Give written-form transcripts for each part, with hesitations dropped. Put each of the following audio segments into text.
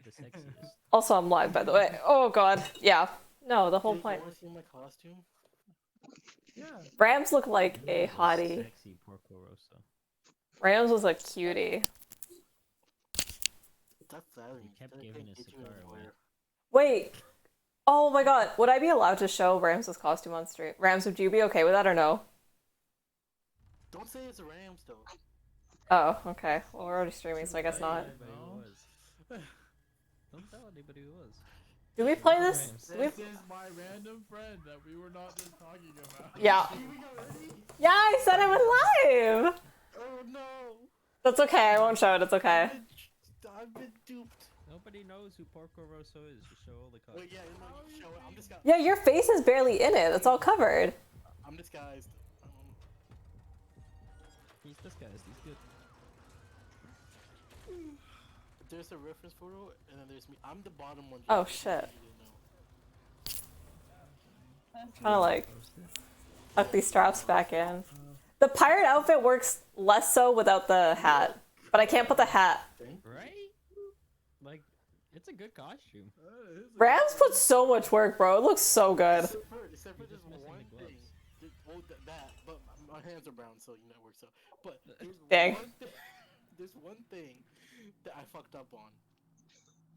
the sexiest. Also, I'm live, by the way. Oh god. Yeah. No, the whole Dude, point. you wanna see my costume? Yeah. Rams look like You a was hottie. Sexy Porco Rosso. Rams was a cutie. That's that. You kept giving his cigar away. Wait. Oh my god. Would I be allowed to show Rams' costume on stream? Rams, would you be okay with that or no? Don't say it's Rams though. Oh, okay. Well, we're already streaming, so I guess not. Anybody who was. Don't tell anybody who was. Do we play this? Rams. Do we... This is my random friend that we were not just talking about. Yeah. Yeah, I said it was live! Oh no! That's okay, I won't show it, it's okay. I've been duped. Nobody knows who Porco Rosso is. Just show all the costumes. Wait, yeah, no, you show it. I'm disguised. Yeah, your face is barely in it, it's all covered. I'm disguised. He's disguised. He's good. There's a reference photo, and then there's me. I'm the bottom one. Oh, shit. Trying to like tuck these straps back in. The pirate outfit works less so without the hat, but I can't put the hat. Right? Like, it's a good costume. Rams put so much work, bro. It looks so good. Except for You're this just missing one the thing. gloves. Well, that, but my hands are brown, so you know it works out. But there's Dang. there's one thing that I fucked up on.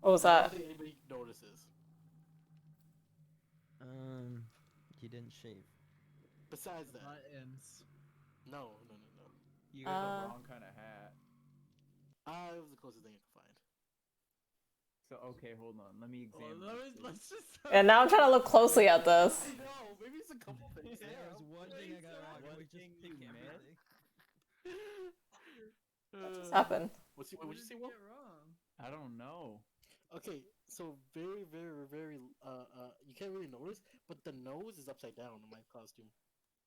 What was I that? don't think anybody notices. You didn't shave. Besides that, Buttons. no. You got Uh. the wrong kind of hat. It was the closest thing I could find. So okay, hold on. Let me examine. Let's just. And now I'm trying to look closely at this. No, maybe it's a couple things. There's one thing I got wrong. Can we just pick everything? What just happened? What'd you say? Get What? wrong? I don't know. Okay, so very, you can't really notice, but the nose is upside down in my costume.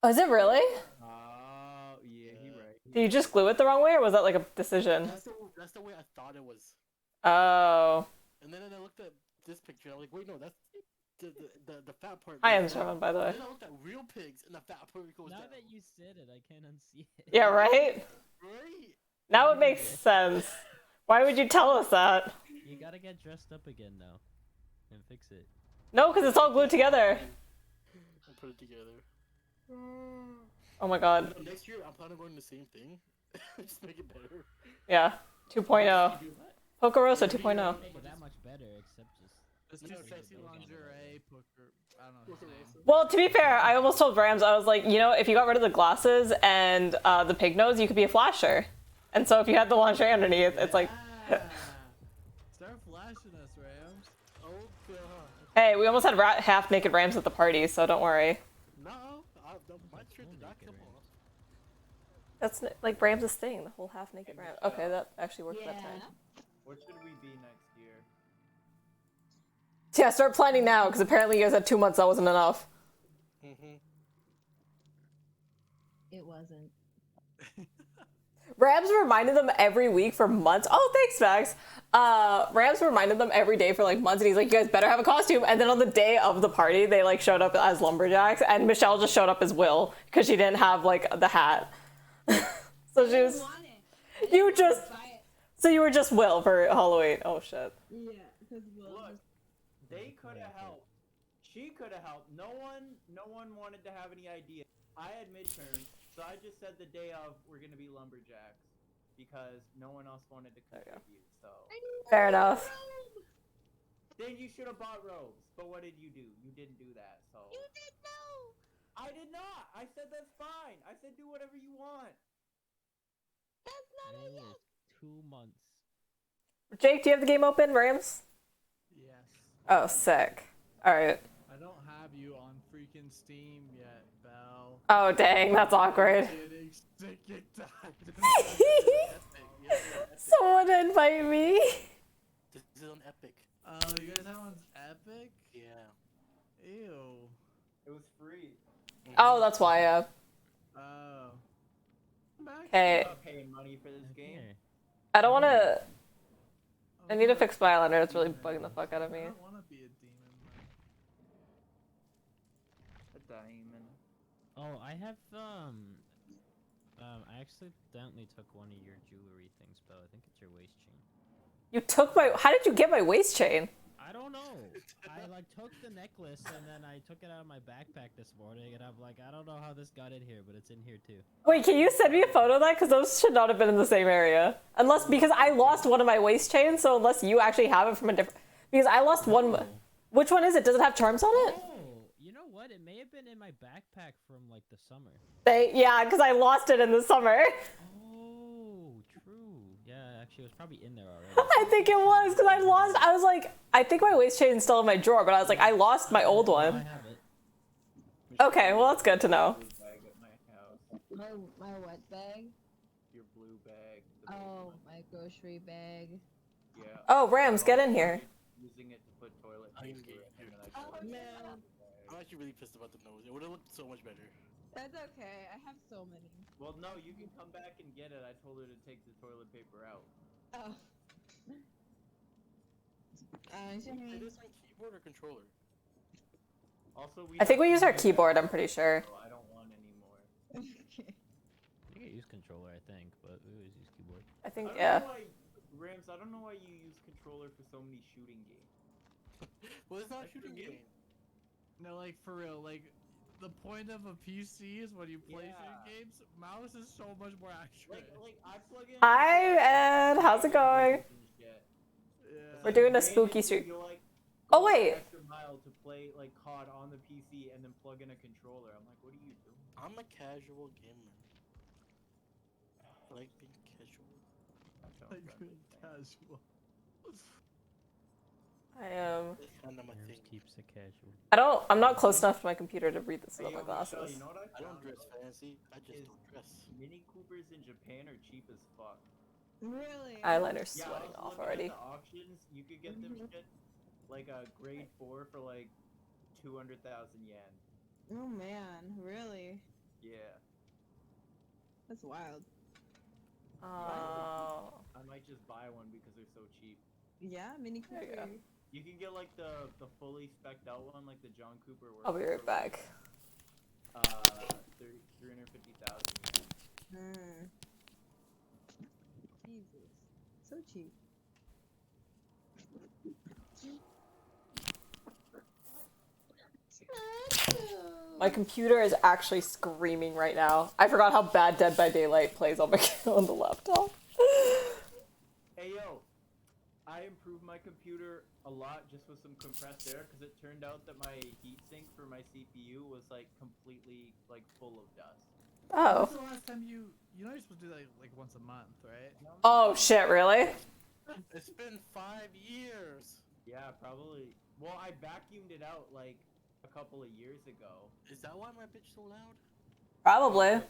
Oh, is it really? Oh, yeah, he Yeah. right. Did you just glue it the wrong way, or was that like a decision? That's the way I thought it was. Oh. And then I looked at this picture. I'm like, wait, no, that's the fat part. I am goes down. Sherman, by the way. Then I looked at real pigs, and the fat part goes Now down. that you said it, I can't unsee it. Yeah, right? Right? Now it makes sense. Why would you tell us that? You gotta get dressed up again now. And fix it. No, because it's all glued together. And put it together. Oh my god. No, next year, I'm planning on going the same thing. Just make it better. Yeah. 2.0. Porco Rosso 2.0. Make it that much better, except just. It's No, just sexy sexy lingerie, poker. I don't know. Well, to be fair, I almost told Rams, I was like, you know, if you got rid of the glasses and the pig nose, you could be a flasher. And so if you had the lingerie underneath, it's like, Start flashing us, Rams. Oh god. hey, we almost had half-naked Rams at the party, so don't worry. No, my shirt did not come off. That's like Rams' thing, the whole half-naked Ram. Okay, that actually worked that time. What should we be next year? Yeah, start planning now, because apparently you guys had 2 months, that wasn't enough. It wasn't. Rams reminded them every week for months. Oh, thanks, Max. Rams reminded them every day for like months, and he's like, you guys better have a costume. And then on the day of the party, they like showed up as lumberjacks, and Michelle just showed up as Will, because she didn't have like the hat. So she was, so you were just Will for Halloween. Oh shit. Yeah, because Look, they could have helped. She could have helped. No one wanted to have any idea. I had midterms, so I just said the day of we're gonna be lumberjacks because no one else wanted to There you go. contribute. So Fair enough. then you should have bought robes. But what did you do? You didn't do that. So You did know. I did not. I said that's fine. I said do whatever you want. That's not It a yes. was 2 months. Jake, do you have the game open, Rams? Yes. Oh, sick. Alright. I don't have you on freaking Steam yet, Belle. Oh, dang, that's awkward. Getting sick and tired. Someone invite me. This is on Epic. Oh, you guys that one's epic? Yeah. Ew. It was free. Oh, that's why, Oh. Hey, I'm not paying money for this game. Here. I don't want to... I need to fix my eyeliner. It's really bugging the fuck out of me. I don't want to be a demon. A diamond. Oh, I have I accidentally took one of your jewelry things, but I think it's your waist chain. You took my. How did you get my waist chain? I don't know. I like took the necklace and then I took it out of my backpack this morning and I'm like, I don't know how this got in here, but it's in here too. Wait, can you send me a photo of that? Because those should not have been in the same area. Unless, because I lost one of my waist chains, so unless you actually have it from a different. Because I lost one. Oh. Which one is it? Does it have charms on it? Oh, you know what? It may have been in my backpack from like the summer. Yeah, because I lost it in the summer. Oh, true. Yeah, actually, it was probably in there already. I think it was because I lost. I was like, I think my waist chain's still in my drawer, but I was like, I lost my old I one. have it. Okay, well that's good to know. Blue bag at my house. My what bag? Your blue bag. the big Oh, one. my grocery bag. Yeah. Oh, Rams, get in here. Using it to put toilet I'm paper gay, and then I Oh, put it in man. the bag. I'm actually really pissed about the nose. It would have looked so much better. That's okay. I have so many. Well, no, you can come back and get it. I told her to take the toilet paper out. Oh. Is it on keyboard or controller? Also, I think we use our don't keyboard, I'm pretty sure. so I don't want any more. Okay. I think I use controller, I think, but we always use keyboard. I think, I don't yeah. know why, Rams, I don't know why you use controller for so many shooting games. Well, it's not a That's shooting the game. No, like for real, like the point of a PC is when you play Yeah. shooting games. Mouse is so much more accurate. Like I plug in. Hi, Ed. How's it going? Yeah. We're doing a Granted, spooky stream. you, like, Oh, go an wait. extra mile to play like COD on the PC and then plug in a controller. I'm like, what are you doing? I'm a casual gamer. I like being casual. Like being casual. I am. It's kind of my Rams thing. keeps it casual. I'm not close enough to my computer to read this Hey, without my yo, Michelle, glasses. you know what I don't found dress out? fancy. I just Is- don't dress. Mini Coopers in Japan are cheap as fuck. Really? Eyeliner's Yeah, I sweating was off looking already. At the auctions, you could get them shit like a grade 4 for like 200,000 yen. Oh man, really? Yeah, That's wild. Oh. I might just buy one because they're so cheap. Yeah, Mini There you Cooper. go. You can get like the fully specced out one, like the John Cooper. I'll be right back. 350,000 yen. Hmm. Jesus. So cheap. My computer is actually screaming right now. I forgot how bad Dead by Daylight plays on my on the laptop. Hey yo, I improved my computer a lot just with some compressed air because it turned out that my heatsink for my CPU was like completely like full of dust. Oh. When's the last time you know you're supposed to do that like once a month, right? Oh shit, really? It's been 5 years. Yeah, probably. Well, I vacuumed it out like a couple of years ago. Is that why my bitch so loud? Probably.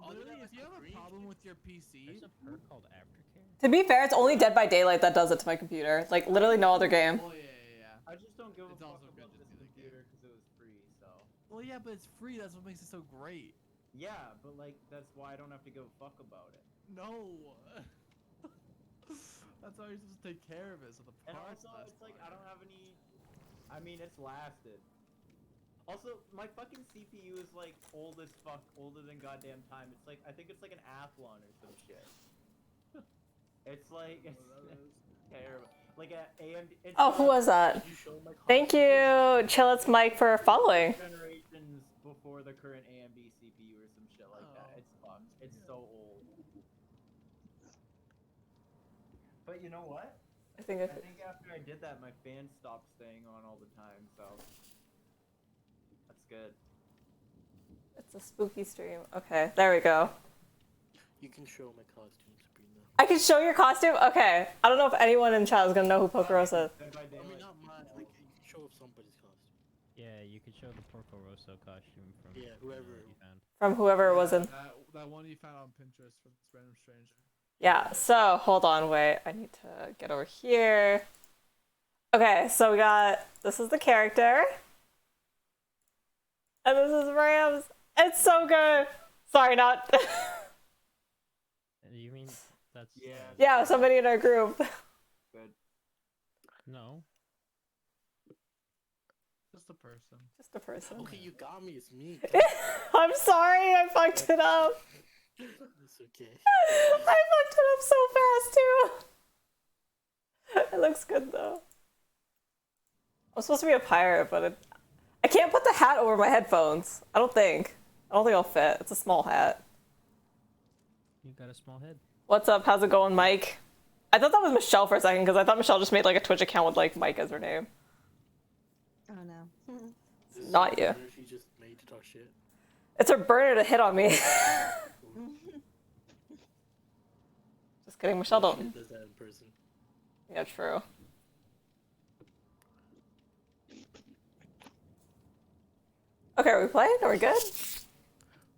Oh, did Literally, I if you have a agree? problem with your PC, There's a perk called Aftercare. To be fair, it's only Dead by Daylight that does it to my computer. Like literally no other game. oh yeah. I just don't give a It's fuck also good about to this see the computer because it was free. So Well, yeah, but it's free. That's what makes it so great. yeah, but like that's why I don't have to give a fuck about it. No. That's how you're supposed to take care of it. So the And parts also, last it's like I longer. don't have any. I mean, it's lasted. Also, my fucking CPU is like old as fuck, older than goddamn time. It's like I think it's like an Athlon or some shit. It's like it's terrible. Like a AMD. It's Oh, who was that? Did you show my Thank you, Chillets Mike, for following. generations before the current AMD CPU or some shit like that. Oh. It's fucked. It's so old. But you know what? I think I think after I did that, my fan stopped staying on all the time, so that's good. it's a spooky stream. Okay, there we go. You can show my costume, Sabrina. I can show your costume? Okay. I don't know if anyone in chat is gonna know who Pokorosa is. Dead by I mean, Daylight. not mine. Like, you can show somebody's costume. Yeah, you could show the Porco Rosso costume from Yeah, whoever. you found. From whoever it was in. That one you found on Pinterest for this random stranger. Yeah, so hold on, wait. I need to get over here. Okay, so we got this is the character. And this is Rams. It's so good. Sorry, not You mean that's Yeah. yeah, somebody in our group. Good. No. Just a person. Just a person. Okay, you got me. It's me. I'm sorry, I fucked it up. It's okay. I fucked it up so fast too. It looks good though. I'm supposed to be a pirate, but I can't put the hat over my headphones. I don't think it'll fit. It's a small hat. You got a small head. What's up? How's it going, Mike? I thought that was Michelle for a second because I thought Michelle just made like a Twitch account with like Mike as her name. Oh no. This is Not you. her She just made to talk shit. It's her burner to hit on me. Just kidding, Michelle. She Don't. does that in person. Yeah, true. Okay, are we playing? Are we good?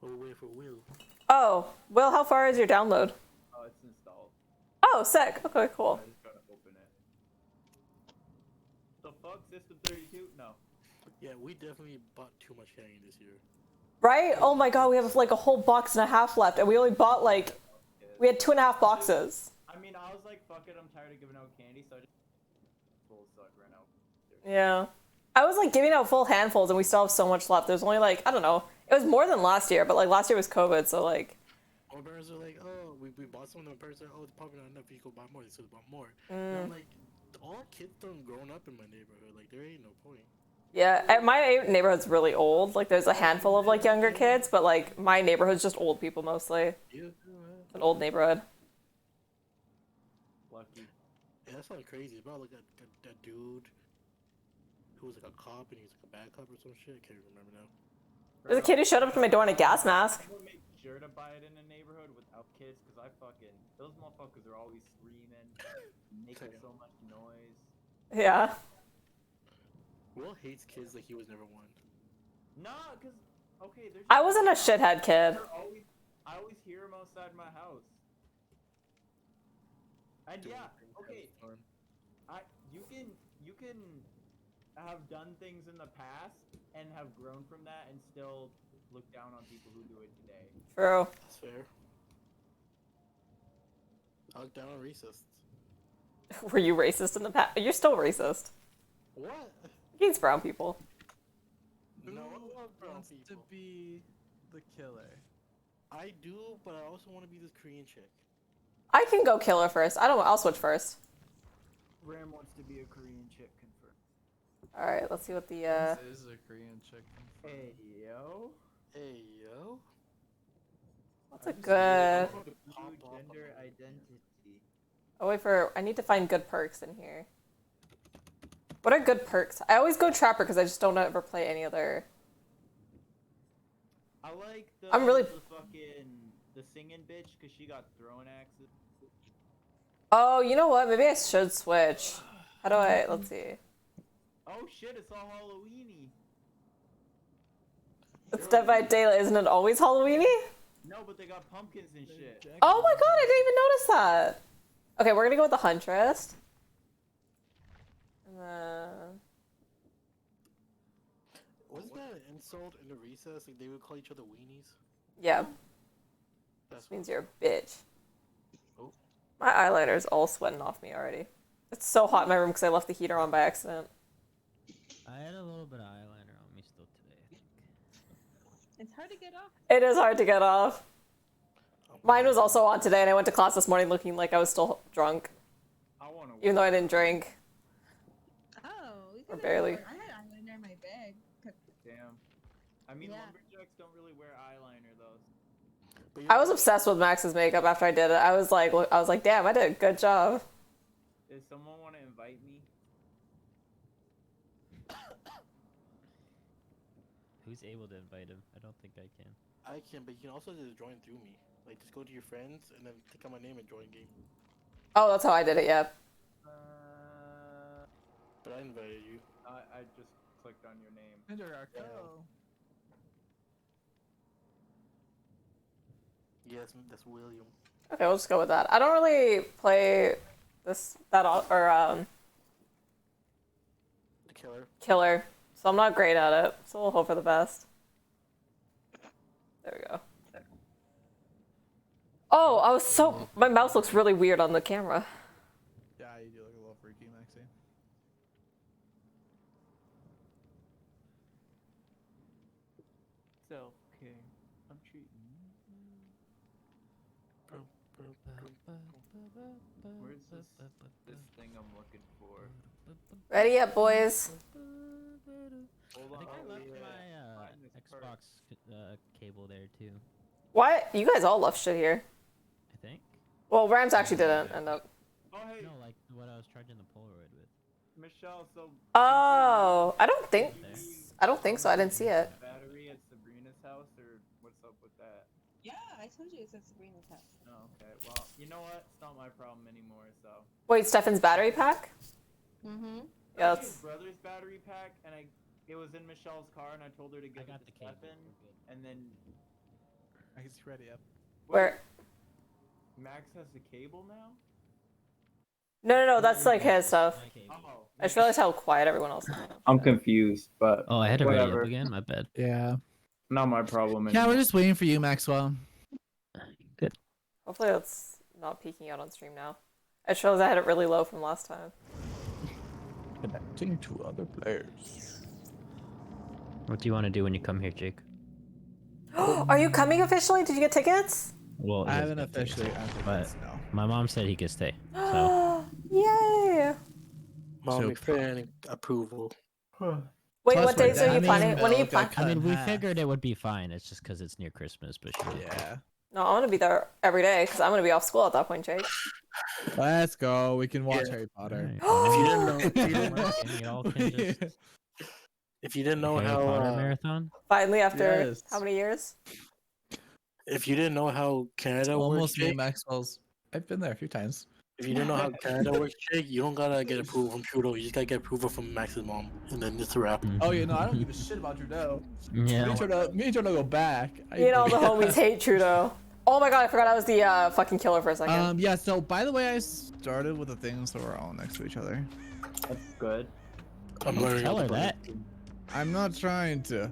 We'll wait for Will. Oh, Will, how far is your download? Oh, it's installed. Oh, sick. Okay, cool. I just gotta open it. The fuck, System 32? No. Yeah, we definitely bought too much hanging this year. Right? Oh my god, we have like a whole box and a half left, and we only bought like we had 2.5 boxes. I mean, I was like, fuck it, I'm tired of giving out candy, so I just full suck right now. Yeah. I was like giving out full handfuls, and we still have so much left. There's only like, I don't know. It was more than last year, but like last year was COVID, so like. Our parents are like, oh, we bought some of them. Parents are like, oh, it's probably not enough. You go buy more. So they bought more. And I'm like, all kids done grown up in my neighborhood. Like, there ain't no point. Yeah, my neighborhood's really old. Like, there's a handful of like younger kids, but like my neighborhood's just old people mostly. Yeah, It's an old neighborhood. Lucky. yeah, that sounds crazy. About like that dude who was like a cop and he was like a bad cop or some shit. I can't remember now. There's a kid who showed up to my door in a gas mask. I would make sure to buy it in a neighborhood without kids, because I fucking, those motherfuckers are always screaming, making so much noise. Yeah. Will hates kids like he was never one. Nah, because, okay, there's. I wasn't a shithead kid. I always hear them outside my house. And Doing yeah, things okay, that was fun. you can have done things in the past and have grown from that and still look down on people who do it today. True. That's fair. I look down on racists. Were you racist in the past? You're still racist. What? Against brown people. Who No, I love brown wants to people. be the killer? I do, but I also want to be this Korean chick. I can go killer first. I don't. I'll switch first. Ram wants to be a Korean chick confirmed. All right. Let's see what the. This is a Korean chick. Hey yo. Hey, yo. What's a good? Pop New off gender on my- identity. Oh wait for. I need to find good perks in here. What are good perks? I always go trapper because I just don't ever play any other. I like the I'm really- the fucking the singing bitch because she got throwing axes. Oh, you know what? Maybe I should switch. How do I? Let's see. Oh shit! It's all Halloweeny. It's Dead by Daylight. Isn't it always Halloweeny? No, but they got pumpkins and shit. Oh my god! I didn't even notice that. Okay, we're gonna go with the Huntress. And then... Wasn't that an insult in the recess? Like they would call each other weenies? Yeah, That's means you're a bitch. Oh. My eyeliner's all sweating off me already. It's so hot in my room because I left the heater on by accident. I had a little bit of eyeliner on me still today, I think. It's hard to get off. It is hard to get off. Mine was also on today, and I went to class this morning looking like I was still drunk, I want to. even though I didn't drink. Oh, we Or could've barely. gone. I had eyeliner in my bag. Damn. I mean, Yeah. lumberjacks don't really wear eyeliner though. But I was obsessed with Max's makeup after I did it. I was like, damn, I did a good job. Does someone want to invite me? Who's able to invite him? I don't think I can. I can, but you can also just join through me. Like just go to your friends and then click on my name and join game. Oh, that's how I did it. Yeah. But I invited you. I just clicked on your name. Interact. Oh. Yes, that's William. Okay, we'll just go with that. I don't really play The killer. killer, so I'm not great at it. So we'll hope for the best. There we go. Oh, my mouse looks really weird on the camera. Yeah, you do look a little freaky, Maxine. Self-care. I'm treating you. Where's this thing I'm looking for? Ready up, boys. Hold I on. think I left yeah. my Find this perk. Xbox cable there too. What? You guys all left shit here. I think. Well, Rams actually didn't end up. Oh hey, No, like what I was charging the Polaroid with. Michelle. So. Oh, I don't think so. I didn't see it. Battery at Sabrina's house, or what's up with that? Yeah, I told you it's at Sabrina's house. Oh, okay. Well, you know what? It's not my problem anymore. So. Wait, Stefan's battery pack? Mm-hmm. Yeah, His that's... brother's battery pack, and it was in Michelle's car, and I told her to give I got it the to cable. Stefan, We're good. and then I guess you ready up. Where? Max has the cable now. No, that's like his stuff. My cable. Oh, I just realized how quiet everyone else is. I'm confused, but Oh, I had to ready whatever. up again. My bad. Yeah. Not my problem Yeah, anymore. we're just waiting for you, Maxwell. Good. Hopefully it's not peeking out on stream now. It shows I had it really low from last time. Connecting to other players. What do you want to do when you come here, Jake? Are you coming officially? Did you get tickets? Well, I he haven't hasn't got tickets, officially. but No. my mom said he could stay. So Yay! Mommy So- fan approval. Wait, Plus what my days are you daddy planning? When are you milk got planning? cut I mean, in we half. figured it would be fine. It's just because it's near Christmas, but sure. Yeah. No, I'm gonna be there every day because I'm gonna be off school at that point, Jake. Let's go. We can watch Yeah. Harry Potter. If you didn't know, And y'all can just if you didn't know Harry how, Potter marathon. Finally, after Yes. how many years? if you didn't know how Canada works, Almost me, Jake, Maxwell's. I've been there a few times. if you didn't know how Canada works, Jake, you don't gotta get approval from Trudeau. You just gotta get approval from Max's mom, and then it's a wrap. Oh, you know, I don't give a shit about Trudeau. Yeah. Me and Trudeau go back. You know, the homies hate Trudeau. Oh my god, I forgot I was the fucking killer for a second. Yeah, so by the way, I started with the things that were all next to each other. That's good. I'm learning. Tell how her to play. that. I'm not trying to.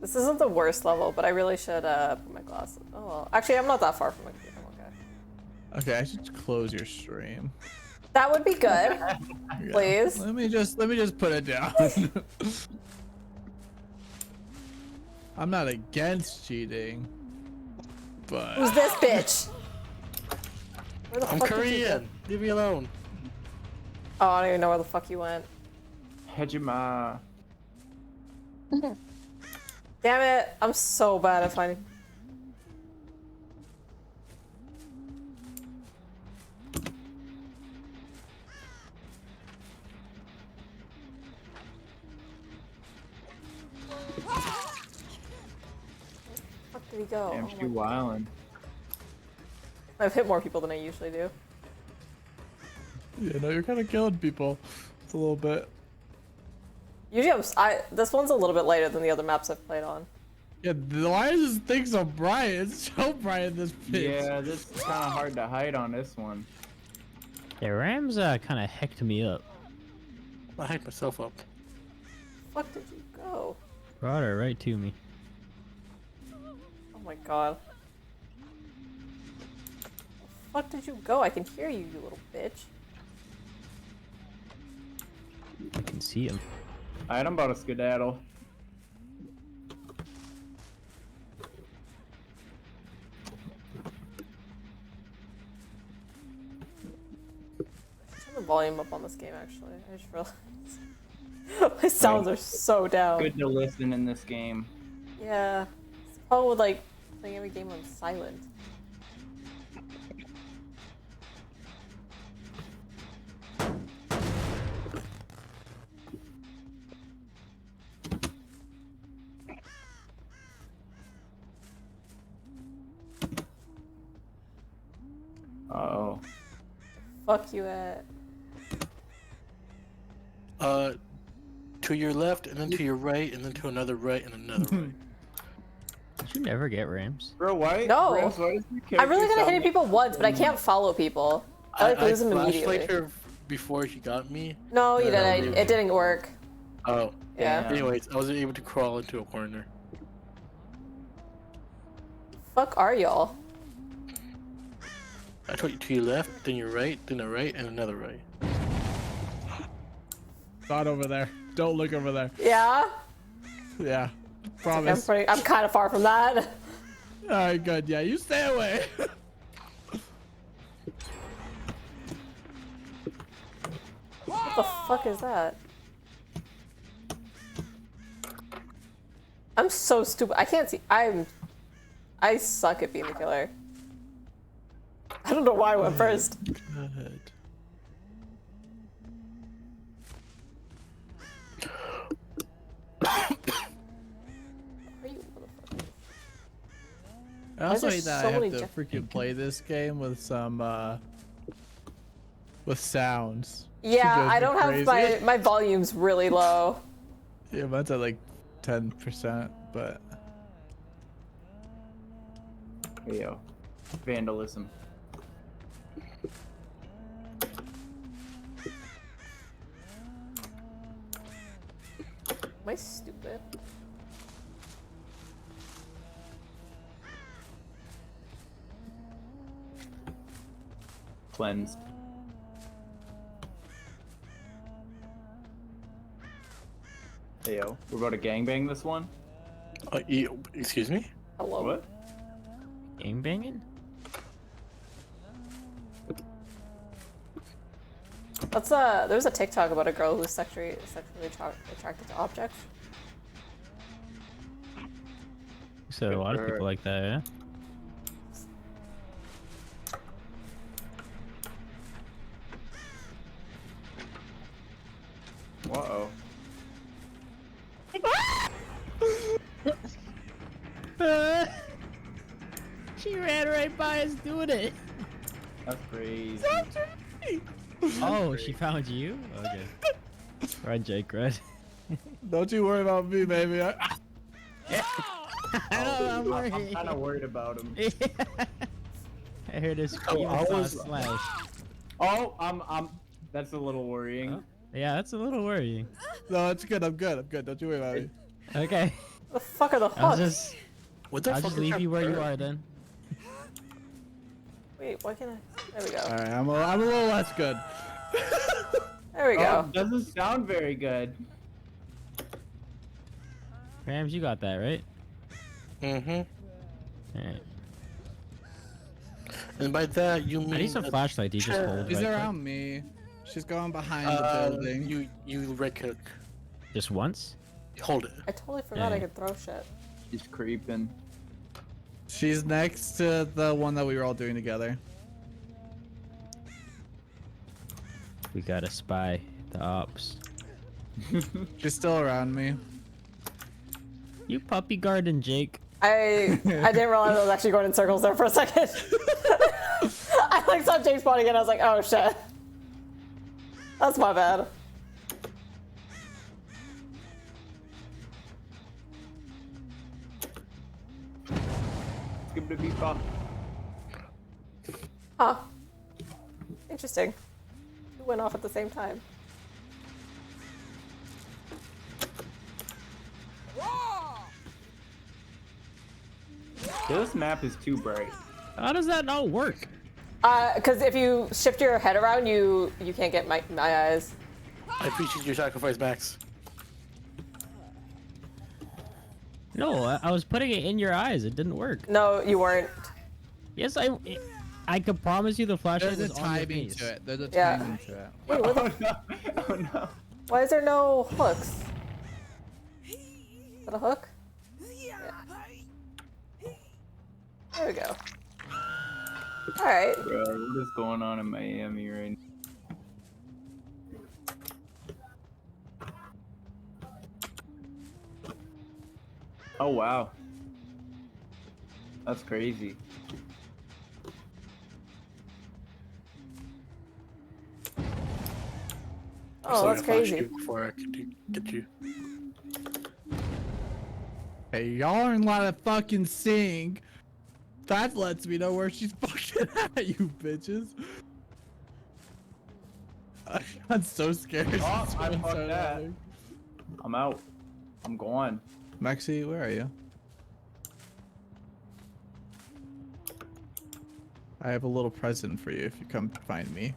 This isn't the worst level, but I really should put my glasses. Oh, well. Actually, I'm not that far from my computer. I'm okay. Okay, I should close your stream. That would be good. Yeah. Please. Let me just put it down. I'm not against cheating, but Who's this bitch? Where the I'm fuck did you Korean. go? Leave me alone. Oh, I don't even know where the fuck you went. Hejima. Damn it! I'm so bad at finding. Where the fuck did he go? Damn, Oh she my God. wildin'. I've hit more people than I usually do. yeah, no, you're kind of killing people. It's a little bit. Usually, this one's a little bit lighter than the other maps I've played on. Yeah, why is this thing so bright? It's so bright in this bitch. Yeah, this is kind of hard to hide on this one. Yeah, Rams kind of hecked me up. I hyped myself up. Fuck did you go? Brought her right to me. Oh my god. Where the fuck did you go? I can hear you, you little bitch. I can see him. Alright, I'm about to skedaddle. Turn the volume up on this game, actually. I just realized. My sounds are so down. Good to listen in this game. Yeah. It's the problem with, like, playing every game on silent. Uh-oh. Fuck you at. To your left, and then to your right, and then to another right, and another right. Did you never get Rams? Bro, why? No. Rams, why does your I'm really character good at hitting sound people once, but I can't follow people. I like lose them immediately. flashlighted her before she got me. No, you Yeah, didn't. It didn't work. Oh. Yeah. Damn. Anyways, I wasn't able to crawl into a corner. Fuck are y'all? I told you to your left, then your right, then a right, and another right. Not over there. Don't look over there. Yeah? Yeah. Promise. I'm kind of far from that. Alright, good. Yeah, you stay away. The fuck is that? I'm so stupid. I can't see. I suck at being the killer. I don't know why I went first. Good. Are you motherfucker? I also there hate that so I have many to Jeff- freaking play this game with some with sounds. Yeah, drives I me don't have crazy. my volume's really low. Yeah, mine's at like 10%, but Hey, yo. Vandalism. Am I stupid? Cleansed. Hey, yo. We're about to gangbang this one? Excuse me? Hello. What? Game banging? That's there's a TikTok about a girl who's sexually attracted to objects. So a lot of people like that, yeah? Uh-oh. She ran right by us doing it. That's crazy. Oh, she found you? Okay. Right, Jake, right? don't you worry about me, baby. I don't know, I'm I'm worried. kind of worried about him. I heard a scream I and saw a was- slash. Oh, that's a little worrying. Yeah, that's a little worrying. No, it's good. I'm good. Don't you worry about me. Okay. The fuck are the I'll hooks? What the I'll fuck just is leave that you where you bird? are then. Wait, why can't I? There we go. All right, I'm a little less good. There we go. Oh, doesn't sound very good. Rams, you got that, right? Mm-hmm. Alright. And by that, you mean... I need some flashlight. Do you just hold She's right click? around me. She's going behind the building. You red click. Just once? Hold it. I totally forgot I Yeah. could throw shit. She's creeping. She's next to the one that we were all doing together. We gotta spy the ops. She's still around me. You puppy garden, Jake. I didn't realize I was actually going in circles there for a second. I like saw Jake spawning in. I was like, oh shit. That's my bad. Skip the beep off. Huh. Interesting. We went off at the same time. This map is too bright. How does that not work? Because if you shift your head around, you can't get my eyes. I appreciate your sacrifice, Max. No, I was putting it in your eyes. It didn't work. No, you weren't. Yes, I could promise you the flashlight There's a was on your timing face. to it. There's a Yeah. timing to it. Wait, where the, Oh no. why is there no hooks? Is that a hook? Yeah. There we go. Alright. Bro, what is going on in Miami right now? Oh wow. That's crazy. Oh, So that's I flashed crazy. you before I could get you. Hey, y'all aren't allowed to fucking sing. That lets me know where she's fucking at, you bitches. I got so scared. Oh, since I we fucked started that. having- I'm out. I'm gone. Maxie, where are you? I have a little present for you if you come find me.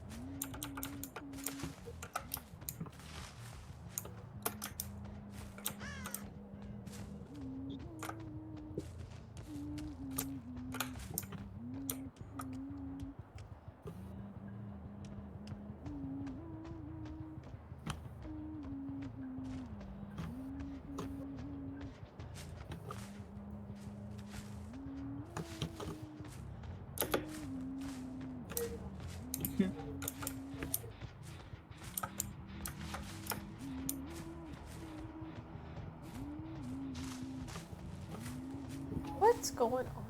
What's going on?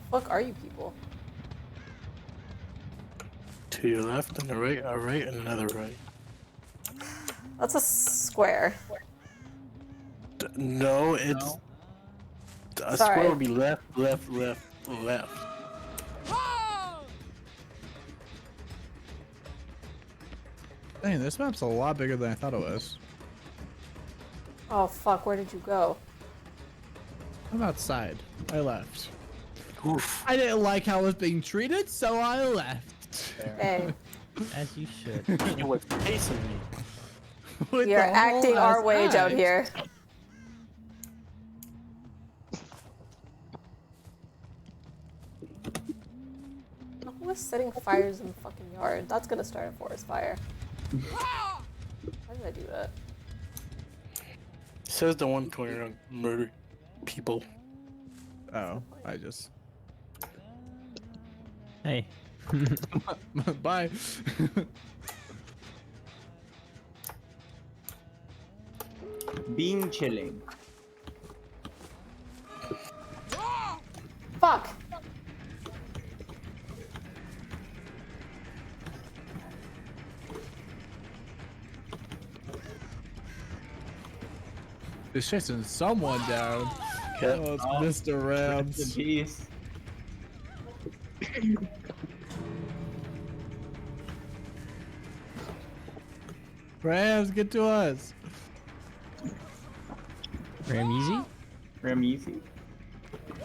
Fuck are you people? To your left and a right and another right. That's a square. No, it's a Sorry. square would be left, left, left, left. Dang, this map's a lot bigger than I thought it was. Oh fuck, where did you go? I'm outside. I left. Oof. I didn't like how I was being treated, so I left. Hey, As you should. You were chasing me. With we are the acting whole our ass wage out act. here. Who was setting fires in the fucking yard? That's gonna start a forest fire. Why did I do that? Says the one trying to murder people. Oh, I just. Hey. Bye. Being chilling. Fuck! It's chasing someone down. Yep. Oh, it's Oh, Mr. Rest in Rams. peace. Rams, get to us. Ram easy? Ram easy.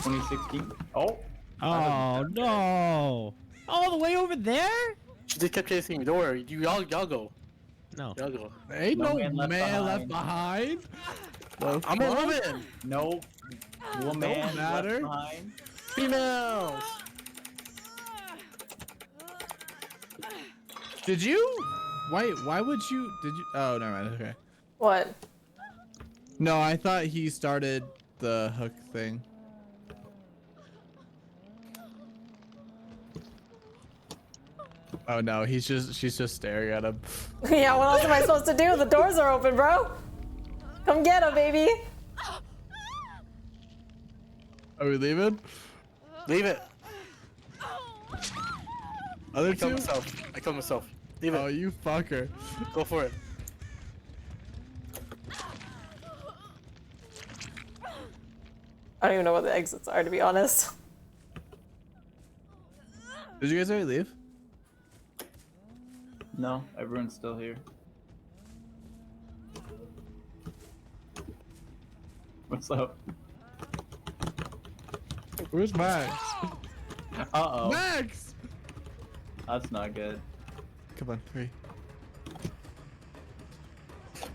2016. Oh. Oh no! All the way over there? She just kept chasing me. Don't worry. Y'all go. No. Y'all go. Ain't No no man man left left behind. The I'm a fuck? woman. No. Woman left matter. behind. Females. Did you? Why would you? Did you? Oh, never mind. Okay. What? No, I thought he started the hook thing. Oh no, she's just staring at him. Yeah, what else am I supposed to do? The doors are open, bro. Come get him, baby. Are we leaving? Leave it. Other I killed two? myself. I killed myself. Leave it. Oh, you fucker. Go for it. I don't even know what the exits are, to be honest. Did you guys already leave? No, everyone's still here. What's up? Where's Max? Uh-oh. Max! That's not good. Come on, hurry.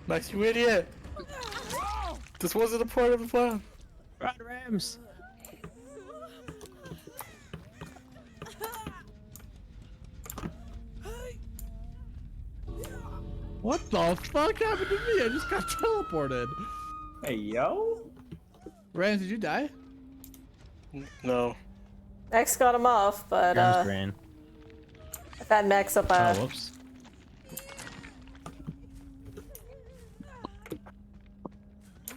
Max, you idiot. This wasn't a part of the plan. Run, Rams! What the fuck happened to me? I just got teleported. Hey, yo. Rand, did you die? No. Max got him off, but Rams ran. I've had Max up Oh, whoops.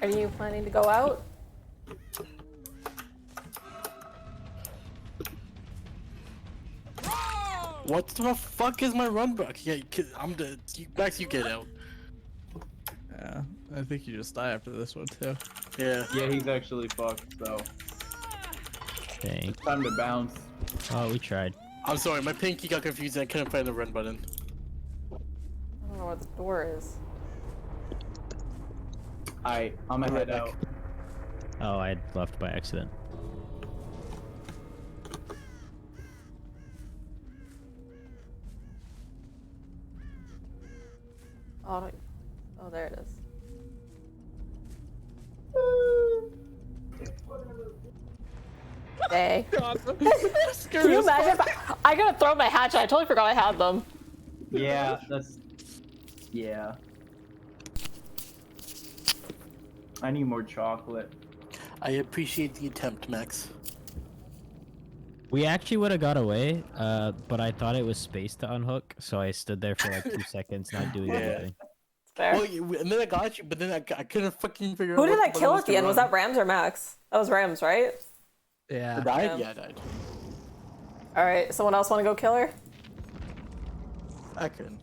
Are you planning to go out? What the fuck is my run back? Yeah, I'm dead. Max, you get out. Yeah, I think you just die after this one too. Yeah. Yeah, he's actually fucked, so Dang. time to bounce. Oh, we tried. I'm sorry, my pinky got confused and I couldn't find the run button. I don't know where the door is. I'm gonna I'm head right out. back. Oh, I left by accident. Oh, oh, there it is. Day. Can you imagine if I gotta throw my hatchet? I totally forgot I had them. Yeah, that's... Yeah. I need more chocolate. I appreciate the attempt, Max. We actually would have got away, but I thought it was space to unhook, so I stood there for like 2 seconds not doing Yeah. anything. Fair. Well, and then I got you, but then I couldn't fucking figure Who out. did what I kill at the end? Was run. that Rams or Max? That was Rams, right? I Yeah. died? Yeah. Yeah, I died. All right. Someone else want to go kill her? I couldn't.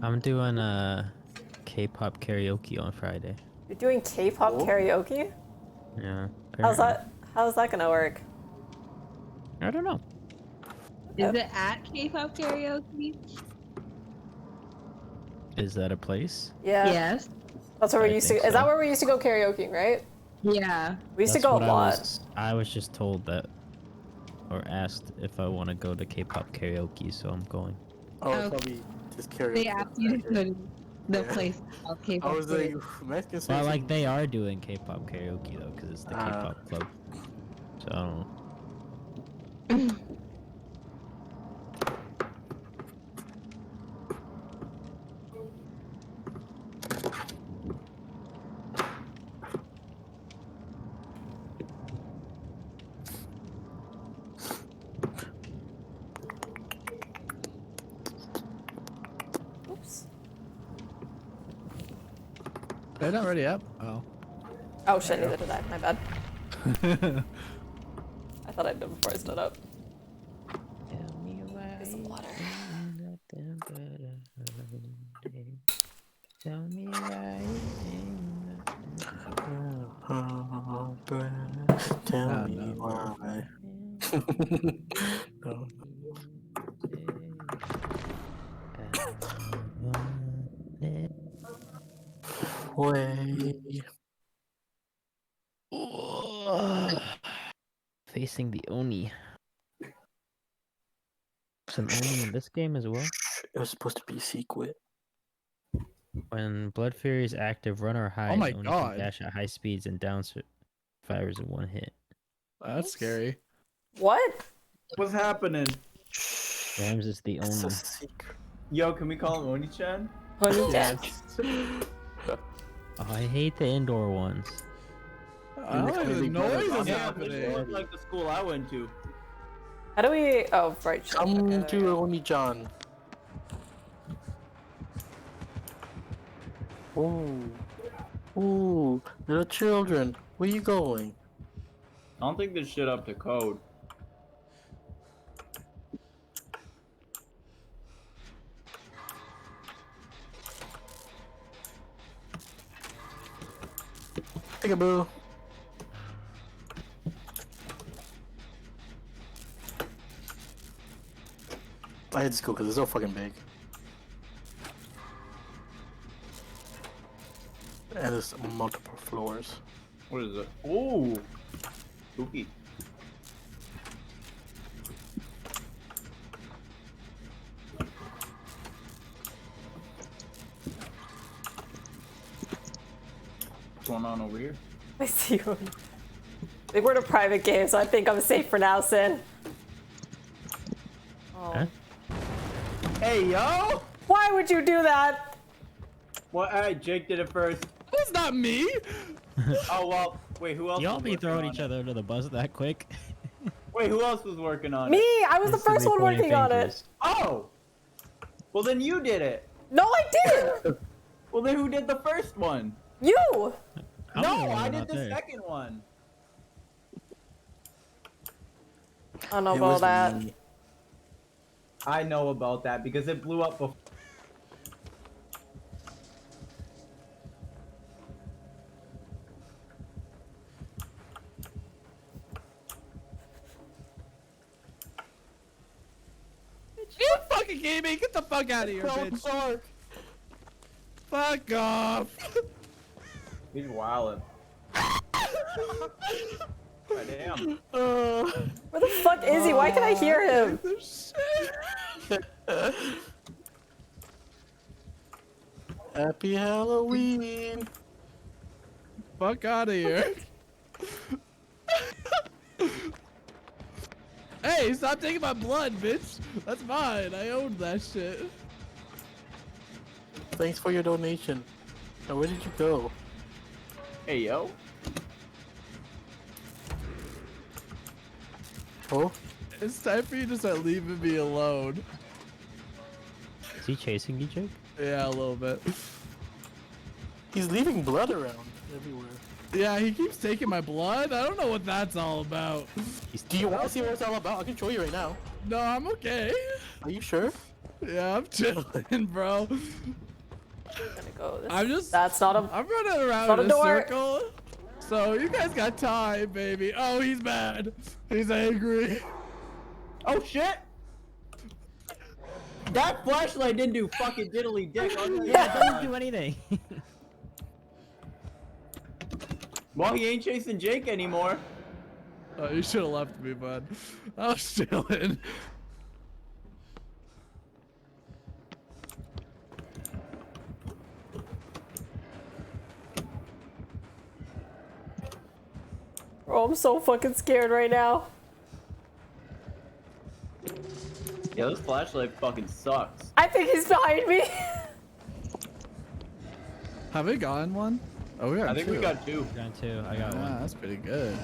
I'm doing K-pop karaoke on Friday. You're doing K-pop Oh. karaoke? Yeah. How's apparently. How's that gonna work? I don't know. Is it at K-pop karaoke? Is that a place? Yeah. Yes. That's where we I used to. think Is that so. where we used to go karaoke, right? Yeah. We used to That's go a what lot. I was just told that, or asked if I want to go to K-pop karaoke, so I'm going. Oh, it's Okay. probably just karaoke. They asked you to go to the Yeah. place called K-pop I was like, karaoke. Mexican Well, sing like some- they are doing K-pop karaoke though, because it's the Ah. K-pop club. So I don't know. Oops. They're not ready up. Oh. Oh shit! Neither did I. My bad. I thought I did before I stood up. Tell me why Get some water. nothing but a holiday. Tell me why Oh, but tell Oh, me no. why. No. Way. Facing the Oni. Some Oni in this game as well. It was supposed to be secret. When Blood Fury is active, run or hide. my Oni God. can dash at high speeds and down survivors in one hit. That's scary. What? What's happening? Rams is the It's a Oni. secret. Yo, can we call him Oni-chan? Honey Yes. Oh, I hate the indoor ones. I don't know the noise is Yeah, happening. like the school I went to. How do we? Oh, right. shit. Come Okay, there we to go. Oni John. Ooh. Ooh, little children, where you going? I don't think this shit up to code. Peekaboo. I hate this school because it's so fucking big. And there's multiple floors. What is it? Ooh, spooky. What's going on over here? I see you. They weren't a private game, so I think I'm safe for now, Sin. Oh. Huh? Hey, yo! Why would you do that? Well, alright, Jake did it first. That's not me. Oh, well, wait, who else Y'all was be working throwing on each it? other under the bus that quick? Wait, who else was working on Me! it? I was the first one Instantly working on pointing it. fingers. Oh! Well, then you did it. No, I didn't! Well, then who did the first one? You! I'm the No, only I one did out the there. second one. I don't know It about was that. me. I know about that because it blew up before. You fucking gaming. Get the fuck out of here, bitch. dark. Fuck off. He's wildin'. Damn. Where the fuck is he? Why can I hear him? Happy Halloween. Fuck out of here. Hey, stop taking my blood, bitch. That's mine. I own that shit. Thanks for your donation. Now, where did you go? Hey yo. Oh, It's time for you to start leaving me alone. Is he chasing you, Jake? Yeah, a little bit. he's leaving blood around everywhere. Yeah, he keeps taking my blood. I don't know what that's all about. Do you want to see what it's all about? I can show you right now. No, I'm okay. Are you sure? Yeah, I'm chilling, bro. Gonna go this. I'm just. That's not a. I'm running around Not in a a door. circle. So you guys got time, baby. Oh, he's mad. He's angry. Oh shit! That flashlight didn't do fucking diddly dick. Yeah, it doesn't do anything. Well, he ain't chasing Jake anymore. Oh, you should have left me, bud. I was chilling. Oh, I'm so fucking scared right now. Yeah, this flashlight fucking sucks. I think he's behind me. Have we gotten one? Oh, we got I think we two. got 2. Got two. I got Ah, one. that's pretty good.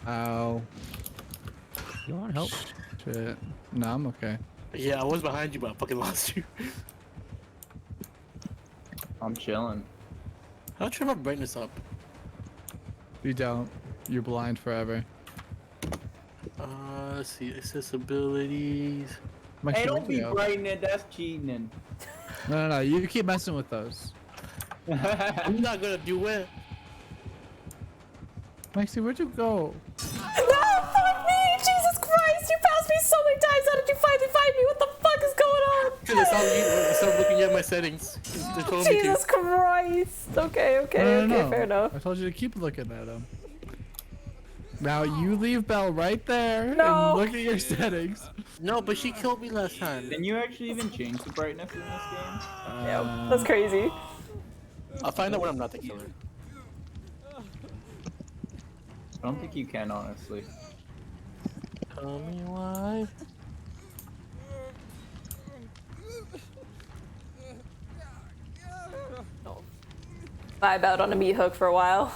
Ow. You want help? Shit. No, I'm okay. Yeah, I was behind you, but I fucking lost you. I'm chilling. I'll turn my brightness up. You don't. You're blind forever. Let's see, accessibilities. Mikey, Hey, don't where'd be you go? brightening it. That's cheating. No. You keep messing with those. I'm not gonna do it. Maxie, where'd you go? No, fuck me! Jesus Christ! You passed me so many times. How did you finally find me? What the fuck is going on? Cause I started looking at my settings. They told me to. Jesus Christ! Okay, okay, No. fair enough. I told you to keep looking at them. Now you leave Belle right there No. and look at your settings. No, but she killed me last time. Can you actually even change the brightness in this game? Yeah, that's crazy. I'll find out when I'm not the killer. I don't think you can, honestly. Tell me why. Vibe out on a meat hook for a while.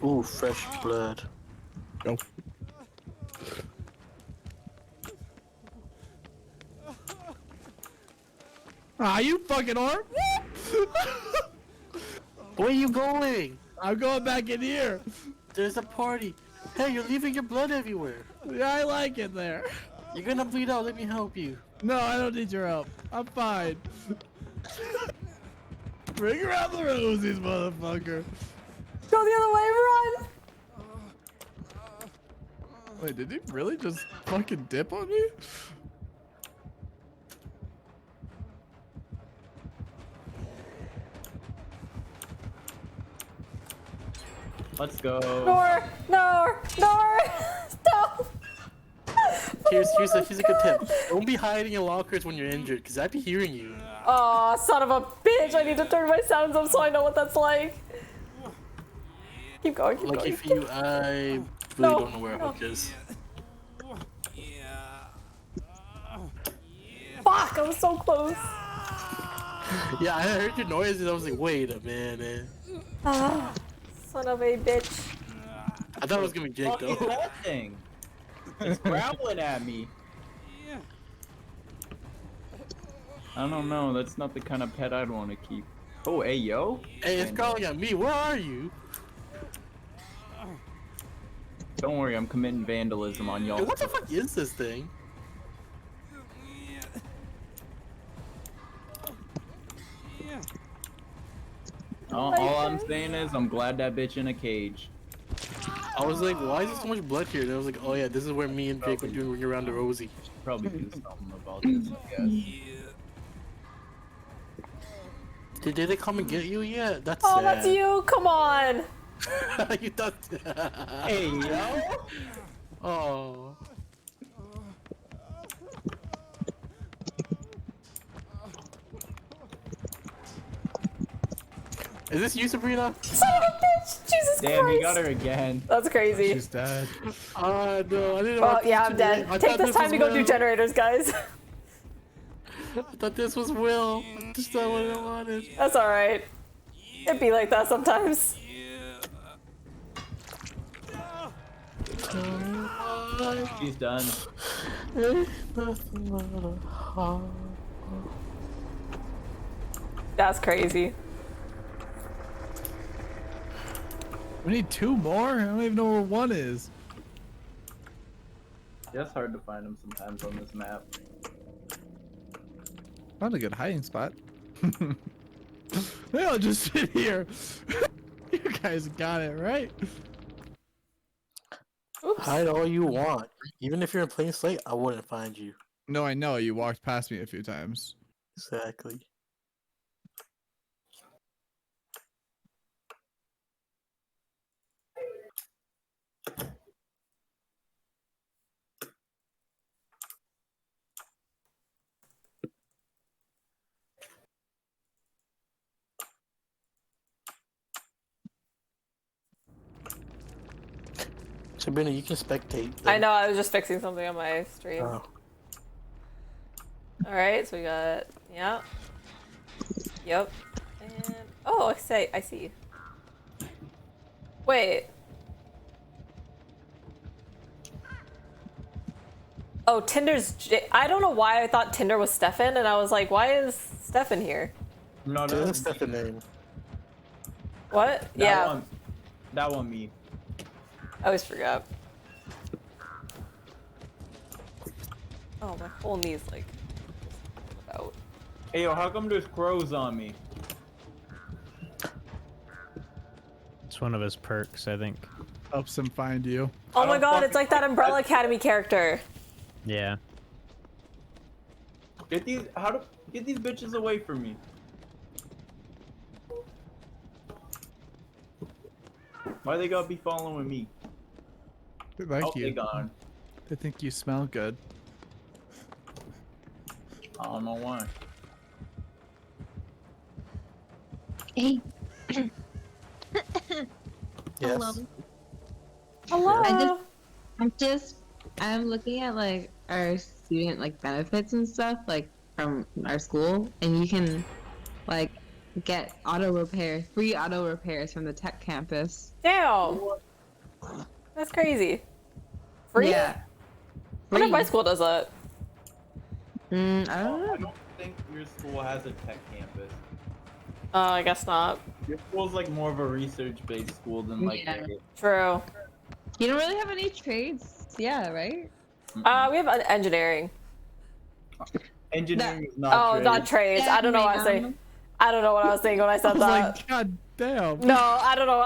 Ooh, fresh blood. Go. Ah, you fucking arm! Where you going? I'm going back in here. There's a party. Hey, you're leaving your blood everywhere. Yeah, I like it there. You're gonna bleed out. Let me help you. No, I don't need your help. I'm fine. Bring around the roses, motherfucker. Go the other way, run! Wait, did he really just fucking dip on me? Let's go. No! Stop! Here's a good tip. Don't be hiding in lockers when you're injured, cause I'd be hearing you. Aw, son of a bitch! I need to turn my sounds up so I know what that's like. Keep going, keep Lucky going. for you, I really No, don't know where a hook is. Fuck! I was so close. Yeah, I heard your noises. I was like, wait a minute. Ah, son of a bitch. I thought it was gonna be Jake Fuck is though. that thing? It's growling at me. I don't know. That's not the kind of pet I'd want to keep. Oh, hey, yo. Hey, it's calling at me. Where are you? Don't worry, I'm committing vandalism on y'all. Hey, what the fuck is this thing? All I'm saying is, I'm glad that bitch in a cage. I was like, why is there so much blood here? And I was like, oh yeah, this is where me and Jake were doing ring around the Rosie. Probably do something about this, I guess. Did they come and get you yet? That's Oh, sad. that's you! Come on! You thought. Hey, yo. Oh. Is this you, Sabrina? Son of a bitch! Jesus Damn, Christ! he got her again. That's crazy. She's dead. Ah, no, I didn't Well, want this yeah, to I'm be- dead. I Take thought this time was to go do Will. generators, guys. I thought this was Will. Just not what I wanted. That's alright. It'd be like that sometimes. She's done. That's crazy. We need 2 more? I don't even know where 1 is. Yeah, it's hard to find him sometimes on this map. Found a good hiding spot. They all just sit here. You guys got it, right? Oops. Hide all you want. Even if you're in plain sight, I wouldn't find you. No, I know. You walked past me a few times. Exactly. Sabrina, you can spectate. I know, I was just fixing something on my stream. Oh. Alright, so we got, yeah. Yep. And, oh, I see. Wait. Oh, I don't know why I thought Tinder was Stefan, and I was like, why is Stefan here? No, That's that's Stefan's name. What? Yeah, That one me. I always forgot. Oh, my whole knee's like out. Hey, yo, how come there's crows on me? It's one of his perks, I think. Helps him find you. Oh my don't god, it's like that fucking- Umbrella Academy character. Yeah. Get these bitches away from me. Why they gotta be following me? They like Oh, they you. gone. They think you smell good. I don't know why. Hey, Yes. Hello. I'm looking at like our student like benefits and stuff like from our school, and you can like get free auto repairs from the tech campus. Damn. That's crazy. Free? Yeah. I wonder if my Free. school does that. I don't I know. don't think your school has a tech campus. I guess not. Your school's like more of a research-based school than like. Yeah. True. You don't really have any trades. Yeah, right? We have engineering. Engineering is not. Oh, trade. not trades. I don't know what I was saying. I don't know what I was thinking when I I said was that. like, God damn. No, I don't know.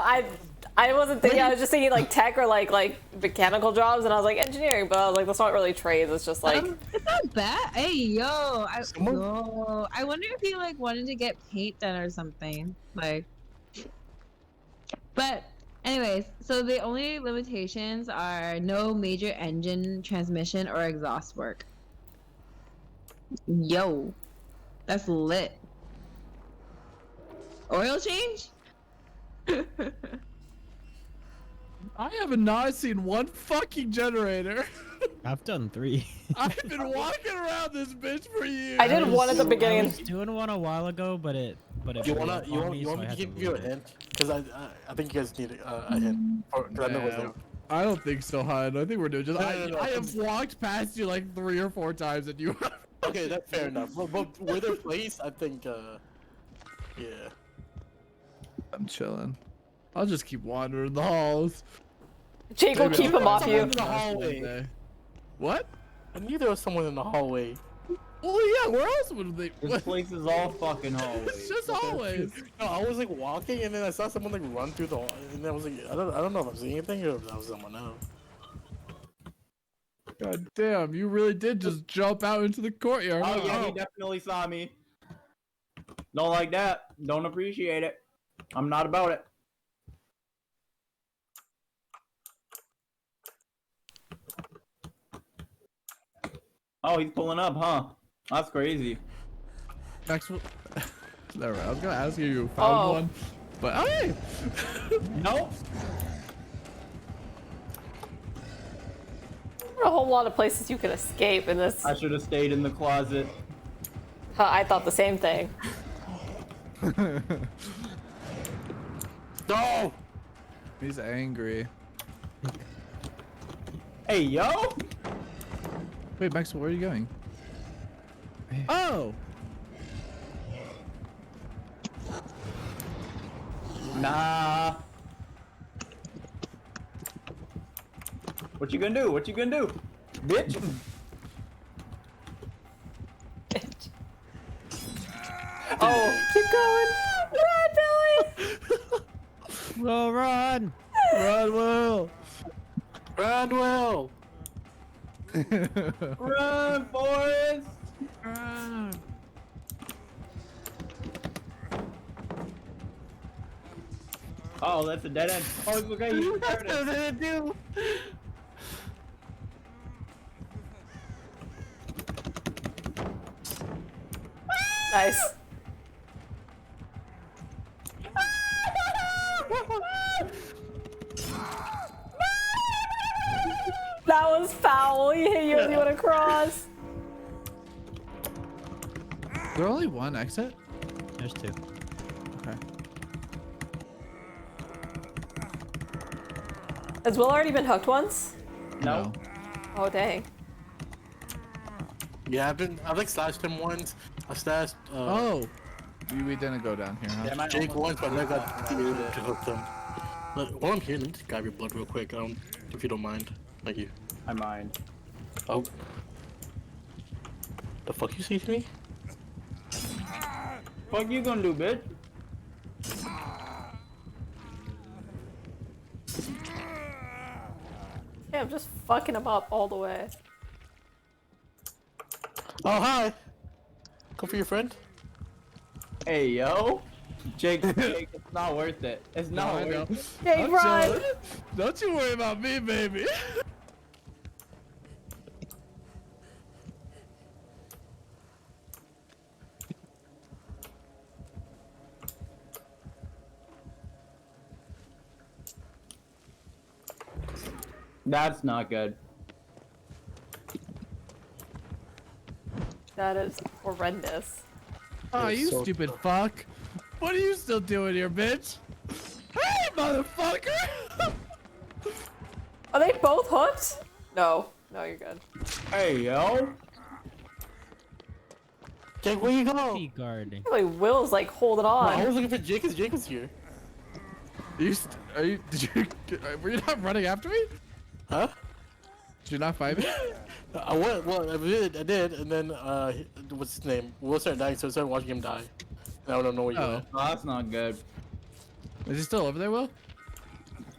I wasn't thinking. I was just thinking like tech or like mechanical jobs, and I was like engineering, but I was like that's not really trades. It's just like It's not bad. Hey, yo. Someone- Yo. I wonder if you like wanted to get paint done or something. Like. But, anyways, so the only limitations are no major engine, transmission, or exhaust work. Yo. That's lit. Oil change? I have not seen one fucking generator. I've done 3. I've been walking around this bitch for years. I did one at the I beginning. was doing one a while ago, but it You blew wanna up you on want me, you so want I me to had to give you a leave it. hint? Because I think you guys need a hint. Cause I know what's there. I don't think so, hon. I think we're doing just. No. I have walked past you like 3 or 4 times, and you. Okay, that's fair enough. But where they're placed, I think. Yeah. I'm chilling. I'll just keep wandering the halls. Jake will Maybe keep I'll him off find you. In the someone hallway. one day. What? I knew there was someone in the hallway. Well, yeah. Where else would they? This place is all fucking hallways. It's just hallways. No, I was like walking and then I saw someone like run through the hall, and I was like, I don't know if I'm seeing anything or if that was someone else. God damn! You really did just jump out into the courtyard. Oh huh? yeah, he definitely saw me. Don't like that. Don't appreciate it. I'm not about it. Oh, he's pulling up, huh? That's crazy. Next one. Never mind. I was gonna ask you. You found Oh. one. But hey, Nope. There are a whole lot of places you can escape in this. I should have stayed in the closet. I thought the same thing. No! he's angry. Hey, yo! Wait, Max, where are you going? Oh, Nah. What you gonna do? What you gonna do? Bitch! Oh, keep going. Run, Billy. Well, run! run, Will. Run, Will! Run, Forrest! Oh, that's a dead end. Oh, it's okay. You started. What did it do? Nice. That was foul. He hit you as you went across. There only one exit. There's two. Okay. Has Will already been hooked once? No. Oh, dang. Yeah, I've like slashed him once. I slashed Oh, we didn't go down here, huh? Damn, I Jake almost- once, but I got to hook him. Look, while I'm here, let me just grab your blood real quick. If you don't mind. Thank you. I mind. Oh. The fuck you say to me? Fuck you gonna do, bitch? Yeah, I'm just fucking him up all the way. Oh, hi! Come for your friend? Hey, yo. Jake, it's not worth it. It's not I know. worth it. Jake, I'm run! chilling. Don't you worry about me, baby. That's not good. That is horrendous. Oh, It's you so stupid tough. fuck. What are you still doing here, bitch? Hey, motherfucker! Are they both hooked? No. No, you're good. Hey, yo. Jake, where you go? Key guarding. Really, Will's like holding I on. was looking for Jake because Jake was here. Are you, did you, were you not running after me? Huh? Did you not fight me? I went, well, I did, and then, what's his name? Will started dying, so I started watching him die. And I don't know where you Oh. went. Oh, that's not good. Is he still over there, Will?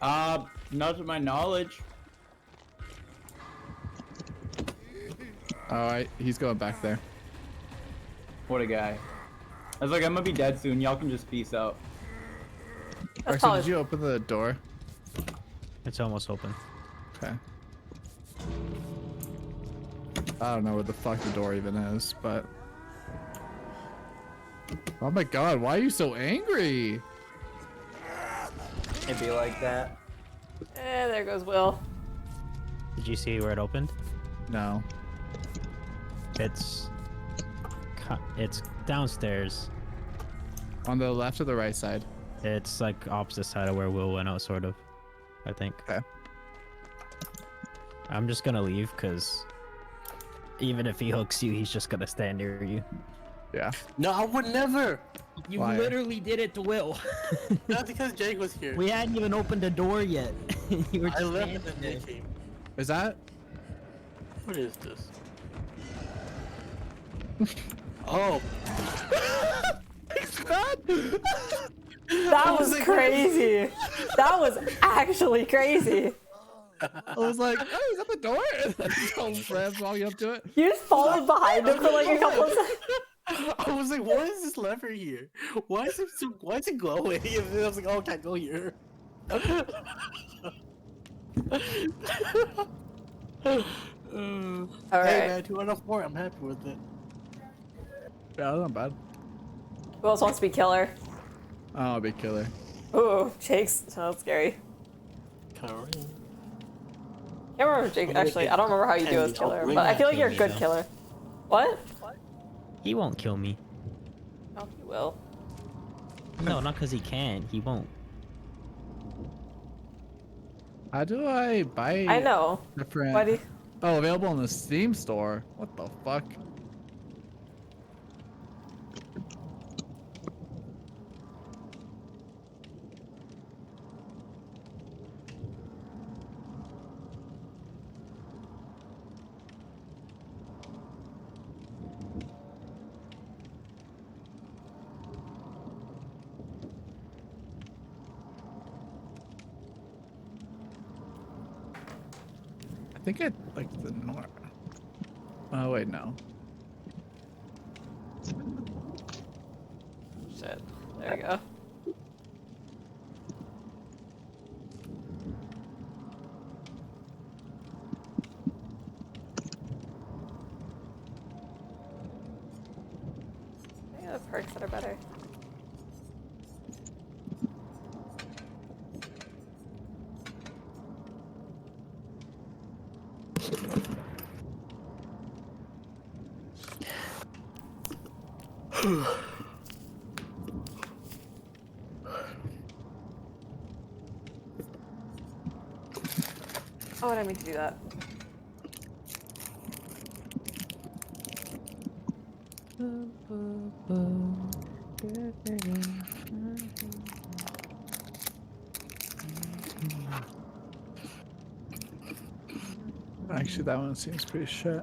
Not to my knowledge. Alright, he's going back there. What a guy. I was like, I'm gonna be dead soon. Y'all can just peace out. That's Rexo, probably did you open the door? It's almost open. Okay. I don't know where the fuck the door even is, but... Oh my god, why are you so angry? It'd be like that. there goes Will. Did you see where it opened? No. It's downstairs. On the left or the right side? It's like opposite side of where Will went out, sort of. I think. Okay. I'm just gonna leave because even if he hooks you, he's just gonna stand near you. Yeah. No, I would never! You Why? literally did it to Will. Not because Jake was here. We hadn't even opened the door yet. You were I just left and standing then there. Jake came. Is that? What is this? Oh. That was crazy. That was actually crazy. I was like, oh, is that the door? And then some friends walking up to it. You just followed behind him for like a couple of seconds. I was like, what is this lever here? Why is it glowing? And then I was like, oh, I can't go here. Hey Alright. man, 2 out of 4, I'm happy with it. Yeah, that's not bad. Who else wants to be killer? Oh, big killer. Ooh, Jake's sounds scary. Kareem. Can't remember Jake. I'm gonna Actually, get I don't remember how you do as Candy. I'll killer, bring but I that feel like to you're a me, good though. killer. What? He won't kill me. Oh, you will. No, not because he can. He won't. How do I buy I know. different? Why do you... Oh, available in the Steam store. What the fuck? I think I like the north. Oh wait, no. Shit. There we go. I think I have perks that are better. Oh, I didn't mean to do that. Actually, that one seems pretty shit.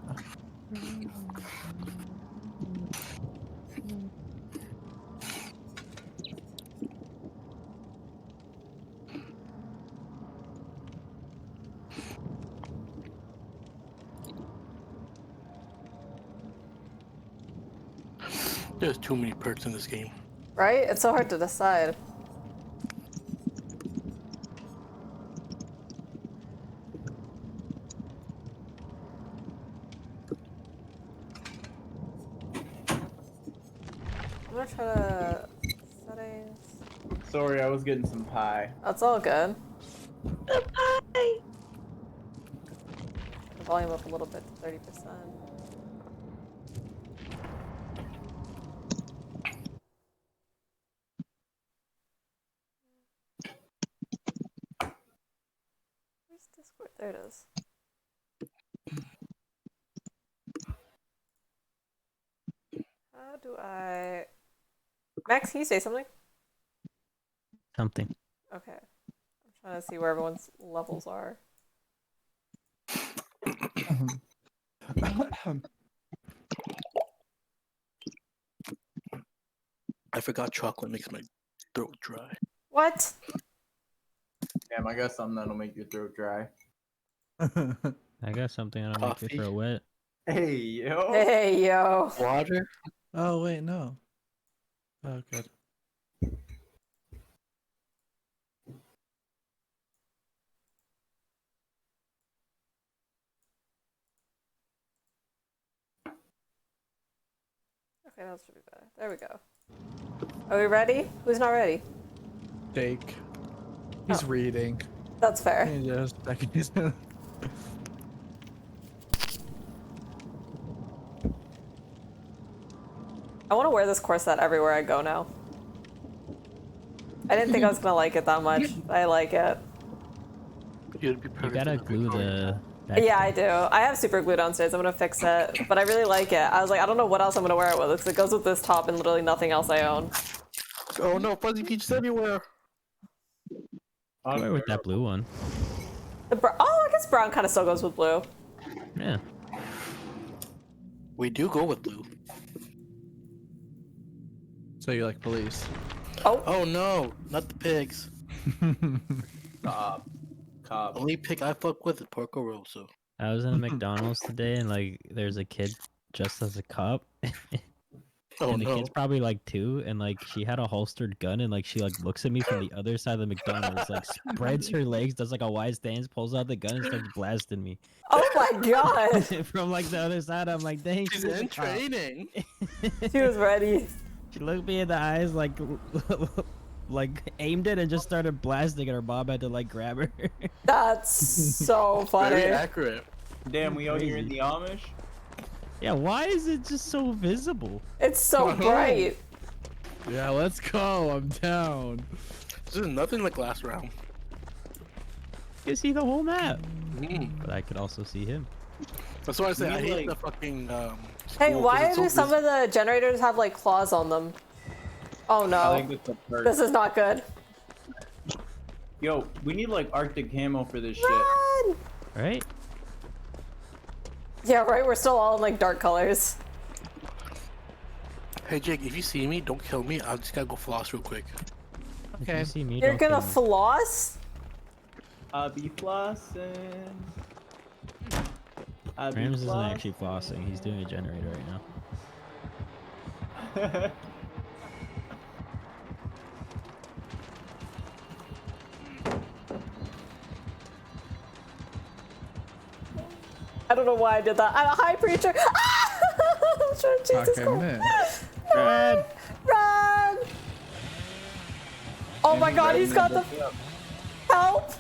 There's too many perks in this game. Right? It's so hard to decide. I'm gonna try to settings. Sorry, I was getting some pie. That's all good. The volume up a little bit to 30%. Where's Discord? There it is. How do I... Max, can you say something? Something. Okay. I'm trying to see where everyone's levels are. I forgot chocolate makes my throat dry. What? Damn, I got something that'll make your throat dry. I got something that'll make your Coffee? throat wet. Hey, yo. Hey, yo. Water? Oh wait, no. Oh good. Okay, that should be better. There we go. Are we ready? Who's not ready? Jake. He's Oh. reading. That's fair. He just I want to wear this corset everywhere I go now. I didn't think I was gonna like it that much. But I like it. You'd be You perfect gotta in the glue Victoria. the. back Yeah, I thing. do. I have super glue downstairs. I'm gonna fix it, but I really like it. I was like, I don't know what else I'm gonna wear it with because it goes with this top and literally nothing else I own. Oh no, fuzzy peaches everywhere. Go with that blue one. Oh, I guess brown kind of still goes with blue. Yeah. We do go with blue. So you like police? Oh, Oh no, not the pigs. Cobb. Only pig I fuck with is Porco Rosso. I was in a McDonald's today and like there's a kid dressed as a cop. Oh And the no. kid's probably like 2 and like she had a holstered gun and like she like looks at me from the other side of the McDonald's, like spreads her legs, does like a wide stance, pulls out the gun and starts blasting me. oh my god. From like the other side, I'm like, dang, She's she's a in cop. training. She was ready. She looked me in the eyes like like aimed it and just started blasting, and her mom had to like grab her. That's so funny. Very accurate. Damn, we out here in the Amish. Yeah, why is it just so visible? It's so bright. Yeah, let's go. I'm down. This is nothing like last round. You can see the whole map, Mm. but I could also see him. That's why I say I hate like- the fucking. Hey, school, 'cause why it's so do some of the generators have like claws on them? Oh I no, think it's a perk. this is not good. Yo, we need like Arctic camo for this shit. Run! Right? Yeah, right. We're still all in like dark colors. Hey Jake, if you see me, don't kill me. I just gotta go floss real quick. If Okay. you see me, You're don't gonna kill me. floss? I be flossing. I be Rams isn't flossing. actually flossing. He's doing a generator right now. I don't know why I did that. I'm a high preacher. Ah! Jesus Okay, Christ. man. Run! Run! Oh my God, he's got the help!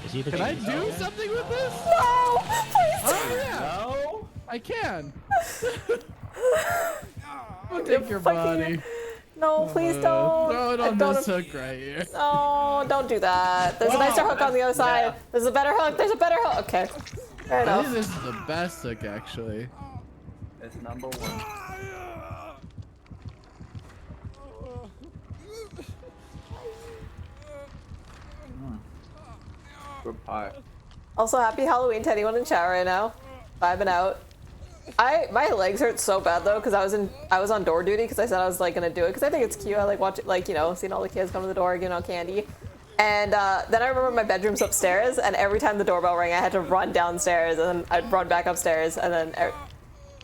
Is he the Can I chainsaw do guy? something with this? No! Please! Oh yeah, No. I can. I'll take your fucking- body. No, please don't. Throw it I on don't- this hook right here. No, don't do that. There's a nicer hook on the other side. Yeah. There's a better hook. There's a better hook. Okay. Fair I enough. think this is the best hook actually. It's number one. Good pie. Also, happy Halloween to anyone in chat right now. Vibing out. My legs hurt so bad though because I was on door duty because I said I was like gonna do it because I think it's cute. I like watching like seeing all the kids come to the door giving out candy. And then I remember my bedroom's upstairs, and every time the doorbell rang, I had to run downstairs, and then I'd run back upstairs, and then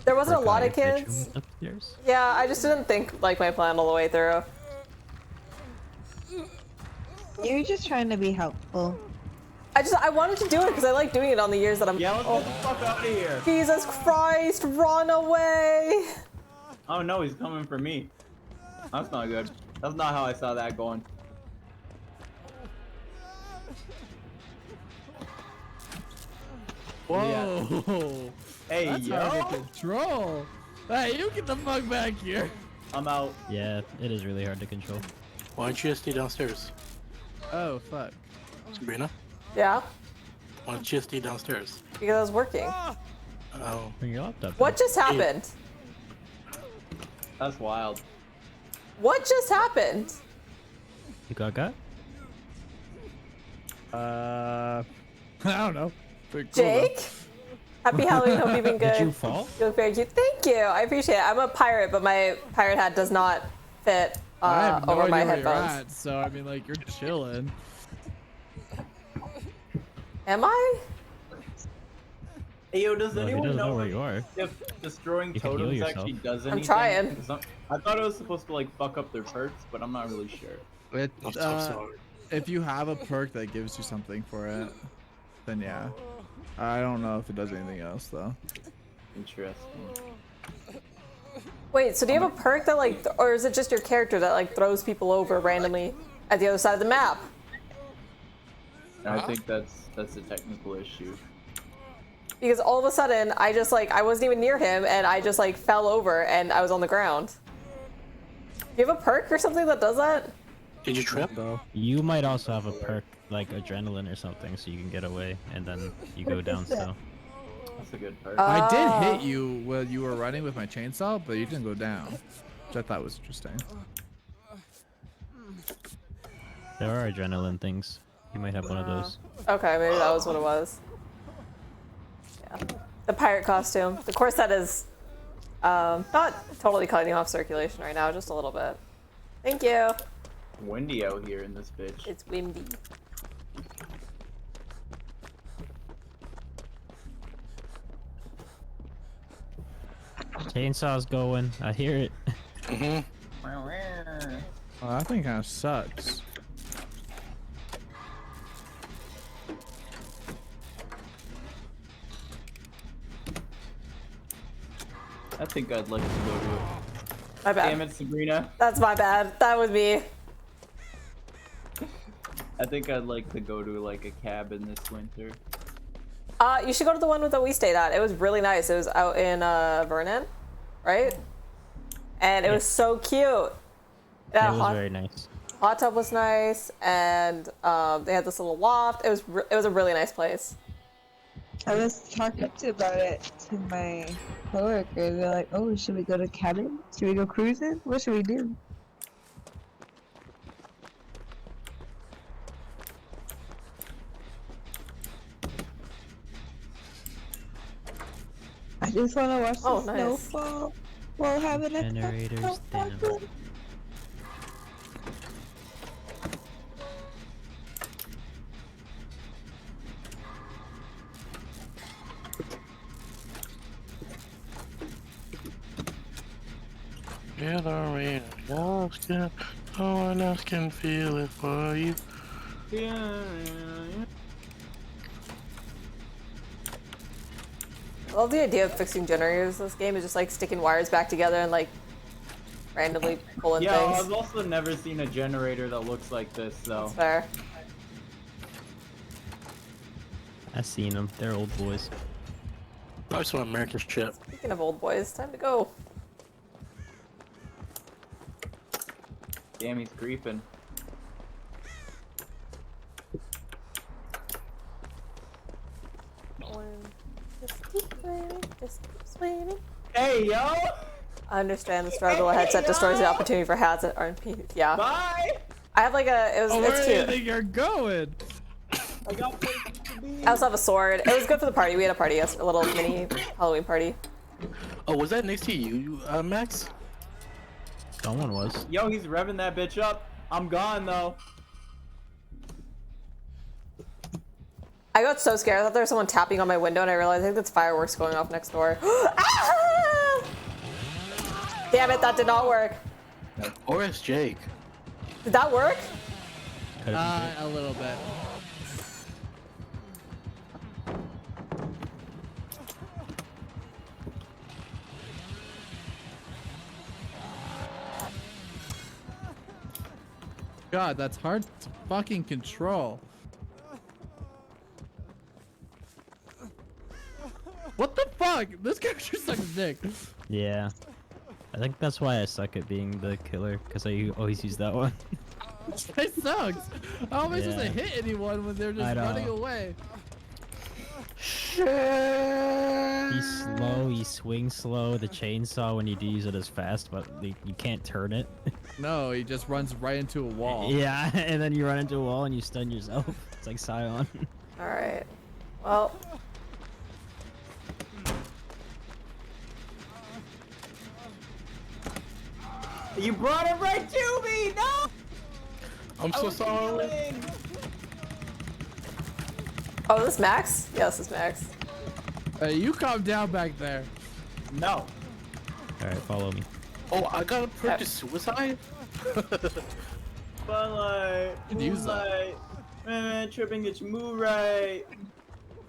there wasn't a lot of kids. Upstairs? Yeah, I just didn't think like my plan all the way through. You're just trying to be helpful. I wanted to do it because I like doing it on the years that I'm. Yeah, let's get the fuck out of here. Jesus Christ! Run away! Oh no, he's coming for me. That's not good. That's not how I saw that going. Whoa. Hey, That's yo. hard to control. Hey, you get the fuck back here. I'm out. Yeah, it is really hard to control. Why don't you just stay downstairs, Oh fuck. Sabrina? Yeah, Why don't you just stay downstairs? because I was working. Oh, Bring your laptop. What just happened? That's wild. What just happened? You got? I don't know. Pretty cool, though. Jake? Happy Halloween, hope you've been good. Did you fall? You look very cute. Thank you, I appreciate it. I'm a pirate, but my pirate hat does not fit I have no over idea my where you're headphones. at, so I mean, like, you're chilling. Am I? Hey, yo, does Well, he anyone doesn't know know where you are. if destroying You can heal totems yourself. actually does anything? trying. 'Cause I thought it was supposed to like fuck up their perks, but I'm not really sure. It, I'm so uh, sorry. if you have a perk that gives you something for it, then yeah. I don't know if it does anything else though. Interesting. Wait, so do you have a perk that like, or is it just your character that like throws people over randomly at the other side of the map? I think that's a technical issue. Because all of a sudden, I just like, I wasn't even near him, and I just like fell over, and I was on the ground. Do you have a perk or something that does that? Did you trip? You might also have a perk like adrenaline or something, so you can get away, and then you go down still. That's a good perk. I did Oh. hit you while you were running with my chainsaw, but you didn't go down, which I thought was interesting. There are adrenaline things. You might have one of those. Okay, maybe that was what it was. Yeah. The pirate costume. The corset is not totally cutting you off circulation right now, just a little bit. Thank you. Windy out here in this bitch. It's windy. Chainsaw's going. I hear it. Mm-hmm. Well, that thing kind of sucks. I think I'd like to go to it. My bad. Damn it, Sabrina. That's my bad. That was me. I think I'd like to go to like a cabin this winter. You should go to the one that we stayed at. It was really nice. It was out in Vernon, right? And it was so cute. It was very nice. Hot tub was nice, and they had this little loft. It was a really nice place. I was talking about it to my coworkers. They're like, "Oh, should we go to cabin? Should we go cruising? What should we do?" I just want to watch the Oh, nice. snowfall while having a Generators, damn. Get around, y'all can, no one else can feel it for you. Yeah. I love the idea of fixing generators in this game is just like sticking wires back together and like randomly pulling Yeah, things. I've also never seen a generator that looks like this, though. That's fair. I've seen them. They're old boys. Probably some American shit. Speaking of old boys, time to go. Damn, he's creeping. Just keep swimming, just keep swimming. Hey, yo! I understand the struggle. A headset destroys the opportunity for hats at RP. Yeah. Bye! I have like it's Where do you cute. think you're going? I got places to be. I also have a sword. It was good for the party. We had a party, a little mini Halloween party. Oh, was that next to you, Max? Someone was. Yo, he's revving that bitch up. I'm gone, though. I got so scared. I thought there was someone tapping on my window, and I realized I think that's fireworks going off next door. Ah! Damn it, that did not work. Or it's Jake. Did that work? Could've been A little bit. God, that's hard to fucking control. What the fuck? This character sucks dick. Yeah. I think that's why I suck at being the killer, because I always use that one. It sucks. How am I supposed to Yeah. hit anyone when they're I just know. running away? He's slow, he swings slow, the chainsaw when you do use it is fast, but you can't turn it. No, he just runs right into a wall. Yeah, and then you run into a wall and you stun yourself. It's like Scion. All right. Well, You brought it right to me! No! I'm so sorry. Healing. oh, this is Max? Yeah, this is Max. Hey, you calm down back there. No. Alright, follow me. Oh, I gotta purchase suicide? Spotlight. Could use that. Moonlight. Man, tripping, get your move right.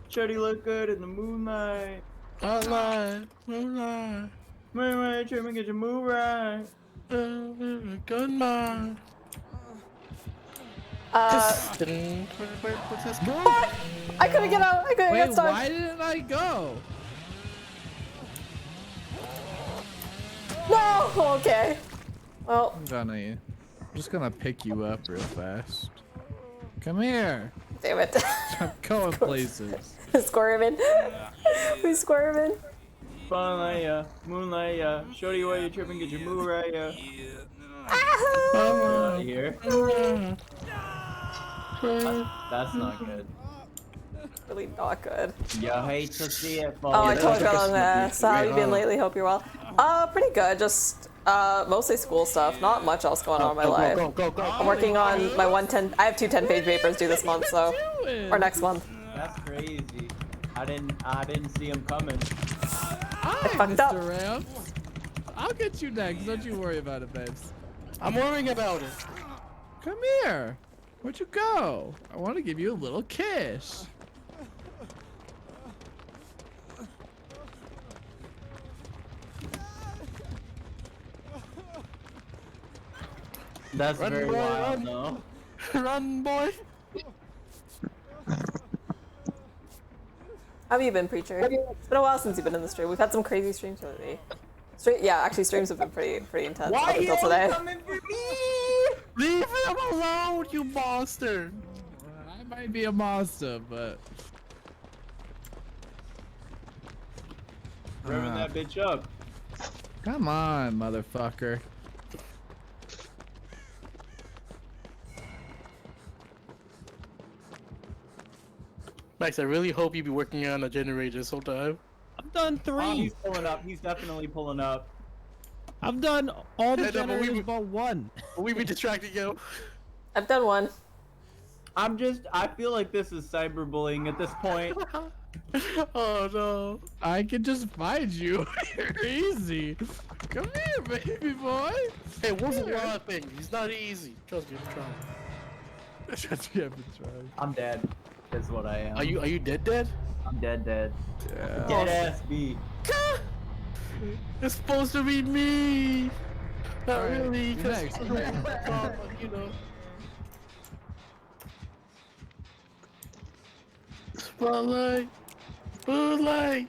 Shorty look good in the moonlight. I lied. Moonlight. Man, tripping, get your move right. Gunman. What's this I couldn't get out. I couldn't Wait, get stuck. why didn't I go? No. Okay. Well, I'm just gonna pick you up real fast. Come here. damn it. I'm going places. Squirming. We squirming. Spotlight, yeah. Moonlight, yeah. Shorty, why you tripping, get your move right, yeah. Ah! Out of here. That's not good. Really not good. You hate to see it, Oh, I folks. totally got on that. So how have you been lately? Hope you're well. Pretty good. Just mostly school stuff. Not much else going on in my life. Go. I'm working on my 110. I have 2 10-page papers due this month, so or next month. That's crazy. I didn't see him coming. Hi, fucked up. Mr. Rams. I'll get you next. Don't you worry about it, babes. I'm worrying about it. Come here. Where'd you go? I want to give you a little kiss. That's Run, very boy, wild, run. though. Run, boy. How have you been, Preacher? It's been a while since you've been in the stream. We've had some crazy streams lately. Yeah, actually, streams have been pretty intense Why up you until today. coming for me? Leave him alone, you monster! I might be a monster, but Revving that bitch up. come on, motherfucker. Max, I really hope you be working on a generator this whole time. I've done Oh, 3. he's pulling up. He's definitely pulling up. I've done all the Yeah, no, but we- generators but 1. We be distracting you. I've done one. I feel like this is cyberbullying at this point. Oh no. I can just find you. You're easy. Come here, baby boy. Hey, what's a lot of things? He's not easy. Trust me, I'm trying. Trust me, I've been trying. I'm dead. Is what I am. Are you dead? I'm dead. Dead Yeah. ass beat. It's supposed to be me. Not Alright, really, you're because next. you know. Spotlight. Moonlight.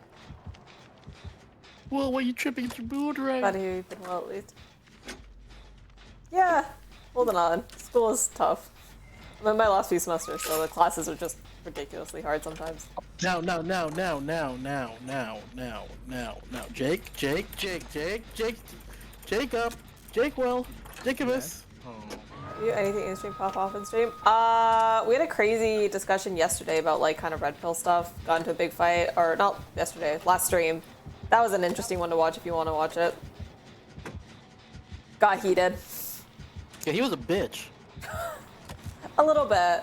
Whoa, why are you tripping through Glad moonlight? to hear you've been well at least. Yeah, holding on. School is tough. I'm in my last few semesters, so the classes are just ridiculously hard sometimes. Now. Jacobus. You anything in stream pop off in stream? We had a crazy discussion yesterday about like kind of red pill stuff. Got into a big fight, or not yesterday, last stream. That was an interesting one to watch if you want to watch it. Got heated. Yeah, he was a bitch. A little bit.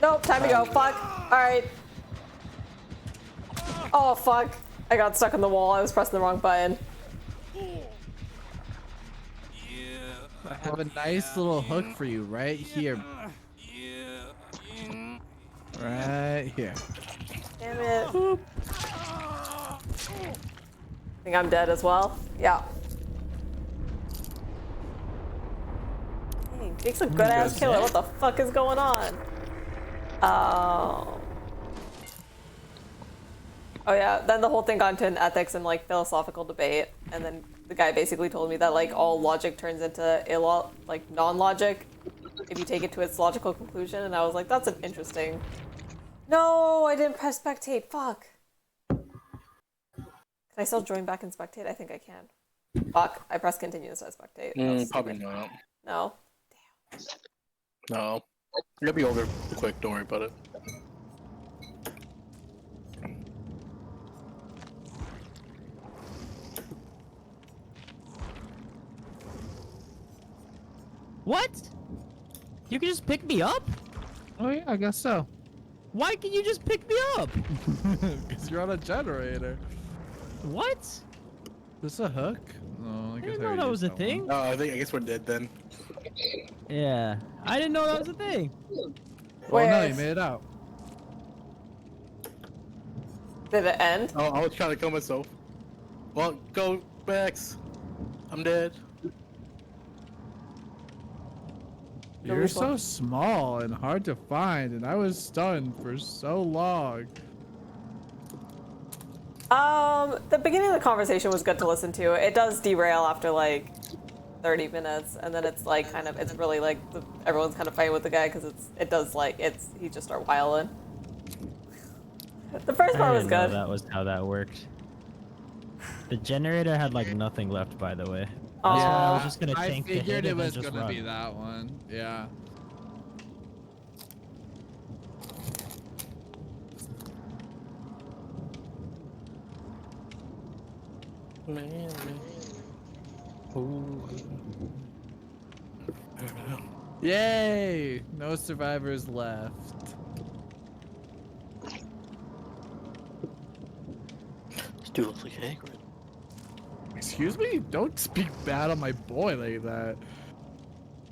Nope, time to go. Fuck. Alright. Oh, fuck. I got stuck on the wall. I was pressing the wrong button. I have a nice little hook for you right here. Right here. Damn it. Think I'm dead as well? Yeah. Dang, Jake's a good ass killer. What the fuck is going on? Oh. Oh yeah, then the whole thing got into an ethics and like philosophical debate, and then the guy basically told me that like all logic turns into like non-logic if you take it to its logical conclusion, and I was like, that's an interesting. No, I didn't press spectate. Fuck. Can I still join back and spectate? I think I can. Fuck. I pressed continue instead of spectate. That was Probably stupid. not. No. No. It'll be over quick, don't worry about it. What? You can just pick me up? Oh yeah, I guess so. Why can you just pick me up? Because you're on a generator. What? Is this a hook? No, I guess didn't I know already that was used a thing. Oh, I guess we're dead then. Yeah, I didn't know that was a thing. Well, no, Wait. you made it out. Did it end? Oh, I was trying to kill myself. Well, go, Max. I'm dead. You're so small and hard to find, and I was stunned for so long. The beginning of the conversation was good to listen to. It does derail after like 30 minutes, and then it's like kind of, it's really like everyone's kind of fighting with the guy because he just start whiling. The first I part was didn't know good. that was how that worked. The generator had like nothing left, by the way. That's why I was just gonna I tank the hit figured it and then was just gonna run. be that one. Yeah. Man. Ooh. Yay! No survivors left. This dude looks like Hagrid. Excuse me? Don't speak bad on my boy like that.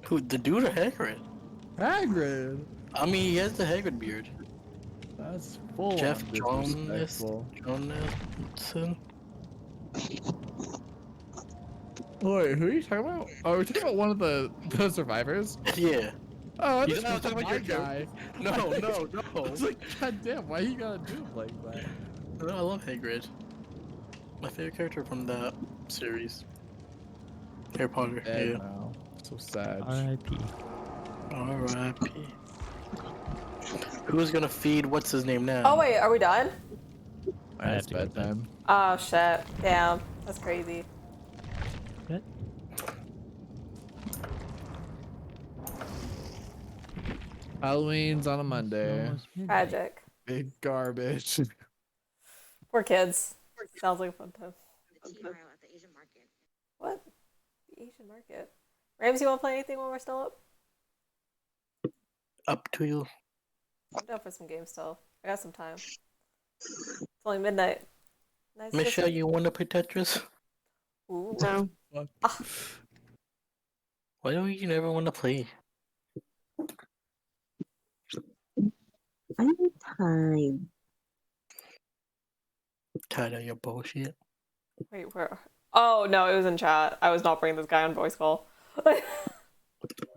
Who, the dude or Hagrid? Hagrid! I mean, he has the Hagrid beard. That's full Jeff on Jonas. disrespectful. Jonathan. Wait, who are you talking about? Oh, we're talking about one of the survivors? Yeah. Oh, You this know, was talking about my your guy. No, no, I was no. like, God damn, why you gotta do him like that? No, I love Hagrid. My favorite character from that series. Harry Potter. Dead Yeah. now. So sad. R.I.P. R.I.P. Who's gonna feed what's his name now? Oh wait, are we done? I have It's to go to bed. bedtime. Oh shit. Damn. That's crazy. Good. Halloween's on a Monday. Almost midnight. Tragic. Big garbage. Poor kids. Sounds like a fun time. The tea aisle at the Asian market. What? The Asian market. Rams, you want to play anything when we're still up? Up to you. I'm down for some games still. I got some time. It's only midnight. Nice. Michelle, you wanna play Tetris? Ooh. No. Why don't you never wanna play? I need time. Tired of your bullshit. Wait, where? Oh no, it was in chat. I was not bringing this guy on voice call.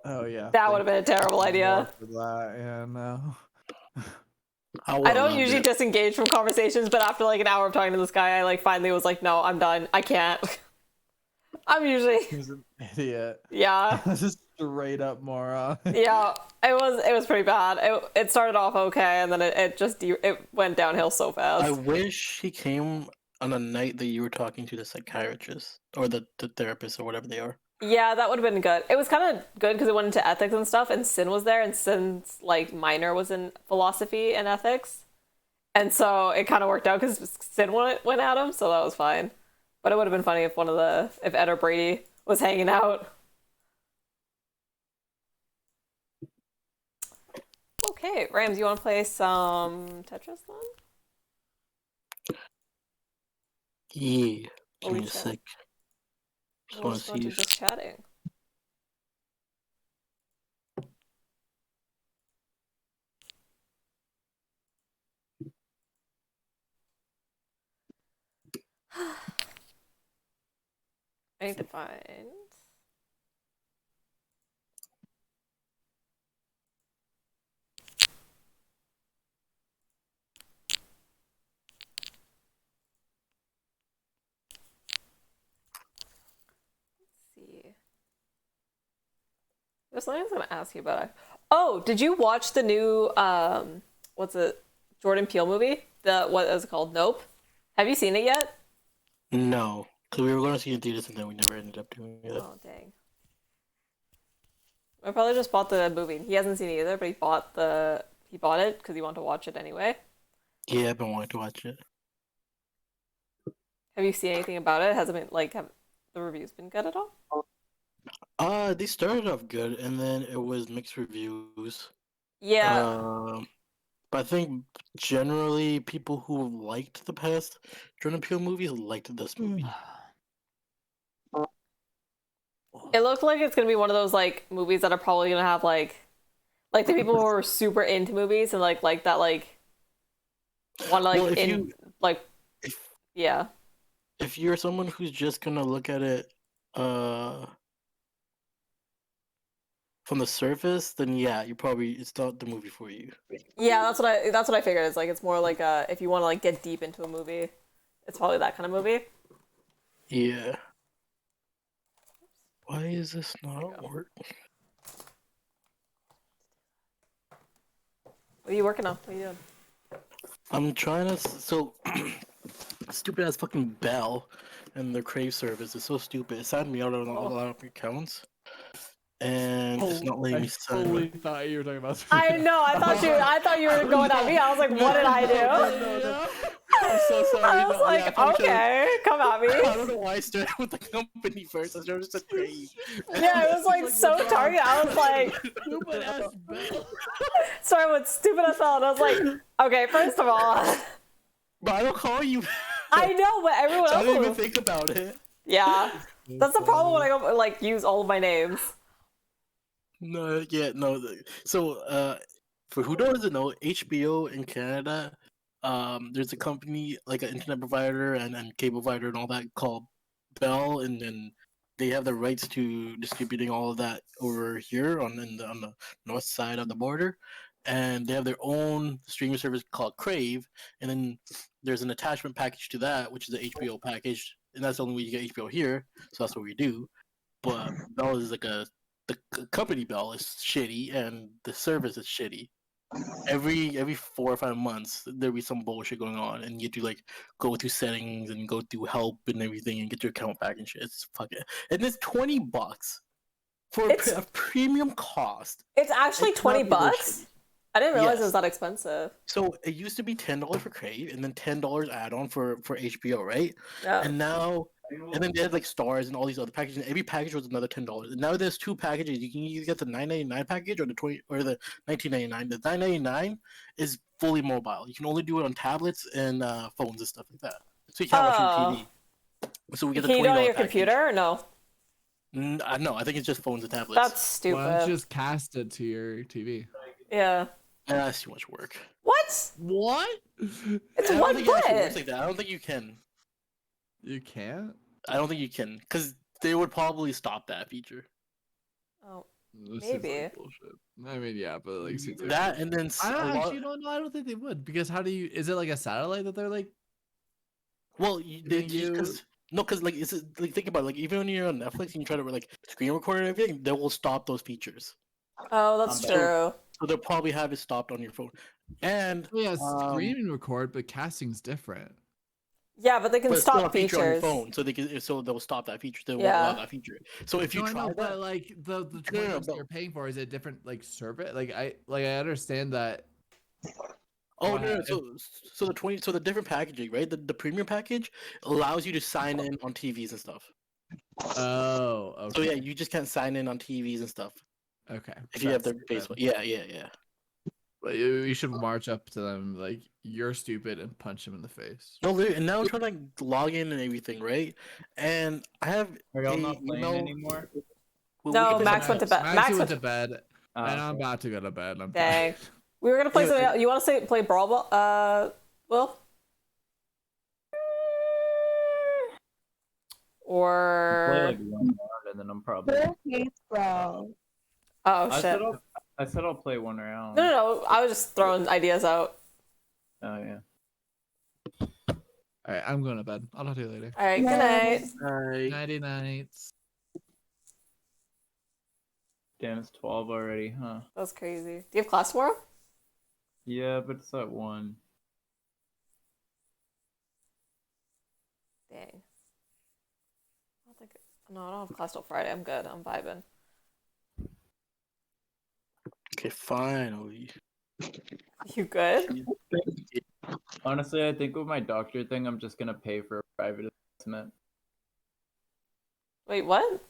Oh yeah. That would have been a terrible idea. For that, yeah, no. I don't usually disengage from conversations, but after like an hour of talking to this guy, I like finally was like, no, I'm done. I can't. I'm usually He's an idiot. yeah. Just straight up moron. Yeah, it was pretty bad. It started off okay, and then it went downhill so fast. I wish he came on a night that you were talking to the psychiatrist or the therapist or whatever they are. Yeah, that would have been good. It was kind of good because it went into ethics and stuff, and Sin was there, and Sin's like minor was in philosophy and ethics, and so it kind of worked out because Sin went at him, so that was fine. But it would have been funny if if Ed or Brady was hanging out. Okay, Rams, you want to play some Tetris then? Yeah. Give me a Alicia. sec. Just We'll wanna just go to see if... just chatting. I need to find. Let's see. There's something I was gonna ask you about. Oh, did you watch the new what's it? Jordan Peele movie? What is it called? Nope. Have you seen it yet? No. Because we were going to see it in theaters and then we never ended up doing it. Oh dang. I probably just bought the movie. He hasn't seen it either, but he bought it because he wanted to watch it anyway. Yeah, I've been wanting to watch it. Have you seen anything about it? Has it been like have the reviews been good at all? They started off good and then it was mixed reviews. Yeah. But I think generally people who liked the past Jordan Peele movies liked this movie. It looked like it's gonna be one of those like movies that are probably gonna have like the people who are super into movies and like that like want to like Well, yeah. If you're someone who's just gonna look at it from the surface, then yeah, it's not the movie for you. Yeah, that's what I figured. It's like it's more like if you want to like get deep into a movie, it's probably that kind of movie. Yeah. Why is this not working? What are you working on? What are you doing? I'm trying to stupid ass fucking Bell and the Crave service is so stupid. It signed me out on a lot of accounts. And it's not letting me sign I totally up. thought you were talking about. I know. I thought you were going at me. I was like, what did I do? I'm so sorry. I was like, okay, come at me. I don't know why I started with the company first. I started with the Crave. Yeah, it was like so target. I was like, Stupid ass Bell. sorry, what stupid as hell. And I was like, okay, first of all, But I don't call you. I know, but everyone So I else didn't even was. think about it. Yeah, that's the problem when I go like use all of my names. No, yeah, no. So, for who doesn't know, HBO in Canada, there's a company like an internet provider and cable provider and all that called Bell, and then they have the rights to distributing all of that over here on the north side of the border, and they have their own streaming service called Crave, and then there's an attachment package to that, which is the HBO package, and that's the only way you get HBO here. So that's what we do. But Bell is like the company Bell is shitty, and the service is shitty. Every 4 or 5 months there'll be some bullshit going on, and you have to like go through settings and go through help and everything and get your account back and shit. It's fucking, and it's $20 for a premium cost. It's actually It's not 20 bucks. negotiable. I didn't realize it Yes. was that expensive. So it used to be $10 for Crave and then $10 add-on for HBO, right? Yeah. And now, and then they had like Stars and all these other packages. And every package was another $10. And now there's 2 packages. You can either get the $9.99 package or the $19.99. The $9.99 is fully mobile. You can only do it on tablets and phones and stuff like that. So you can't watch your TV. So we get the Can you do it on $20 your package. computer or no? No, I think it's just phones and tablets. That's Why don't stupid. you just cast it to your TV? Yeah. That's too much work. What? What? It's I don't one think it actually works foot. like that. I don't think you can. You can't? I don't think you can, because they would probably stop that feature. Oh, This seems Maybe. like bullshit. I mean, yeah, but like seems like That and then I don't a lot- actually don't know. I don't think they would, because how do you? Is it like a satellite that they're like? Well, they Can just because no, because like it's like think about it, like even when you're on Netflix and you try to like screen record and everything, they will stop those features. oh, that's So- true. So they'll probably have it stopped on your phone. And Oh, yeah, Um, screen record, but casting's different. Yeah, but they can but it's still stop a feature on your features. phone, so they'll stop that feature. They won't Yeah. allow that feature. So if you No, I try know, that, but like the no, 20 bucks that but- you're paying for is a different like service. Like I understand that. oh Go no, ahead. so the different packaging, right? The premium package allows you to sign in on TVs and stuff. Oh, okay. So yeah, you just can't sign in on TVs and stuff Okay. if you have that's their stupid. Facebook. Yeah. But you should march up to them like you're stupid and punch them in the face. No, literally, and now I'm trying to like, log in and everything, right? And I have Are y'all a not playing email- anymore? we No, can Max went to bed. Maxie Max went went to bed, Oh, and I'm okay. about to go to bed. I'm Dang. tired. We were gonna play Yeah, something else. You want to play Brawl Ball? Will? Play Or like one round and then I'm probably. bro. oh I shit! said I'll play one round. No. I was just throwing ideas out. Oh yeah. All right, I'm going to bed. I'll talk to you later. All right. Good night. Nighty nights. Damn, it's 12 already, huh? That's crazy. Do you have class tomorrow? Yeah, but it's at 1. Dang. I don't think. No, I don't have class till Friday. I'm good. I'm vibing. Okay, finally. You good? Honestly, I think with my doctor thing, I'm just gonna pay for a private assessment. Wait, what?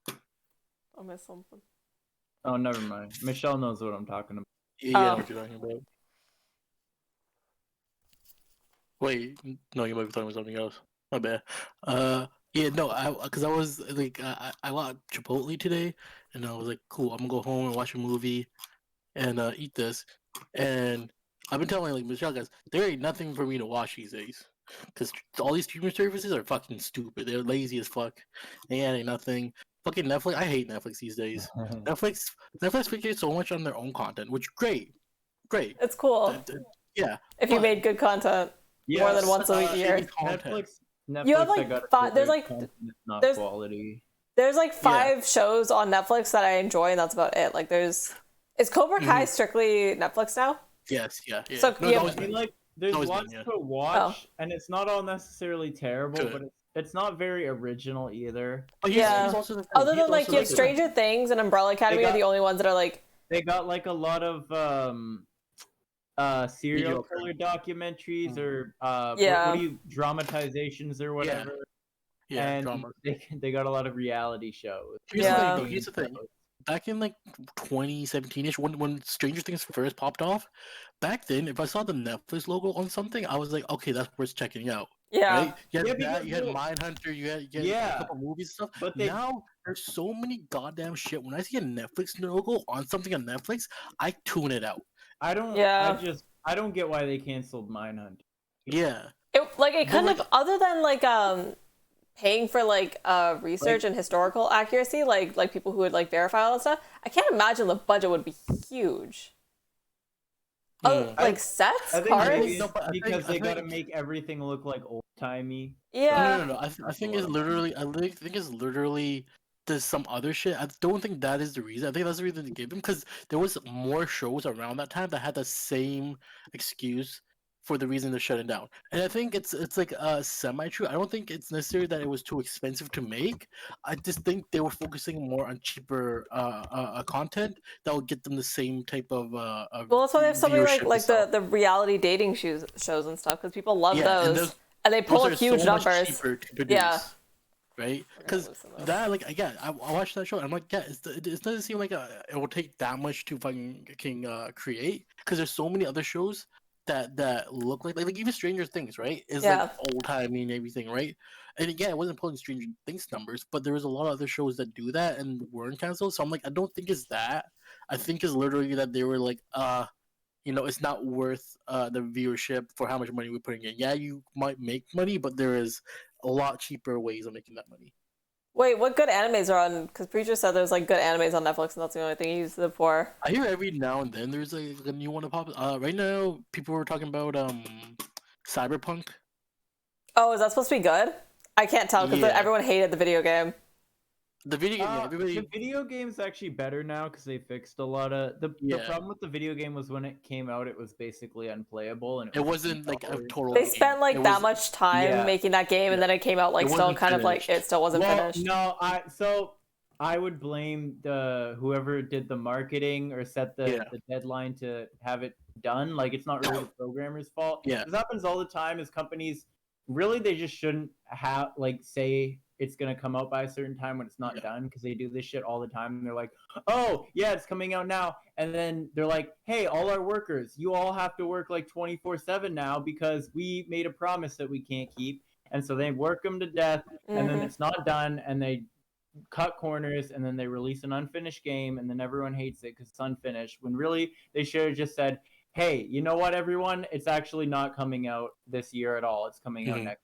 I missed something. Oh, never mind. Michelle knows what I'm talking about. Yeah, I know Oh. what you're talking about. Wait, no, you might be talking about something else. My bad. Yeah, no, because I was like, I watched Chipotle today, and I was like, cool, I'm gonna go home and watch a movie, and eat this, and I've been telling like Michelle guys, there ain't nothing for me to watch these days, because all these streaming services are fucking stupid. They're lazy as fuck. They ain't nothing. Fucking Netflix. I hate Netflix these days. Netflix focuses so much on their own content, which great. It's cool Yeah. if you but- made good content more than once a year. any content. Netflix. You have, I like, gotta five- say there's, their like, content is not there's- quality. There's like 5 shows on Netflix that I enjoy, and that's about it. Like, is Cobra Kai strictly Netflix now? Yes, yeah. So, No, yeah, it's always I mean, been. like, there's always been, lots yeah. to watch, and it's not all necessarily terrible, Good. but it's not very original either. But Yeah. he's also the thing, Other he's than like also you have the- Stranger Things and Umbrella Academy are got- the only ones that are like They got like a lot of serial Mediocre. killer documentaries or Yeah. what do you dramatizations or whatever. Yeah, and drama. they got a lot of reality shows. Here's Yeah. the thing, though, here's the thing. Back in like 2017ish, when Stranger Things first popped off, back then, if I saw the Netflix logo on something, I was like, okay, that's worth checking out. yeah. Right? You had Yeah, that, because you had look- Mindhunter, you had Yeah. a couple movies and stuff. But they- now there's so many goddamn shit. When I see a Netflix logo on something on Netflix, I tune it out. I don't. Yeah. I don't get why they canceled Mindhunter. Yeah. It kind like- of other than like paying for like research and historical accuracy, like people who would like verify all that stuff. I can't imagine the budget would be huge. Oh, like sets, I think cards. maybe No, it's but I because think- they I gotta think- make everything look like old timey. Yeah. No. I think it's literally. Think it's literally. There's some other shit. I don't think that is the reason. I think that's the reason they gave him because there was more shows around that time that had the same excuse for the reason they're shutting down. And I think it's like semi true. I don't think it's necessary that it was too expensive to make. I just think they were focusing more on cheaper content that would get them the same type of Well, that's why they have so many viewership like and stuff. the reality dating shows and stuff because people love Yeah, and those and they pull Those are huge so much numbers. cheaper to produce, Yeah. right? We're gonna Because listen though. that, like, again, I watched that show. And I'm like, yeah, it doesn't seem like it will take that much to fucking create. Because there's so many other shows that look like even Stranger Things, right? Is Yeah. like old timey and everything, right? And again, it wasn't pulling Stranger Things numbers, but there was a lot of other shows that do that and weren't canceled. So I'm like, I don't think it's that. I think it's literally that they were like, it's not worth the viewership for how much money we're putting in. Yeah, you might make money, but there is a lot cheaper ways of making that money. Wait, what good animes are on? Because Preacher said there's like good animes on Netflix, and that's the only thing he used it for. I hear every now and then there's like a new one to pop. Right now, people were talking about Cyberpunk. Oh, is that supposed to be good? I can't tell because Yeah. everyone hated the video game. The video game, yeah, everybody. The video game's actually better now because they fixed a lot of the Yeah. problem with the video game was when it came out, it was basically unplayable and It wasn't like a total. They game. spent like It that was- much time Yeah. making that game, and then it came out like It still wasn't kind of like finished. it still wasn't well, finished. no, I would blame the whoever did the marketing or set Yeah. the deadline to have it done. Like it's not really the programmer's fault. Yeah. This happens all the time. As companies, really, they just shouldn't have like say it's gonna come out by a certain time when it's not Yeah. done because they do this shit all the time. And they're like, oh yeah, it's coming out now, and then they're like, hey, all our workers, you all have to work like 24/7 now because we made a promise that we can't keep, and so they work them to death, and then Mhm. it's not done, and they cut corners, and then they release an unfinished game, and then everyone hates it because it's unfinished. When really they should have just said, "Hey, you know what, everyone? It's actually not coming out this year at all. It's coming out Mhm. next."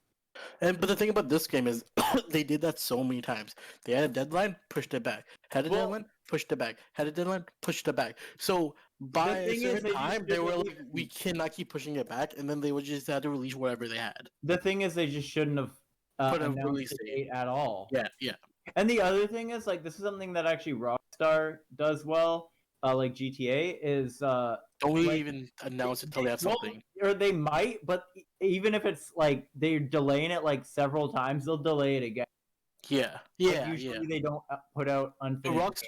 But the thing about this game is they did that so many times. They had a deadline, pushed it back. Had a Well- deadline, pushed it back. Had a deadline, pushed it back. So by a thing is, certain they just time, they did were what like, we cannot keep pushing it back, and then they would just have to release whatever they had. The thing is, they just shouldn't have Put a announced release the date. date at all. Yeah. And the other thing is, like, this is something that actually Rockstar does well. Like GTA is Don't we Like, even announce it until they have well, something? or they might, but even if it's like they're delaying it like several times, they'll delay it again. Yeah, Like, yeah, usually yeah. they don't put out But unfinished.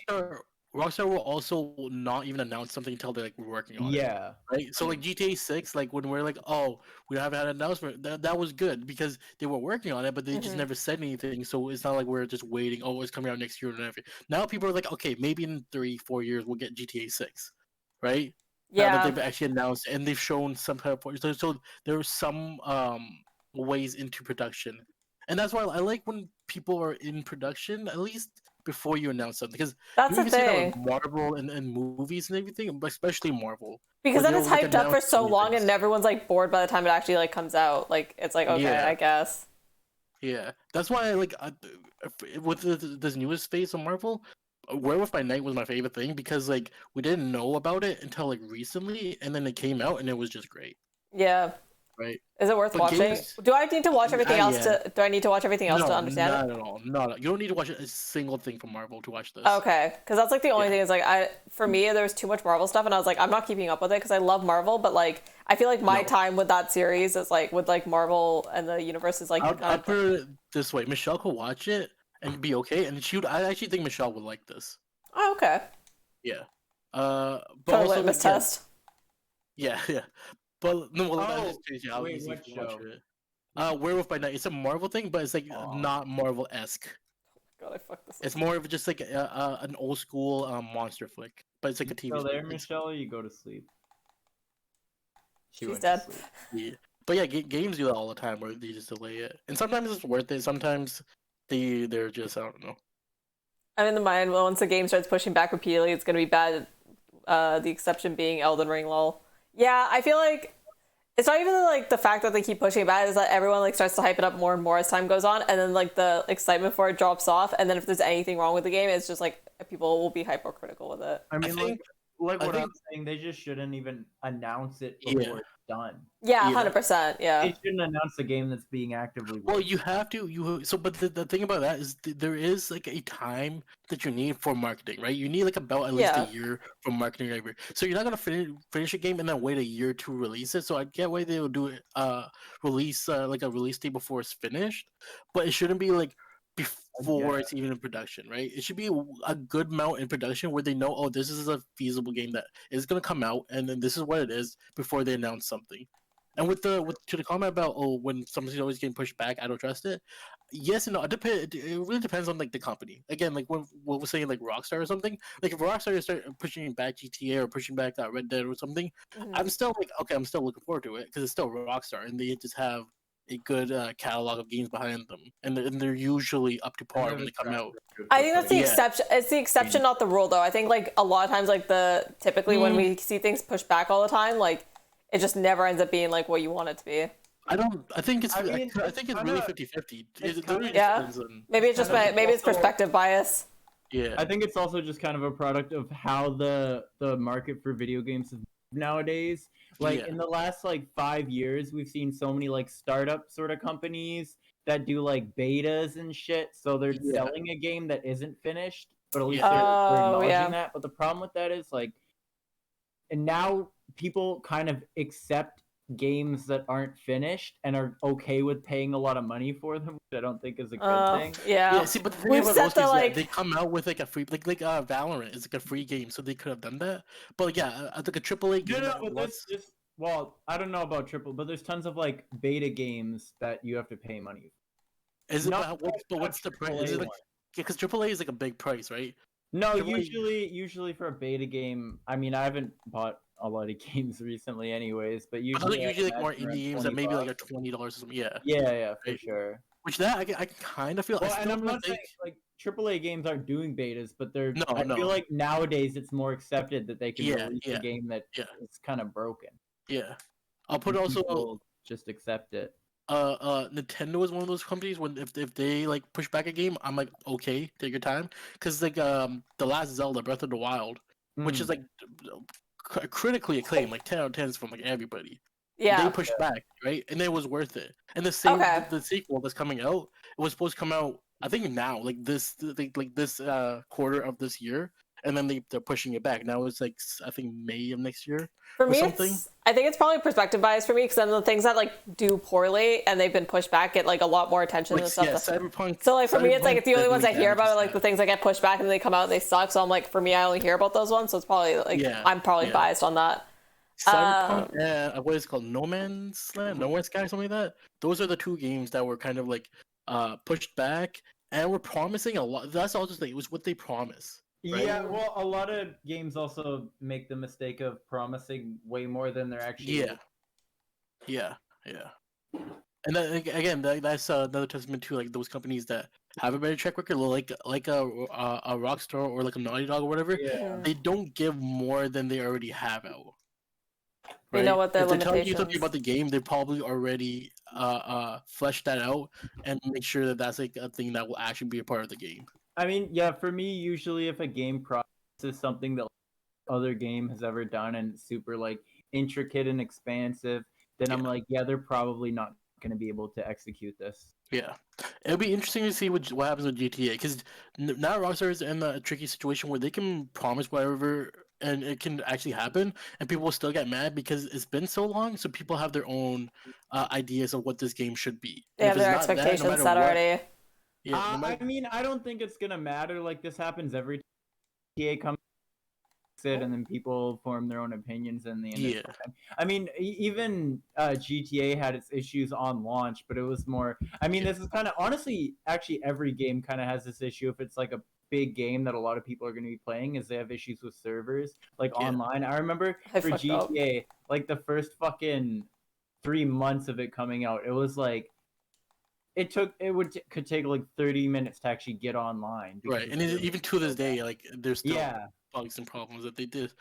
Rockstar will also not even announce something until they're like we're working on it. Yeah. Right. So like GTA 6, like when we're like, oh, we haven't had an announcement, that was good because they were working on it, but they just Mhm. never said anything. So it's not like we're just waiting. Oh, it's coming out next year or whatever. Now people are like, okay, maybe in 3-4 years we'll get GTA 6, right? Now that Yeah. they've actually announced and they've shown some type of so there are some ways into production, and that's why I like when people are in production at least before you announce something because That's you the can see that thing. with Marvel and movies and everything, but especially Marvel. Because Or then it's they'll, like, hyped up for announce so new long things. and everyone's like bored by the time it actually like comes out. Like it's like okay, Yeah. I guess. Yeah, that's why I like with this newest phase of Marvel, Werewolf by Night was my favorite thing because like we didn't know about it until like recently, and then it came out and it was just great, Yeah. right? Is it worth But watching? games- Do I need to watch everything else yeah. to? Do I need to watch everything else to understand it? not at all. No, you don't need to watch a single thing from Marvel to watch this. Okay, because that's like the only Yeah. thing is like for me there was too much Marvel stuff and I was like I'm not keeping up with it because I love Marvel but like I feel like my No. time with that series is like with like Marvel and the universe is like I'd put it this way: Michelle could watch it and be okay, and she would. I actually think Michelle would like this. oh okay Yeah. But for a also, litmus yeah, test. Yeah. But no, well, Oh, that's just, yeah, wait, obviously what if you watch show? it. Werewolf by Night. It's a Marvel thing, but it's like Aw. not Marvel-esque. God, I fucked this up. It's more of just like an old school monster flick, but it's like a TV. Still there, series. Michelle? Or you go to sleep. She She's went dead. to sleep. Yeah. But yeah, games do that all the time where they just delay it, and sometimes it's worth it. Sometimes they're just I don't know. I'm in the mind once the game starts pushing back repeatedly it's gonna be bad. The exception being Elden Ring lol. Yeah, I feel like It's not even like the fact that they keep pushing it back, is that everyone like starts to hype it up more and more as time goes on, and then like the excitement for it drops off, and then if there's anything wrong with the game, it's just like people will be hypercritical with it. I mean, think- like I what think- I'm saying, they just shouldn't even announce it before Yeah. it's done. Yeah, Yeah. 100%. Yeah. They shouldn't announce the game that's being actively. Well, worked. you have to. But the thing about that is there is like a time that you need for marketing, right? You need like about at least Yeah. a year for marketing. Right? So you're not gonna finish a game and then wait a year to release it. So I get why they will do it. Release like a release date before it's finished, but it shouldn't be like before it's even in production, right? It should be a good amount in production where they know, oh, this is a feasible game that is gonna come out, and then this is what it is before they announce something. And with to the comment about when something's always getting pushed back, I don't trust it. Yes and no. It really depends on like the company. Again, like when we're saying like Rockstar or something. Like if Rockstar start pushing back GTA or pushing back Red Dead or something, Mhm. I'm still like okay, I'm still looking forward to it because it's still Rockstar and they just have a good catalog of games behind them, and they're usually up to par when they come out. I think that's the Yeah. exception. It's the exception, not the rule, though. I think like a lot of times, like typically when we see things pushed back all the time, like it just never ends up being like what you want it to be. I think it's I mean, I think it's kinda- really 50-50. it's It really kinda- Yeah. depends on- Maybe it's just Kind of maybe it's also- perspective bias. yeah. I think it's also just kind of a product of how the market for video games is nowadays. Like Yeah. in the last like 5 years, we've seen so many like startup sort of companies that do like betas and shit. So they're Yeah. selling a game that isn't finished, but at least Yeah. they're Oh, acknowledging yeah. that. But the problem with that is like, and now people kind of accept games that aren't finished and are okay with paying a lot of money for them, which I don't think is a good thing. Yeah. Yeah, see, but the thing We've about set those the, games is like- that they come out with like a free, like Valorant is like a free game, so they could have done that. But yeah, I think a AAA game. No, that but was- this well, I don't know about triple, but there's tons of like beta games that you have to pay money. is it? not- But what's the price? Is AAA it like one. because AAA is like a big price, right? No, AAA usually for a beta game. I mean, I haven't bought a lot of games recently, anyways. But I usually, think usually like imagine more around indie games that 20 maybe like bucks. are $20 or something. Yeah, Yeah, for Right. sure. which that I kind of feel. Well, I and still I'm don't not saying think. like AAA games aren't doing betas, but they're. No, I no. feel like nowadays it's more accepted that they can Yeah, release yeah, a game that yeah. is kind of broken. Yeah, I'll put and also. people just accept it. Nintendo is one of those companies when if they like push back a game, I'm like okay, take your time, because like the last Zelda Breath of the Wild, which is like critically acclaimed, like 10 out of 10s from like everybody. Yeah. They pushed back, right? And it was worth it. And the same Okay. the sequel that's coming out, it was supposed to come out I think now, like this quarter of this year, and then they're pushing it back. Now it's like I think May of next year. For or me, something. I think it's probably perspective bias for me because then the things that like do poorly and they've been pushed back get like a lot more attention Like, and stuff. yeah, that- Cyberpunk. So like for me, it's like the only ones I definitely hear about are damages like the that. things that get pushed back and they come out and they suck. So I'm like, for me, I only hear about those ones. So it's probably like Yeah, I'm probably yeah. biased on that. Cyberpunk and what is it called, No Man's Land, No Man's Sky, something like that. Those are the two games that were kind of like pushed back and were promising a lot. That's all just like it was what they promise. Right? Yeah, well, a lot of games also make the mistake of promising way more than they're actually. Yeah. And then again, that's another testament to like those companies that have a better track record, like a Rockstar or like a Naughty Dog or whatever. Yeah. They don't give more than they already have out. They know what their if they tell you something limitations. about the game, they probably already fleshed that out and make sure that that's like a thing that will actually be a part of the game. I mean, yeah, for me, usually if a game promises something that other game has ever done and it's super like intricate and expansive, then I'm Yeah. like, yeah, they're probably not going to be able to execute this. Yeah, it'll be interesting to see what happens with GTA because now Rockstar is in a tricky situation where they can promise whatever and it can actually happen, and people will still get mad because it's been so long. So people have their own ideas of what this game should be. They And have if their it's not that, no expectations matter set what- already. Yeah, no I matter- mean, I don't think it's going to matter. Like, this happens every time GTA comes it, and then people form their own opinions in the end. Yeah. I mean, even GTA had its issues on launch, but it was more. I mean, this is kind of honestly, actually, every game kind of has this issue. If it's like a big game that a lot of people are going to be playing, is they have issues with servers, like Yeah. online. I remember I for fucked up. GTA, like the first fucking 3 months of it coming out, it was like. Could take like 30 minutes to actually get online. because right, the and server even was to so this day, bad. like there's still Yeah. bugs and problems that they did,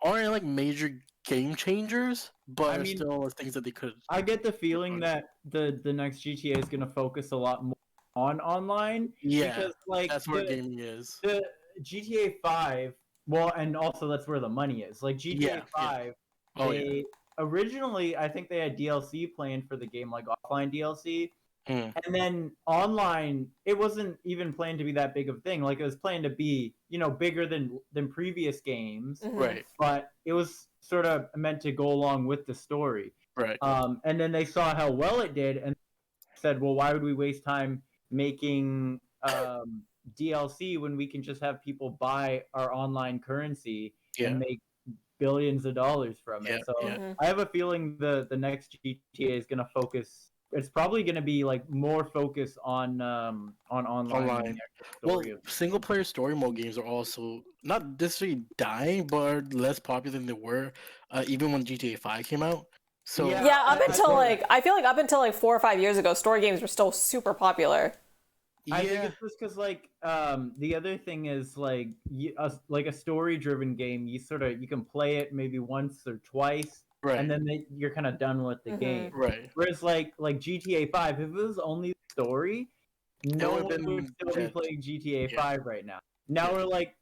aren't like major game changers, but I are mean, still things that they could. I get the feeling that the next GTA is gonna focus a lot more on online Yeah, because like that's where gaming is. the GTA 5, well, and also that's where the money is. Like GTA Yeah, yeah. 5, Oh yeah. they originally I think they had DLC planned for the game, like offline DLC, Mm. and then online it wasn't even planned to be that big of a thing. Like it was planned to be, bigger than previous games, Mhm. Right, but it was sort of meant to go along with the story. right. And then they saw how well it did and said, well, why would we waste time making DLC when we can just have people buy our online currency Yeah, and make billions of dollars from yeah, it? So yeah. Mhm. I have a feeling the next GTA is going to focus. It's probably going to be like more focus on online. Than Online. the actual Well, story of- single player story mode games are also not necessarily dying, but are less popular than they were, even when GTA 5 came out. So Yeah. Yeah, up I until feel like I feel like up until like 4 or 5 years ago, story games were still super popular. I think yeah, it's just because like the other thing is like like a story driven game, you can play it maybe once or twice, right, and then you're kind of done with the Mhm. game. right. Whereas like GTA 5, if it was only story, no would've one would been still be dead. playing GTA Yeah. 5 right now. Now Yeah. we're like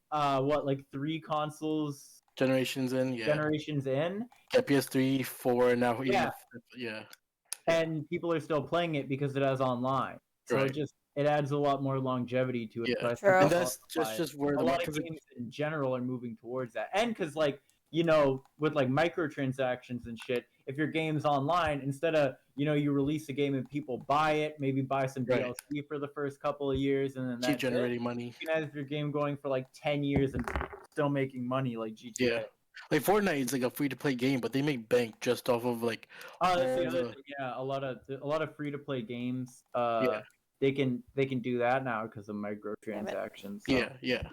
like 3 consoles Generations in, yeah. generations in, Yeah, PS3, 4, now even Yeah. yeah. and people are still playing it because it has online. So Right. it adds a lot more longevity to it. Yeah. So I think True. And that's that's why just where a the lot of because games in general are moving towards that. And because like with like microtransactions and shit, if your game's online, instead of you release a game and people buy it, maybe buy some Right. DLC for the first couple of years, and then keep that's it. generating money. You can have your game going for like 10 years and still making money like GTA. Yeah. Like Fortnite is like a free to play game, but they make bank just off of like Oh, that's the all other the- thing. Yeah, a lot of free to play games. Yeah. They can do that now because of microtransactions. So. yeah.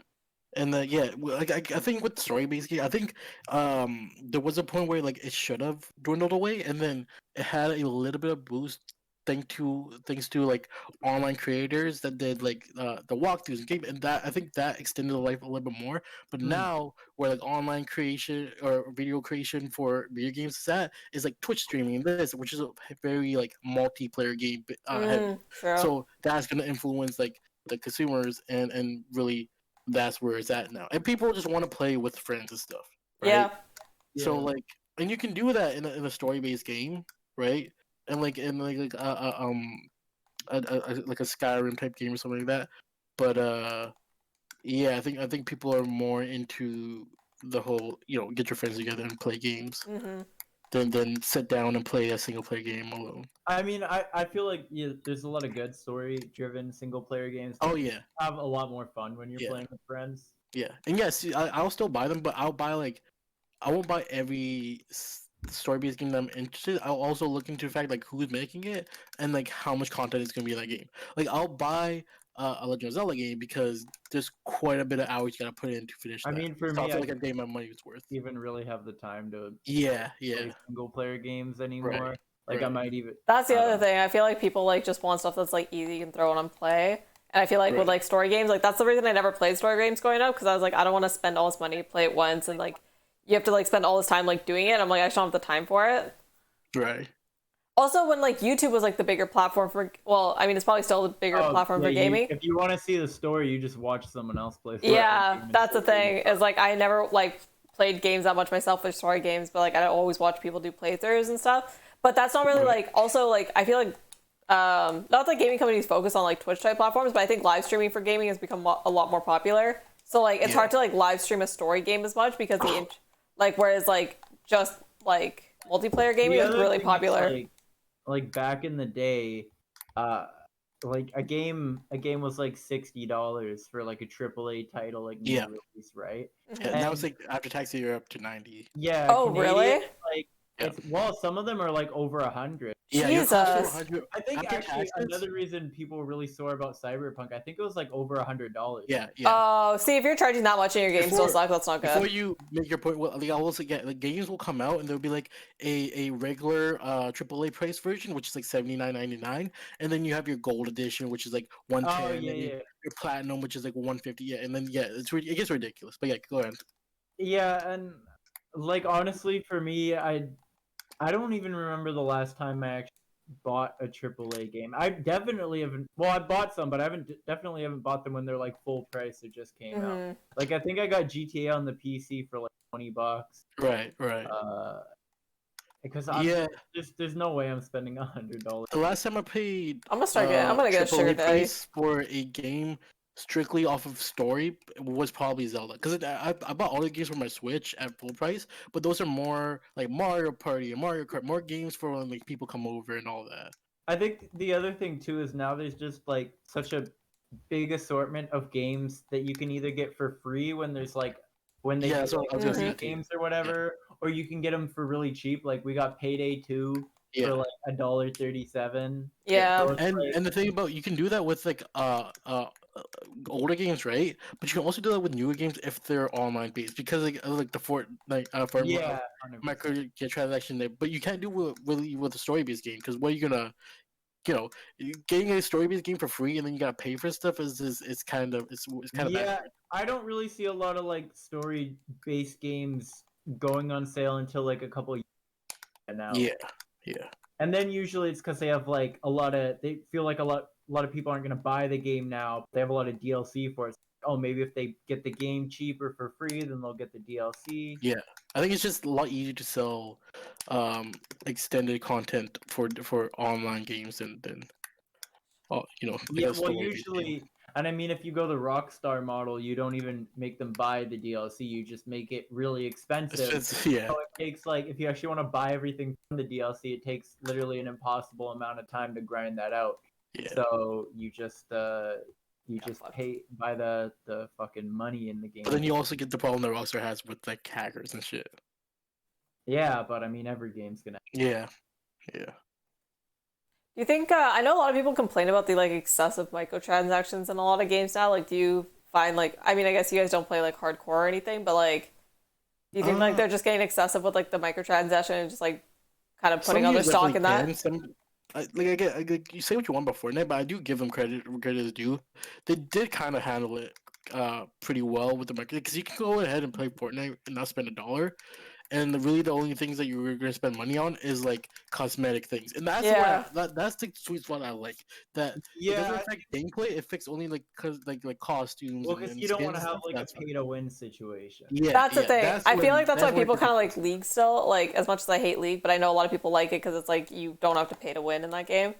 And like I think with story based game, I think there was a point where like it should have dwindled away, and then it had a little bit of boost thanks to like online creators that did like the walkthroughs and game, and that I think that extended the life a little bit more. But now where like online creation or video creation for video games is like Twitch streaming and this, which is a very like multiplayer game heavy. True. So that's gonna influence like the consumers and really that's where it's at now. And people just want to play with friends and stuff. Right? Yeah. So Yeah. like, and you can do that in a story based game, right? And like like like a Skyrim type game or something like that. But yeah, I think people are more into the whole get your friends together and play games Mhm. than sit down and play a single player game alone. I mean, I feel like there's a lot of good story-driven single-player games. Oh yeah, Have a lot more fun when you're Yeah. playing with friends. yeah, and yes, I'll still buy them, but I'll buy like I won't buy every story-based game that I'm interested. I'll also look into the fact like who's making it and like how much content is gonna be in that game. Like I'll buy a Legend of Zelda game because there's quite a bit of hours you gotta put in to finish. I that. mean, for So I me, feel I like I'm getting my money's worth. even really have the time to Yeah, play yeah, single-player games anymore. Like I right. might even. That's the I don't other thing. I feel like people like just want stuff that's like easy you can throw in and play. And I feel like with Right. like story games, like that's the reason I never played story games growing up, because I was like, I don't want to spend all this money, play it once, and like you have to like spend all this time like doing it. I'm like, I just don't have the time for it. Right. Also, when like YouTube was like the bigger platform for, well, I mean, it's probably still the bigger platform for gaming. If you want to see the story, you just watch someone else play. Yeah, that's the thing. Is like I never like played games that much myself for story games, but like I always watch people do playthroughs and stuff. But that's not really like. Also, like I feel like not that gaming companies focus on like Twitch type platforms, but I think live streaming for gaming has become a lot more popular. So like it's hard to like live stream a story game as much because like whereas like just like multiplayer gaming is really popular. Like back in the day, like a game was like $60 for like a AAA title, like new release, right? Yeah, now it's like after tax you're up to 90. Yeah. Oh, Canadian, really? Like Yeah. Well, some of them are like over 100. Yeah, your cost for Jesus. 100. I think After actually taxes? another reason people were really sore about Cyberpunk, I think it was like over $100. Yeah, yeah. Oh, see, if you're charging that much and your game still Before- sucks, that's not Before good. you make your point, well, like I also get like games will come out and there'll be like a regular AAA price version, which is like $79.99, and then you have your gold edition, which is like Oh 110, yeah, and yeah. your platinum, which is like 150. Yeah, and then it gets ridiculous. But yeah, go ahead. Yeah, and like honestly, for me, I don't even remember the last time I actually bought a AAA game. I definitely haven't. Well, I bought some, but I definitely haven't bought them when they're like full price. It just came out. Mhm. Like I think I got GTA on the PC for like $20. Right. Because Yeah. there's no way I'm spending $100. The last time I paid I'm gonna get a sugar AAA daddy. price for a game strictly off of story was probably Zelda, because I bought all the games for my Switch at full price, but those are more like Mario Party and Mario Kart, more games for when like people come over and all that. I think the other thing too is now there's just like such a big assortment of games that you can either get for free when there's like when they Yeah, do, that's what like, I was gonna say indie too. games or whatever, or you can get them for really cheap. Like we got Payday 2 Yeah. for like $1.37. Yeah. So it's like- And the thing about you can do that with like older games, right? But you can also do that with newer games if they're online based, because like the for yeah, 100%. microtransaction there. But you can't do it really with a story based game, because what are you gonna, getting a story based game for free and then you gotta pay for stuff is kind of it's kind of Yeah, bad. I don't really see a lot of like story based games going on sale until like a couple years now. Yeah. And then usually it's because they have like they feel like a lot of people aren't gonna buy the game now. They have a lot of DLC for it. Oh, maybe if they get the game cheaper for free, then they'll get the DLC. Yeah. I think it's just a lot easier to sell extended content for online games than like Yeah, a well, story-based game. usually, and I mean, if you go the Rockstar model, you don't even make them buy the DLC. You just make it really expensive. Yeah. So it takes like if you actually want to buy everything from the DLC, it takes literally an impossible amount of time to grind that out. Yeah. So you just fucked. buy the fucking money in the game. But then you also get the problem that Rockstar has with like hackers and shit. Yeah, but I mean, every game's gonna. Yeah. Do you think I know a lot of people complain about the like excessive microtransactions in a lot of games now? Like, do you find like I mean, I guess you guys don't play like hardcore or anything, but like, do you think like they're just getting excessive with like the microtransaction and just like kind of putting Some all their games stock in definitely that? can. I get you say what you want about Fortnite, but I do give them credit where credit is due. They did kind of handle it pretty well with the market, because you can go ahead and play Fortnite and not spend $1, and really the only things that you were going to spend money on is like cosmetic things, and that's that's the sweet spot I like. That it Yeah, doesn't affect gameplay; it affects only like like costumes. well, because and you don't want to skins have and like a stuff. pay to win situation. Yeah, That's the thing. I feel like that's why where people it kind of gets like League still. Like, as much as I hate League, but I know a lot of people like it because it's like you don't have to pay to win in that game.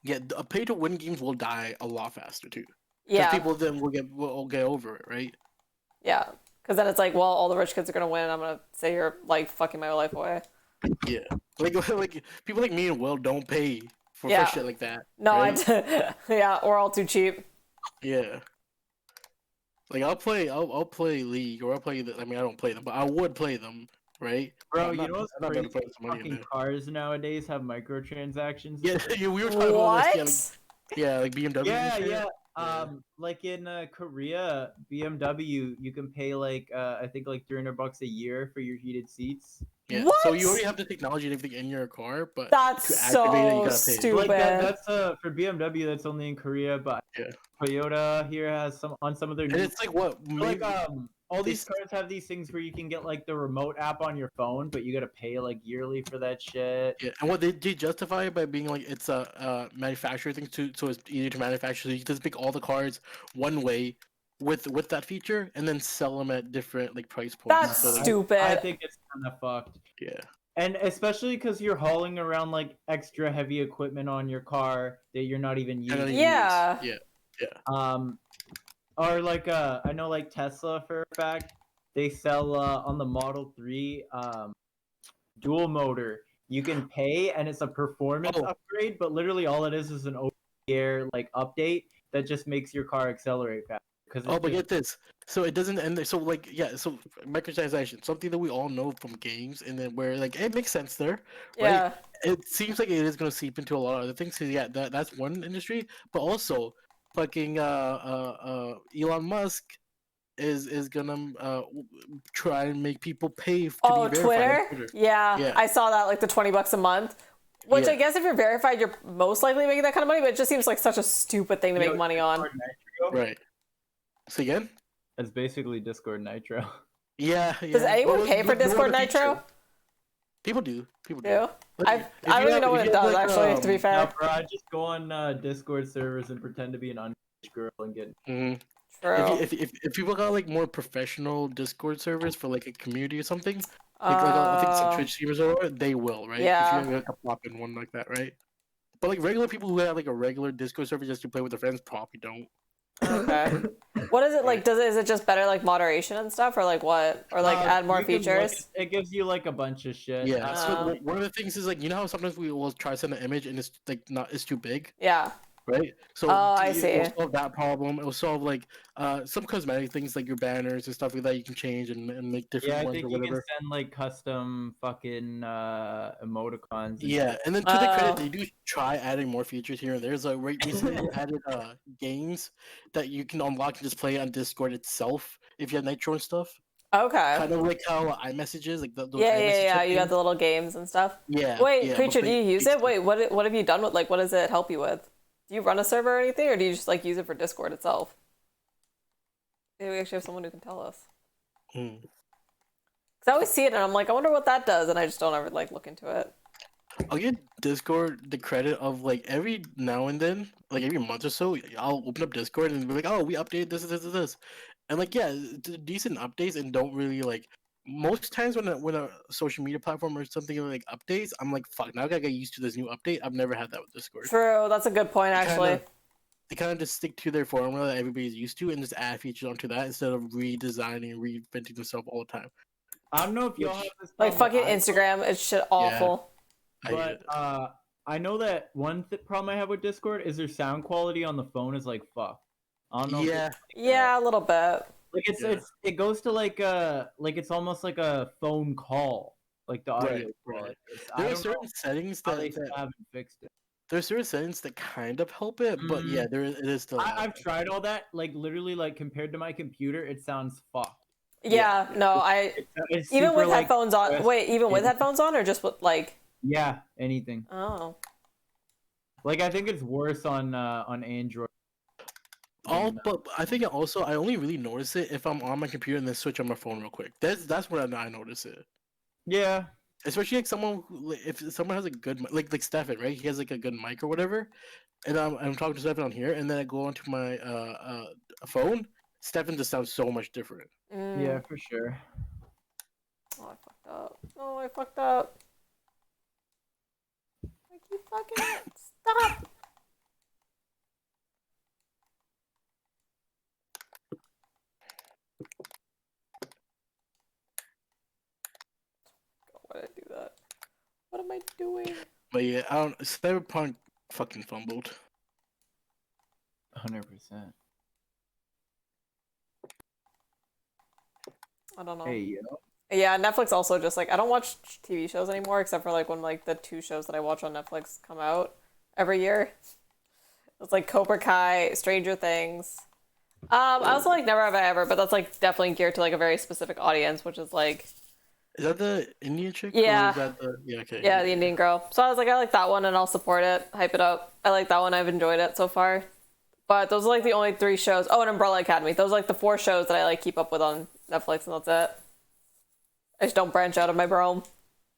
Yeah, pay to win games will die a lot faster too. 'Cause Yeah, people then will get over it, right? yeah. Because then it's like, well, all the rich kids are gonna win, and I'm gonna say you're like fucking my life away. Yeah, like people like me and Will don't pay for Yeah. shit like that. No, right? yeah, we're all too cheap. Yeah. Like I'll play League, or I don't play them, but I would play them, right? Bro, I'm you not- know what's I'm not gonna crazy? put some money in Fucking there. cars nowadays have microtransactions. Yeah, we were talking about What? this. Yeah, like BMW. Yeah, and shit. yeah. Like in Korea, BMW, you can pay like I think like $300 a year for your heated seats. Yeah. What? So you already have the technology and everything in your car, but That's to activate it, you so gotta pay. stupid. Like that's for BMW, that's only in Korea, but Yeah. Toyota here has some of their And new it's like what? like Maybe, all they these cars have these things where you can get like the remote app on your phone, but you gotta pay like yearly for that shit. yeah, and what they justify it by being like it's a manufacturer thing so it's easier to manufacture. So you can just make all the cars one way with that feature, and then sell them at different like price points. That's So, like, stupid. I think it's kind of fucked. Yeah. And especially because you're hauling around like extra heavy equipment on your car that you're not even And then using. you Yeah. use- Or like I know like Tesla for a fact, they sell on the Model 3 dual motor. You can pay and it's a performance Oh. upgrade, but literally all it is an over-the-air like update that just makes your car accelerate fast. because Oh, but get this. So it doesn't end there. So like, yeah. So microtransaction, something that we all know from games, and then where like it makes sense there, right? Yeah. It seems like it is gonna seep into a lot of other things. So yeah, that's one industry, but also fucking Elon Musk is gonna try and make people pay to Oh, be verified on Twitter? Yeah, Yeah. I saw that, like the $20 a month. Which I Yeah. guess if you're verified, you're most likely making that kind of money, but it just seems like such a stupid thing to make money on. Right. So again? That's basically Discord Nitro. Yeah. Does anyone pay for Discord Nitro? People do. People do. Do? Like, if I you don't even have- know what if it you have, does, like, actually, to be fair. No, bro, I just go on Discord servers and pretend to be an underage girl and get. mhm. True. If people got like more professional Discord servers for like a community or something, like I think some Oh. Twitch streamers or whatever, they will, right? Yeah. If you have like a pop-in one like that, right? But like regular people who have like a regular Discord server just to play with their friends probably don't. Okay. What is it like? Is it just better like moderation and stuff, or like what? Or like add more You can look features? at- it gives you like a bunch of shit. Yeah. So Oh. one of the things is like you know how sometimes we will try to send an image and it's like it's too big, Yeah. right? So Oh, I it will see. solve that problem. It will solve like some cosmetic things like your banners and stuff like that you can change and make different Yeah, I ones think or you whatever. can send like custom fucking emoticons. And Yeah, shit. and then to the Oh. credit, they do try adding more features here and there. So recently they added games that you can unlock and just play on Discord itself if you have Nitro and stuff. Okay. Kind of like how iMessage is, like those Yeah, iMessage yeah, yeah. type You got games. the little games and stuff. Yeah. Wait, yeah, Creature, but do you use it? basically- Wait, what have you done with like what does it help you with? Do you run a server or anything, or do you just like use it for Discord itself? Maybe we actually have someone who can tell us. Hmm. Cause I always see it and I'm like, I wonder what that does, and I just don't ever like look into it. I'll give Discord the credit of like every now and then, like every month or so, I'll open up Discord and be like, oh, we updated this, and like yeah, decent updates and don't really like. Most times when a social media platform or something like updates, I'm like, fuck, now I gotta get used to this new update. I've never had that with Discord. True, that's a good point actually. They kind of just stick to their formula that everybody's used to and just add features onto that instead of redesigning and reinventing themselves all the time. I don't know if y'all have this. Like problem fucking with iPhone, Instagram, it's shit awful. I hate But it. I know that one problem I have with Discord is their sound quality on the phone is like fuck. I don't know. if Yeah, it's Yeah, a little bit. like Yeah. it goes to like it's almost like a phone call, like the audio Right, quality. right. I there are don't know certain settings how that, they still haven't fixed it. there are certain settings that kind of help it, but Mm. yeah, it is still. I've tried all that. Like literally, like compared to my computer, it sounds fucked. Yeah, no, It's even super, with like, headphones on. stressed. Wait, even with Yeah. headphones on, or just with like? Yeah, anything. Oh, Like I think it's worse on Android. But I think I only really notice it if I'm on my computer and then switch on my phone real quick. That's where I notice it. Yeah. Especially like someone if someone has a good like Stefan, right? He has like a good mic or whatever, and I'm talking to Stefan on here, and then I go onto my phone. Stefan just sounds so much different. Yeah, for sure. Oh, I fucked up. Oh, I fucked up. I keep fucking it. Stop. Why did I do that? What am I doing? But yeah, I don't. Cyberpunk fucking fumbled. 100%. I don't know. Hey, yo. Yeah, Netflix also just like I don't watch TV shows anymore except for like when like the 2 shows that I watch on Netflix come out every year. It's like Cobra Kai, Stranger Things. I also like Never Have I Ever, but that's like definitely geared to like a very specific audience, which is like Is that the Indian chick? Yeah. Or is that the okay? yeah, the Indian girl. So I was like, I like that one and I'll support it, hype it up. I like that one. I've enjoyed it so far. But those are like the only 3 shows. Oh, and Umbrella Academy. Those are like the 4 shows that I like keep up with on Netflix, and that's it. I just don't branch out of my realm.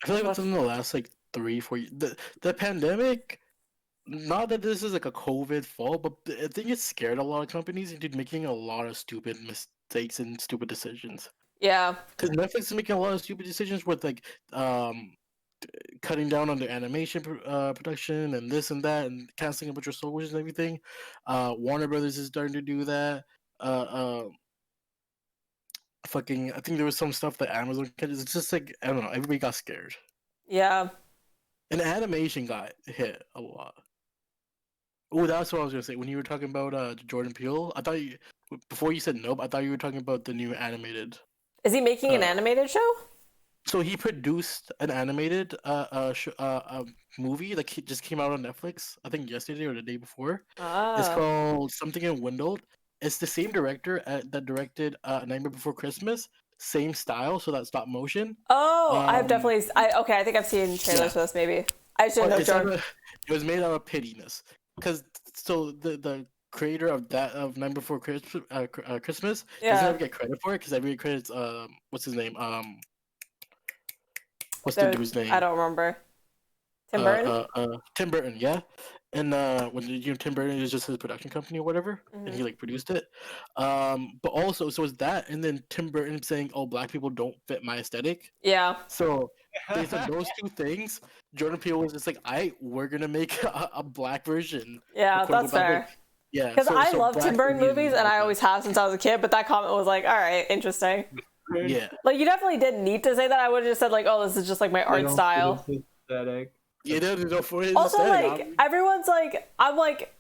I feel like within the last like 3-4 years, the pandemic. Not that this is like a COVID fault, but I think it scared a lot of companies into making a lot of stupid mistakes and stupid decisions. Yeah. Because Netflix is making a lot of stupid decisions with like cutting down on their animation production and this and that and canceling a bunch of soldiers and everything. Warner Brothers is starting to do that. Fucking, I think there was some stuff that Amazon. It's just like I don't know. Everybody got scared, Yeah. and animation got hit a lot. Oh, that's what I was gonna say. When you were talking about Jordan Peele, I thought Before you said nope, I thought you were talking about the new animated. Is he making an Uh, animated show? So he produced an animated movie that just came out on Netflix. I think yesterday or the day before. It's Ah. called Something in Windled. It's the same director that directed Nightmare Before Christmas. Same style, so that stop motion. Oh, I've Um, definitely. Okay, I think I've seen trailers yeah. for this. Maybe I just didn't But know it's out Jordan. of, it was made out of pittiness, because so the creator of that of Nightmare Before Christmas doesn't Yeah, ever get credit for it because every credit's what's his name what's the there. dude's name I don't remember. Tim Burton. Tim Burton, yeah. And when Tim Burton is just his production company or whatever, and he Mhm. like produced it. But also, so it's that, and then Tim Burton saying, "Oh, black people don't fit my aesthetic." Yeah, So based on those two things, Jordan Peele was just like, we're gonna make a black version." yeah, quote, that's unquote, black fair. version. Yeah, Because I so love black Tim Burton Indian movies, and I like always have since I was a kid. But that comment was like, all right, interesting. that. Yeah, Like you definitely didn't need to say that. I would have just said like, oh, this is just like my They art don't fit style. his aesthetic. yeah. There's no for his Also, aesthetic. like everyone's like, I'm like,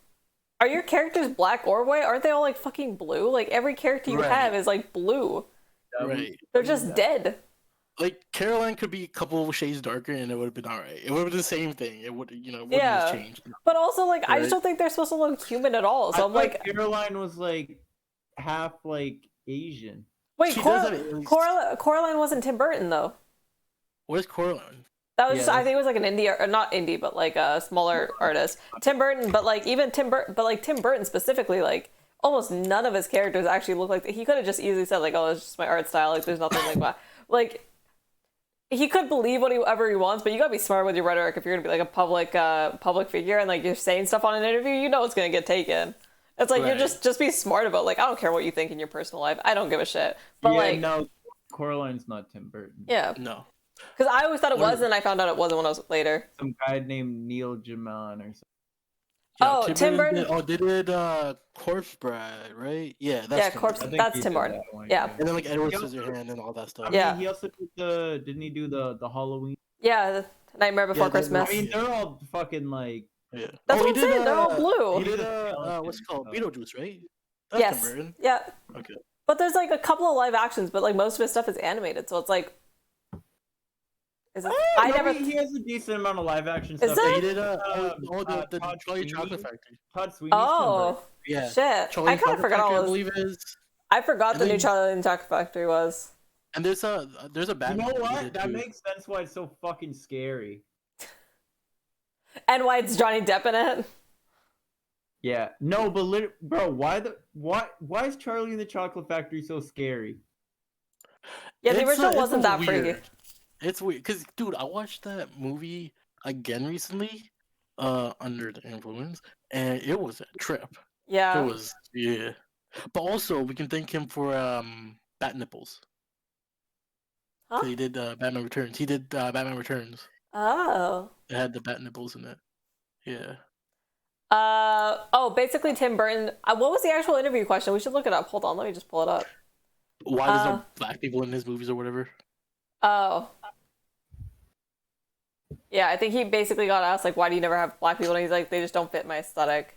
are your characters black or white? Aren't they all like fucking blue? Like every character you Right. have is like blue. Right. They're just dead. Like Caroline could be a couple shades darker, and it would have been all right. It would have been the same thing. It would, it wouldn't Yeah. have changed. But also, like, I just Right. don't think they're supposed to look human at all. So I I'm thought like, Caroline was like half like Asian. wait, She does have at least- Coraline wasn't Tim Burton though. Where's Coraline? That was Yeah, just, I think it was like an indie, or not indie, but like a smaller artist. Tim Burton, but like even Tim Burton specifically, like almost none of his characters actually look like. He could have just easily said like, "Oh, it's just my art style." Like, there's nothing like that. Like, he could believe whatever he wants, but you gotta be smart with your rhetoric if you're gonna be like a public figure and like you're saying stuff on an interview. You know it's gonna get taken. It's like you're Right. just be smart about like I don't care what you think in your personal life. I don't give a shit. But yeah, like no, Coraline's not Tim Burton. yeah, No. because I always thought it What was, and I found out it wasn't when I was later. Some guy named Neil Jaman or something. Oh, Tim Burton- They did Corpse Bride, right? Yeah, that's Yeah, Tim Corpse- Burton. I think That's he Tim did Burton. that one, Yeah. And then like Edward He also- Scissorhand and all that stuff. I Yeah. mean, he also did didn't he do the Halloween? Yeah, Nightmare Before Yeah, Christmas. I mean, they're all fucking like. Yeah. That's Oh, what he I'm did, saying. They're all blue. He did Skeleton what's it called? stuff. Beetlejuice, right? That's Yes. Tim Burton. Yeah. Okay. But there's like a couple of live actions, but like most of his stuff is animated, so it's like. Is it? I never. He has a decent amount of live action Is stuff. there? Yeah, he did the Todd Charlie Sweeney? Chocolate Factory. Todd Sweeney's Oh Yeah. shit! Charlie I kind of Chocolate forgot Factory, I all this. believe is. I forgot And the new then- Charlie and the Chocolate Factory was. And there's a You Batman. know he what? did That too. makes sense why it's so fucking scary. And why it's Johnny Depp in it? Yeah. No, but bro, why is Charlie and the Chocolate Factory so scary? Yeah, the It's, original it's wasn't that weird. freaky. It's weird because, dude, I watched that movie again recently, under the influence, and it was a trip. Yeah. It was, yeah. But also, we can thank him for Bat Nipples. Huh? He did Batman Returns. He did Batman Returns. Oh. It had the Bat Nipples in it. Yeah. Oh, basically Tim Burton. What was the actual interview question? We should look it up. Hold on, let me just pull it up. Why there's no black people in his movies or whatever? Oh. Yeah, I think he basically got asked like, why do you never have black people? And he's like, they just don't fit my aesthetic.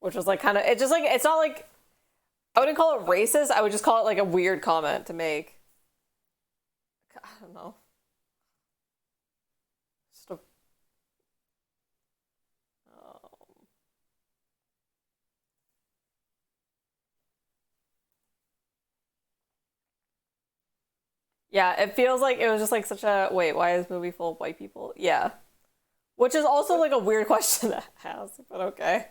Which was like kind of, it's just like, it's not like, I wouldn't call it racist. I would just call it like a weird comment to make. I don't know. Just a, yeah, it feels like it was just like such a, wait, why is this movie full of white people? Yeah. Which is also like a weird question to ask, but okay.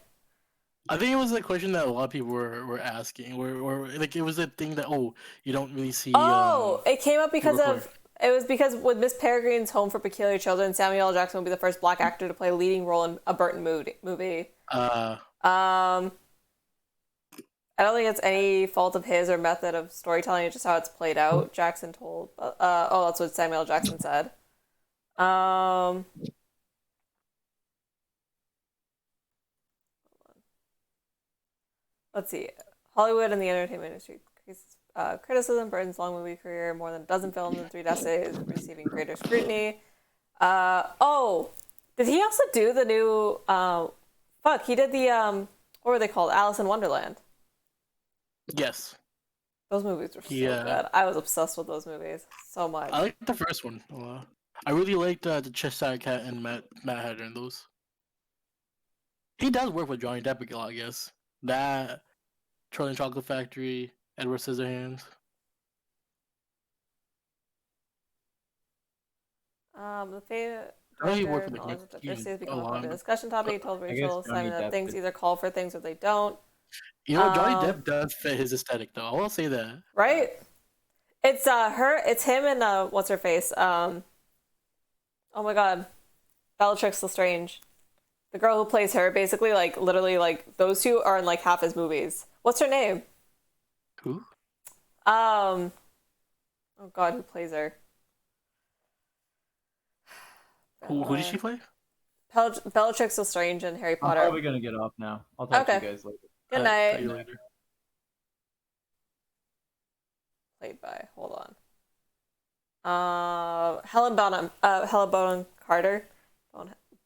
I think it was a question that a lot of people were asking, or like it was a thing that you don't really see. Oh, it came up because record. of it was because with Miss Peregrine's Home for Peculiar Children, Samuel L. Jackson would be the first black actor to play a leading role in a Burton movie. I don't think it's any fault of his or method of storytelling. It's just how it's played out. Jackson told. That's what Samuel L. Jackson said. Let's see. Hollywood and the entertainment industry increases criticism. Burton's long movie career, more than a dozen films and 3 essays, receiving greater scrutiny. Did he also do the new? He did the what were they called? Alice in Wonderland. Yes. Those movies were so Yeah. good. I was obsessed with those movies so much. I like the first one a lot. I really liked the Cheshire Cat and Matt Hatter in those. He does work with Johnny Depp a lot, I guess. That, Charlie and Chocolate Factory, Edward Scissorhands. The favorite I know he worked director, with knowledge Nick of diversity has Cage become a a lot. popular discussion topic. He told I guess Rachel Johnny Simon that Depp things is- either call for things or they don't. You know, Johnny Um, Depp does fit his aesthetic, though. I will say that. Right? It's it's him and what's her face? Oh my god. Bellatrix Lestrange. The girl who plays her, basically like literally like those two are in like half his movies. What's her name? Who? Oh god, who plays her? Who did she play? Bellatrix Lestrange in Harry I'm Potter. probably gonna get off now. I'll talk to you Okay. guys later. Good Alright, night. see you later. Played by, hold on. Helen Bonham Carter.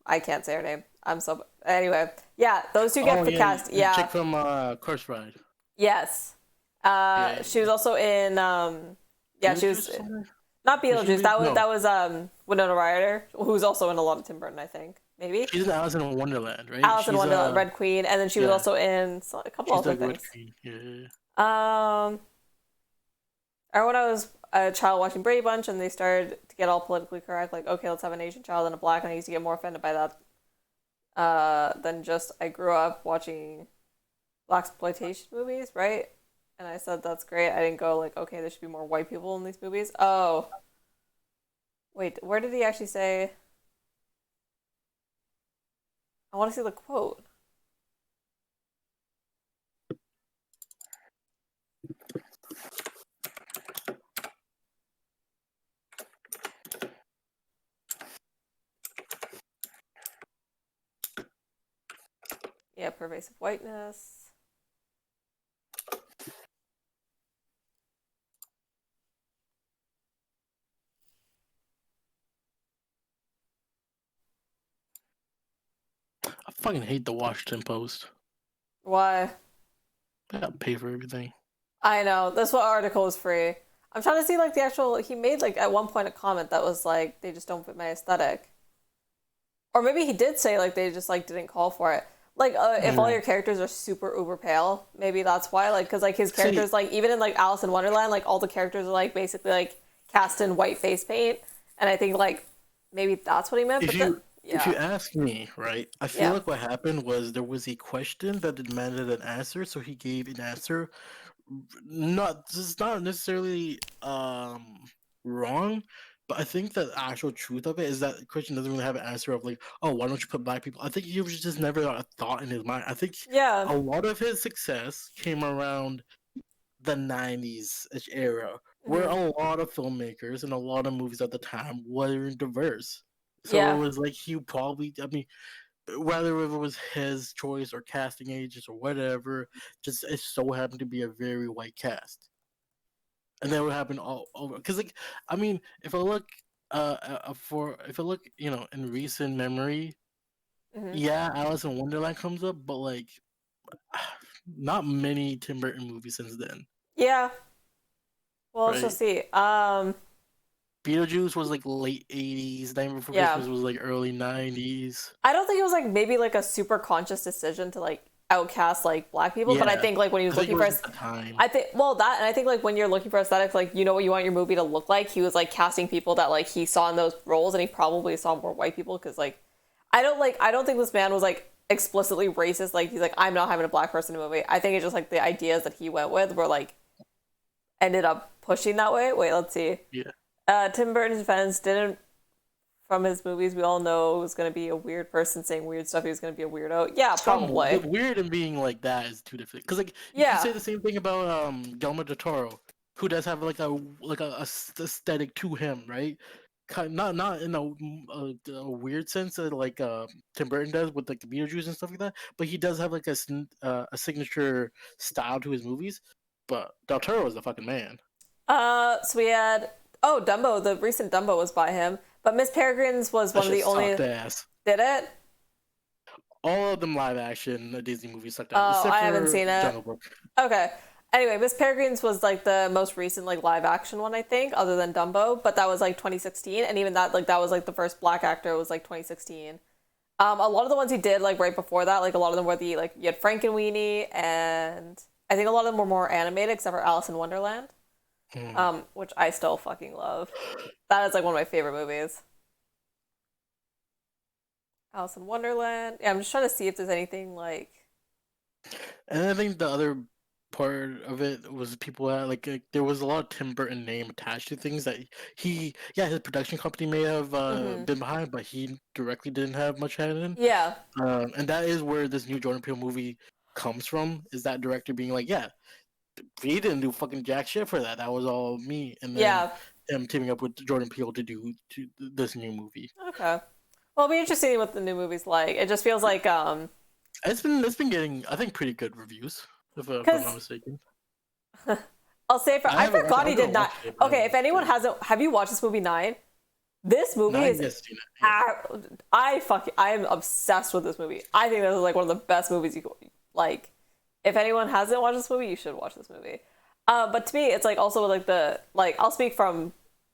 I can't say her name. I'm so anyway. Yeah, those two get cast. The Yeah. chick from Corpse Bride. Yes. Yeah. She was also in she was Beetlejuice somewhere? not Was she Beetlejuice. in- That was Winona Ryder, who's also in a lot of Tim Burton, I think. Maybe. She's in Alice in Wonderland, right? Alice in She's, Wonderland, Red Queen, and then she was yeah. also in a couple She's other the Red things. Queen. Yeah. Or when I was a child watching Brady Bunch and they started to get all politically correct, like, okay, let's have an Asian child and a black, and I used to get more offended by that than just I grew up watching blaxploitation movies, right? And I said that's great. I didn't go like, okay, there should be more white people in these movies. Oh. Wait, where did he actually say? I want to see the quote. Yeah, pervasive whiteness. I fucking hate the Washington Post. Why? I gotta pay for everything. I know. This one article is free. I'm trying to see like the actual. He made like at one point a comment that was like, "They just don't fit my aesthetic," or maybe he did say like they just like didn't call for it. Like if all your characters are super uber pale, maybe that's why. Like because like his characters like even in like Alice in Wonderland, like all the characters are like basically like cast in white face paint, and I think like maybe that's what he meant. If you ask me, right, I feel Yeah. like what happened was there was a question that demanded an answer, so he gave an answer. This is not necessarily wrong, but I think the actual truth of it is that Christian doesn't really have an answer of like, oh, why don't you put black people? I think he was just never a thought in his mind. I think Yeah. a lot of his success came around the 90s era, where a lot of filmmakers and a lot of movies at the time weren't diverse. So Yeah. it was like he probably, I mean, whether it was his choice or casting agents or whatever, just it so happened to be a very white cast. And that would happen all over. Because, like, I mean, if I look, you know, in recent memory, yeah, Alice in Wonderland comes up, but like, not many Tim Burton movies since then. Yeah. Well, let's Right. just see. Beetlejuice was like late 80s. Nightmare Before Yeah. Christmas was like early 90s. I don't think it was like maybe like a super conscious decision to like outcast like black people, but I Yeah. think like when he was I think looking it for was at the time. I think that, and I think like when you're looking for aesthetics, like you know what you want your movie to look like. He was like casting people that like he saw in those roles, and he probably saw more white people because like I don't think this man was like explicitly racist. Like he's like, I'm not having a black person in a movie. I think it's just like the ideas that he went with were like ended up pushing that way. Wait, let's see. Yeah. Tim Burton's defense didn't. From his movies, we all know it was going to be a weird person saying weird stuff. He was going to be a weirdo. Yeah, probably. Weird and being like that is two different. Because like you Yeah. can say the same thing about Guillermo del Toro, who does have like a aesthetic to him, right? Not in a weird sense that like Tim Burton does with like the Beetlejuice and stuff like that, but he does have like a signature style to his movies. But del Toro is the fucking man. So we had Dumbo. The recent Dumbo was by him, but Miss Peregrine's was That one of the shit only. sucked ass. Did it? All of them live action Disney movies sucked Oh, ass. Except I haven't for seen it. Jungle Book. Okay. Anyway, Miss Peregrine's was like the most recent like live action one, I think, other than Dumbo, but that was like 2016, and even that was like the first black actor was like 2016. A lot of the ones he did like right before that, like a lot of them were the like you had Frankenweenie, and I think a lot of them were more animated, except for Alice in Wonderland, which I still fucking love. That is like one of my favorite movies. Alice in Wonderland. Yeah, I'm just trying to see if there's anything like. And I think the other part of it was people that there was a lot of Tim Burton name attached to things that his production company may have been behind, but he directly didn't have much hand in. Yeah. And that is where this new Jordan Peele movie comes from. Is that director being like, yeah, he didn't do fucking jack shit for that. That was all me. And then him teaming up with Jordan Peele to do this new movie. Okay. Well, it'll be interesting what the new movie's like. It just feels like it's been getting, I think, pretty good reviews, if I'm not mistaken. I'll say I forgot he did not. Okay, if anyone hasn't, have you watched this movie 9? This movie is. I am obsessed with this movie. I think this is like one of the best movies you could like. If anyone hasn't watched this movie, you should watch this movie. But to me, it's like also like I'll speak from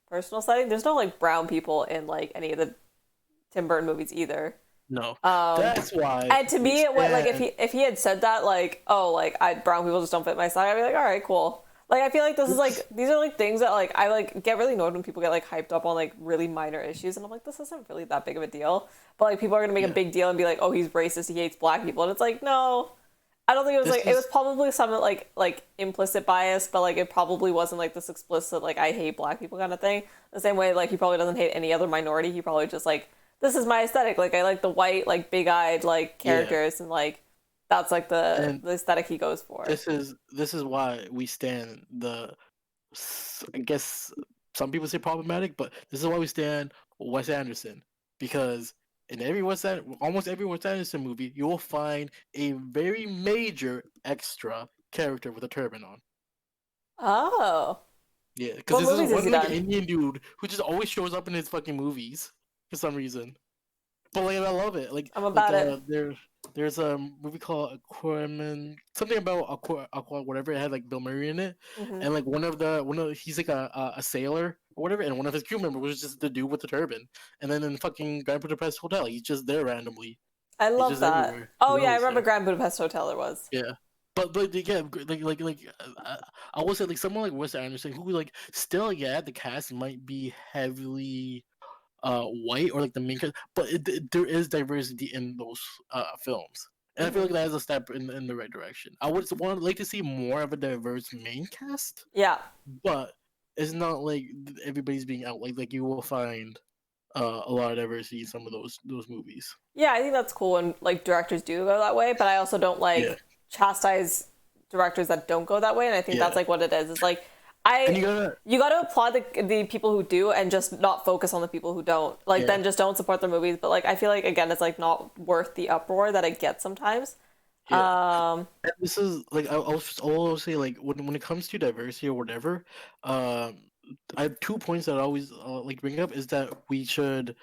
personal setting. There's no like brown people in like any of the Tim Burton movies either. No, that's why. And to me, it went like if he had said that like, oh, like brown people just don't fit my style, I'd be like, all right, cool. Like I feel like this is like these are like things that like I like get really annoyed when people get like hyped up on like really minor issues, and I'm like, this isn't really that big of a deal. But like people are gonna make a big deal and be like, oh, he's racist, he hates black people, and it's like, no, I don't think it was it was probably some like implicit bias, but like it probably wasn't like this explicit like I hate black people kind of thing. The same way like he probably doesn't hate any other minority. He probably just like, this is my aesthetic. Like I like the white, like big-eyed, like characters, and like that's like the aesthetic he goes for. This is why we stand the. I guess some people say problematic, but this is why we stand Wes Anderson, because in almost every Wes Anderson movie, you will find a very major extra character with a turban on. Oh. Yeah, because this is one like Indian dude who just always shows up in his fucking movies for some reason. But like I love it. Like I'm about it. There's a movie called Aquaman, something about Aqua whatever. It had like Bill Murray in it, and like one of he's like a sailor or whatever, and one of his crew members was just the dude with the turban. And then in fucking Grand Budapest Hotel, he's just there randomly. I love that. Everywhere. Oh yeah, I remember Grand Budapest Hotel. There was. Yeah. But yeah, I will say like someone like Wes Anderson who like still the cast might be heavily white or like the main character, but there is diversity in those films, and I feel like that is a step in the right direction. I would like to see more of a diverse main cast. Yeah, but it's not like everybody's being out. Like you will find a lot of diversity in some of those movies. Yeah, I think that's cool when like directors do go that way, but I also don't like chastise directors that don't go that way, and I think that's like what it is. It's like you gotta applaud the people who do and just not focus on the people who don't. Like then just don't support their movies. But like I feel like again it's like not worth the uproar that it gets sometimes. And this is like I'll say like when it comes to diversity or whatever, I have 2 points that I always like bring up is that we should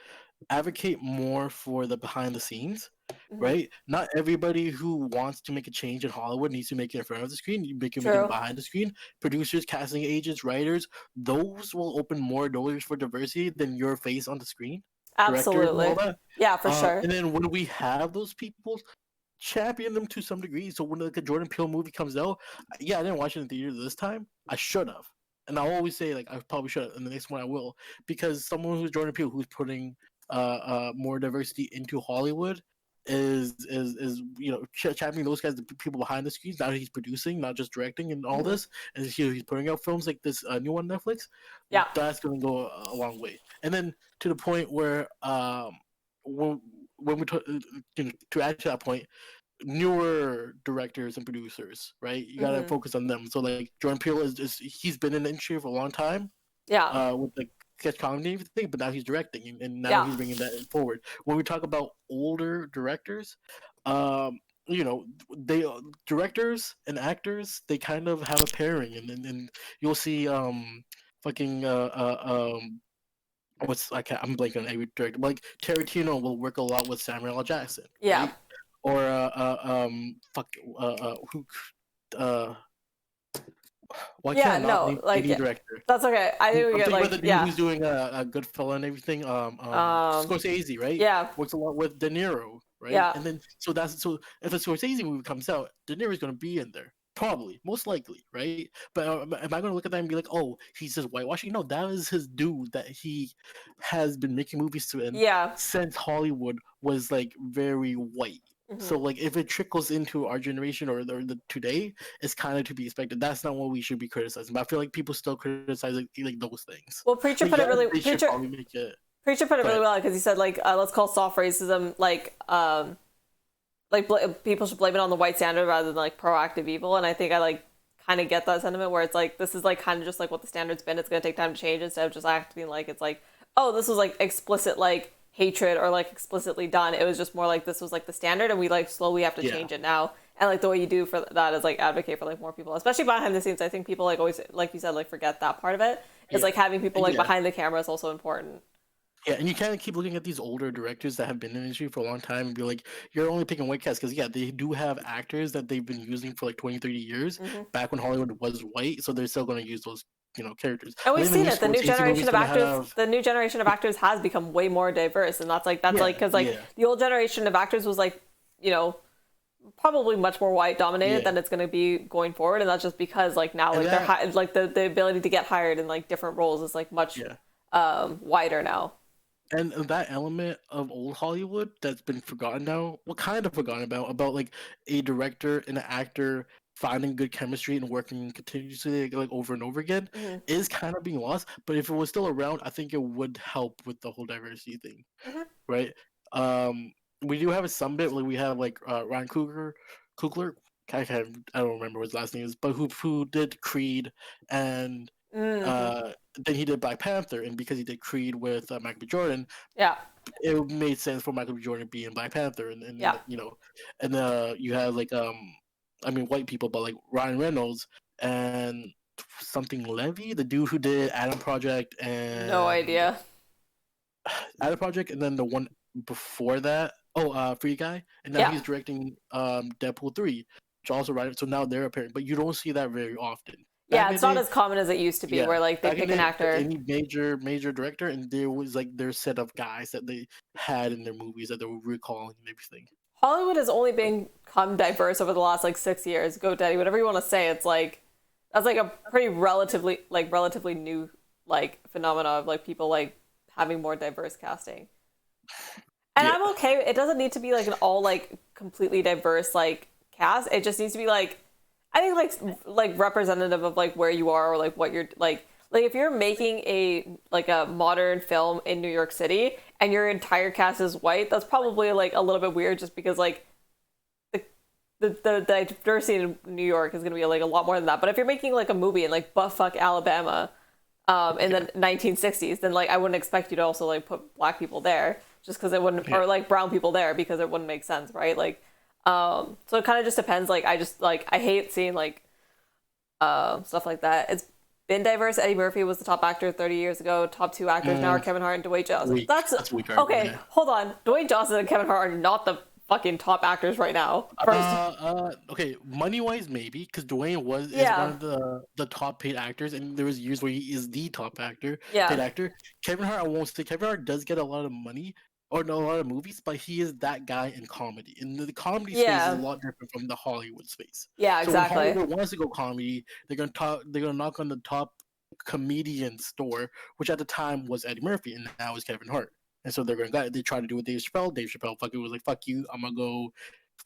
advocate more for the behind the scenes. Right? Not everybody who wants to make a change in Hollywood needs to make it in front of the screen. You make it behind the screen. Producers, casting agents, writers, those will open more doors for diversity than your face on the screen. Absolutely. Yeah, for sure. And then when we have those people, champion them to some degree. So when like a Jordan Peele movie comes out, I didn't watch it in theater this time. I should have. And I'll always say like I probably should have, and the next one I will. Because someone who's Jordan Peele who's putting more diversity into Hollywood is championing those guys, the people behind the screens. Now he's producing, not just directing, and all this, and he's putting out films like this new one on Netflix. Yeah, that's gonna go a long way. And then to the point where when we to add to that point, newer directors and producers, right? You gotta focus on them. So like Jordan Peele is he's been in the industry for a long time. Yeah, with like sketch comedy and everything, but now he's directing, and now he's bringing that forward. When we talk about older directors, they directors and actors, they kind of have a pairing, and you'll see I'm blanking on every director. Like Tarantino will work a lot with Samuel L. Jackson. Yeah. Right? Or Why Yeah, can't I not no, name like, any yeah. director? That's okay. I I'm think we get thinking about like, the dude yeah. who's doing a Goodfella and everything. Um, Scorsese, right? yeah. Works a lot with De Niro, right? Yeah. And then so if a Scorsese movie comes out, De Niro's gonna be in there. Probably, most likely, right? But am I gonna look at that and be like, oh, he's just whitewashing? No, that is his dude that he has been making movies to, and Yeah. since Hollywood was like very white. So Mhm. like if it trickles into our generation or the today, it's kind of to be expected. That's not what we should be criticizing. But I feel like people still criticize like those things. Well, Preacher But put it yeah, really. they should Preacher probably make it. Preacher put it Go really ahead. well because he said like, let's call soft racism people should blame it on the white standard rather than like proactive evil. And I think I like kind of get that sentiment where it's like this is like kind of just like what the standard's been. It's gonna take time to change instead of just acting like it's like, oh, this was like explicit like hatred or like explicitly done. It was just more like this was like the standard and we like slowly have to Yeah. change it now. And like the way you do for that is like advocate for like more people, especially behind the scenes. I think people like always, like you said, like forget that part of it. It's Yeah. like having people like Yeah. behind the camera is also important. Yeah, and you can't keep looking at these older directors that have been in the industry for a long time and be like, you're only picking white cats because yeah, they do have actors that they've been using for like 20, 30 years Mhm. back when Hollywood was white, so they're still going to use those characters. And we've I think seen it. The new Scorsese generation movie's of gonna actors, have- the new generation of actors has become way more diverse, and that's like Yeah, because like yeah. the old generation of actors was like, probably much more white dominated Yeah. than it's going to be going forward, and that's just because like now And like they're that- like the ability to get hired in like different roles is like much Yeah. wider now. And that element of old Hollywood that's been forgotten now, what kind of forgotten about like a director and an actor finding good chemistry and working continuously like over and over again Mhm. is kind of being lost. But if it was still around, I think it would help with the whole diversity thing, Mhm. right? We do have some bit like we have like Ryan Coogler. I don't remember what his last name is, but who did Creed and Mhm. then he did Black Panther, and because he did Creed with Michael B. Jordan, Yeah. it made sense for Michael B. Jordan to be in Black Panther, and Yeah. and you have like white people, but like Ryan Reynolds and something Levy, the dude who did Adam Project and No idea. Adam Project, and then the one before that, Free Guy, and now Yeah. he's directing Deadpool 3, which also right. So now they're appearing, but you don't see that very often. Yeah, Back in it's the not day- as common as it used to be, yeah, where like they back in pick the an day, actor. any major director, and there was like their set of guys that they had in their movies that they were recalling and everything. Hollywood has only become diverse over the last like 6 years. Go Daddy, whatever you want to say. It's like that's like a pretty relatively new like phenomena of like people like having more diverse casting. And Yeah. I'm okay. It doesn't need to be like an all like completely diverse like cast. It just needs to be like I think like representative of like where you are or like what you're like if you're making a modern film in New York City and your entire cast is white, that's probably like a little bit weird just because like the diversity in New York is gonna be like a lot more than that. But if you're making like a movie in like buttfuck Alabama, in the 1960s, then like I wouldn't expect you to also like put black people there just because it wouldn't, or like brown people there because it wouldn't make sense, right? Like, so it kind of just depends. Like I just like I hate seeing like stuff like that. It's been diverse. Eddie Murphy was the top actor 30 years ago. Top two actors now are Kevin Hart and Dwayne Johnson. Weak. That's weak okay. argument, yeah. Hold on, Dwayne Johnson and Kevin Hart are not the fucking top actors right now. First, Okay, money wise maybe because Dwayne is Yeah. one of the top paid actors, and there was years where he is the top actor, Yeah. paid actor. Kevin Hart, I won't say Kevin Hart does get a lot of money or no, a lot of movies, but he is that guy in comedy, and the comedy space Yeah. is a lot different from the Hollywood space. yeah, So exactly. when Hollywood wants to go comedy, they're gonna knock on the top comedian's door, which at the time was Eddie Murphy, and now is Kevin Hart. And so they try to do with Dave Chappelle. Dave Chappelle fucking was like, fuck you, I'm gonna go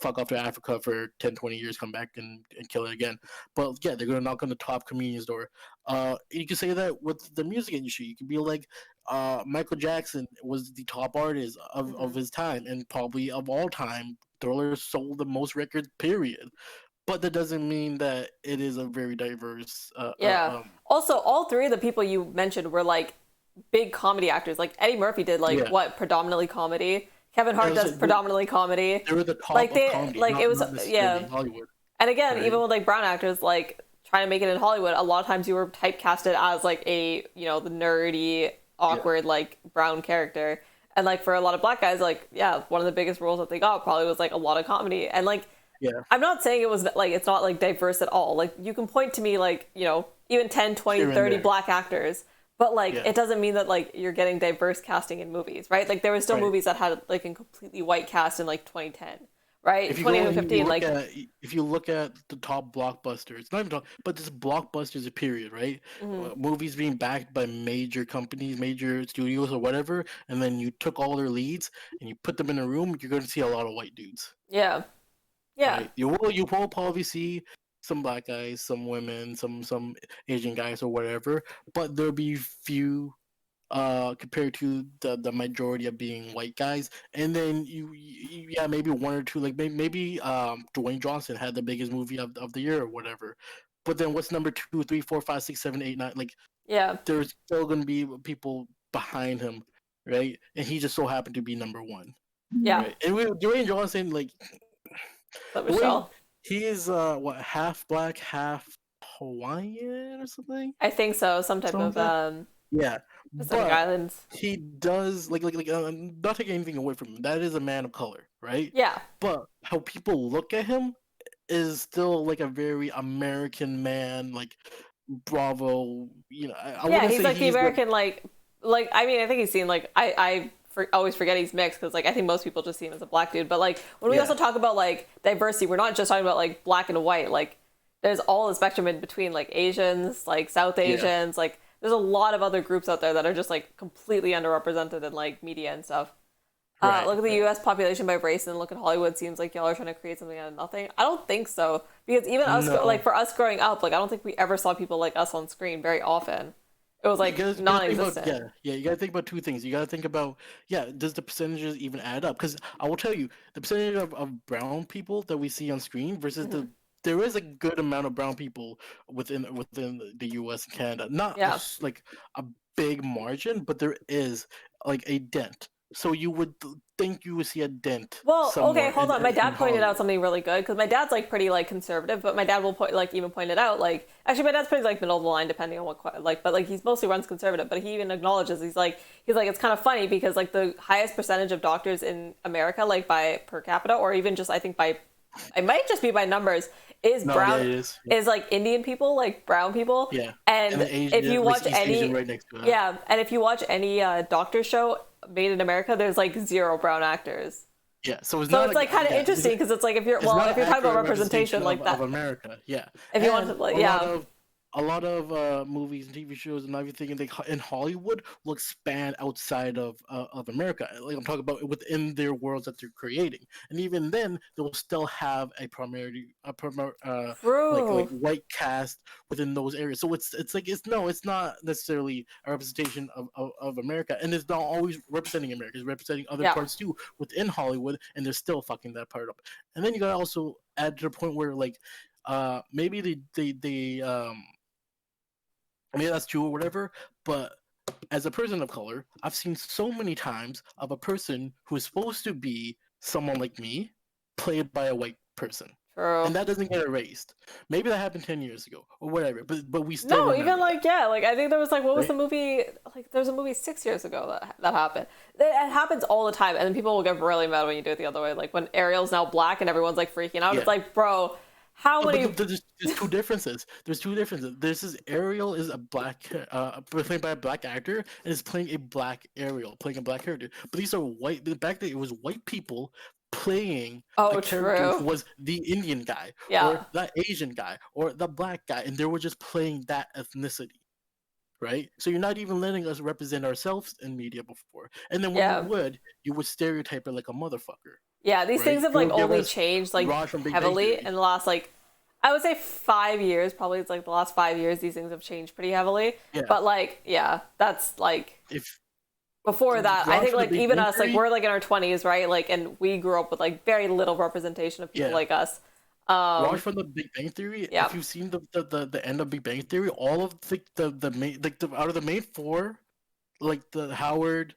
fuck off to Africa for 10, 20 years, come back and kill it again. But yeah, they're gonna knock on the top comedian's door. You can say that with the music industry. You can be like, Michael Jackson was the top artist of his time, and probably of all time. Thriller sold the most records, period. But that doesn't mean that it is a very diverse. Yeah. Also, all three of the people you mentioned were like big comedy actors. Like Eddie Murphy did like Yeah. what predominantly comedy. Kevin Hart It was does like- predominantly comedy. They were the top Like, of they- comedy. like, not, it was- not necessarily yeah. Hollywood. And again, Right. even with like brown actors, like trying to make it in Hollywood, a lot of times you were typecasted as like a the nerdy, awkward like brown character. And like for a lot of black guys, like one of the biggest roles that they got probably was like a lot of comedy. And like Yeah. I'm not saying it was like it's not like diverse at all. Like you can point to me like, you know, even 10, 20, Here and 30 there. black actors, but like Yeah. it doesn't mean that like you're getting diverse casting in movies, right? Like there were still Right. movies that had like a completely white cast in like 2010, right? If you go and you 2015 look like at if you look at the top blockbusters, not even top, but just blockbusters a period, right? mhm. Movies being backed by major companies, major studios, or whatever, and then you took all their leads and you put them in a room, you're going to see a lot of white dudes. Yeah. Yeah. Right? You will probably see some black guys, some women, some Asian guys or whatever, but there'll be few compared to the majority of being white guys. And then yeah, maybe one or two, like maybe Dwayne Johnson had the biggest movie of the year or whatever. But then what's number 2, 3, 4, 5, 6, 7, 8, 9? Like Yeah. there's still gonna be people behind him, right? And he just so happened to be number 1. Yeah. Right? And Dwayne Johnson, like But the way Michelle, he is what, half black, half Hawaiian or something? I think so. Some type of Something? Yeah. Pacific But Islands. he does like not taking anything away from him. That is a man of color, right? Yeah. But how people look at him is still like a very American man, like Bravo. You know, I Yeah, wouldn't he's say like the he's American like I mean, I think he's seen like always forget he's mixed because like I think most people just see him as a black dude. But like when we Yeah. also talk about like diversity, we're not just talking about like black and white. Like there's all the spectrum in between, like Asians, like South Asians, like there's a lot of other groups out there that are just like completely underrepresented in like media and stuff. Right, Look at the right. U.S. population by race and look at Hollywood. Seems like y'all are trying to create something out of nothing. I don't think so because even us, No. like for us growing up, like I don't think we ever saw people like us on screen very often. It was like You gotta think non-existent. about, yeah, you gotta think about two things. You gotta think about, yeah, does the percentages even add up? Because I will tell you, the percentage of brown people that we see on screen versus there is a good amount of brown people within the U.S. and Canada. Not Yeah. like a big margin, but there is like a dent. So you would think you would see a dent. Well, somewhere okay, hold in- on. My in dad pointed out Hollywood. something really good because my dad's like pretty like conservative, but my dad will even point it out. Like, actually, my dad's pretty like middle of the line depending on like, but like he's mostly runs conservative. But he even acknowledges he's like it's kind of funny because like the highest percentage of doctors in America, like by per capita, or even just I think by it might just be by numbers, is No, brown yeah, it is. is like Indian people, like brown people. Yeah. And the Asian, if you like, watch East any Asian right next to it. yeah, and if you watch any doctor show made in America, there's like 0 brown actors. Yeah, so it's So not it's like kind of interesting because it's like if you're it's not if you're an talking about accurate representation like of that, America, yeah. if you want And to, like, yeah. a lot of movies and TV shows and everything in Hollywood will expand outside of America. Like I'm talking about within their worlds that they're creating, and even then they'll still have a True. like white cast within those areas. So it's not necessarily a representation of America, and it's not always representing America. It's representing other Yeah. parts too within Hollywood, and they're still fucking that part up. And then you gotta also add to the point where like maybe they I mean that's true or whatever, but as a person of color, I've seen so many times of a person who is supposed to be someone like me played by a white person. True. And that doesn't get erased. Maybe that happened 10 years ago or whatever, but we still No, remember even like yeah, like I think there was like what was Right? the movie? Like there was a movie 6 years ago that happened. It happens all the time, and then people will get really mad when you do it the other way. Like when Ariel's now black and everyone's like freaking out. Yeah. It's like, bro, how No, but many? there's two differences. There's two differences. This is Ariel is a black, played by a black actor, and is playing a black Ariel, playing a black character. But these are white. Back then, it was white people playing Oh, a character true. who was the Indian guy, Yeah. or the Asian guy, or the black guy, and they were just playing that ethnicity. Right, so you're not even letting us represent ourselves in media before, and then when Yeah. you would stereotype it like a motherfucker. Yeah, these Right. things have You like would give only us changed like Raj from Big Bang heavily Theory. in the last like I would say 5 years. Probably it's like the last 5 years these things have changed pretty heavily. Yeah. But like yeah, that's like If before that. I Raj think from like Big even Bang us like Theory- we're like in our 20s, right? Like and we grew up with like very little representation of people Yeah. like us. Raj from the Big Bang Theory. yeah. If you've seen the end of Big Bang Theory, all of the main out of the main 4, like the Howard,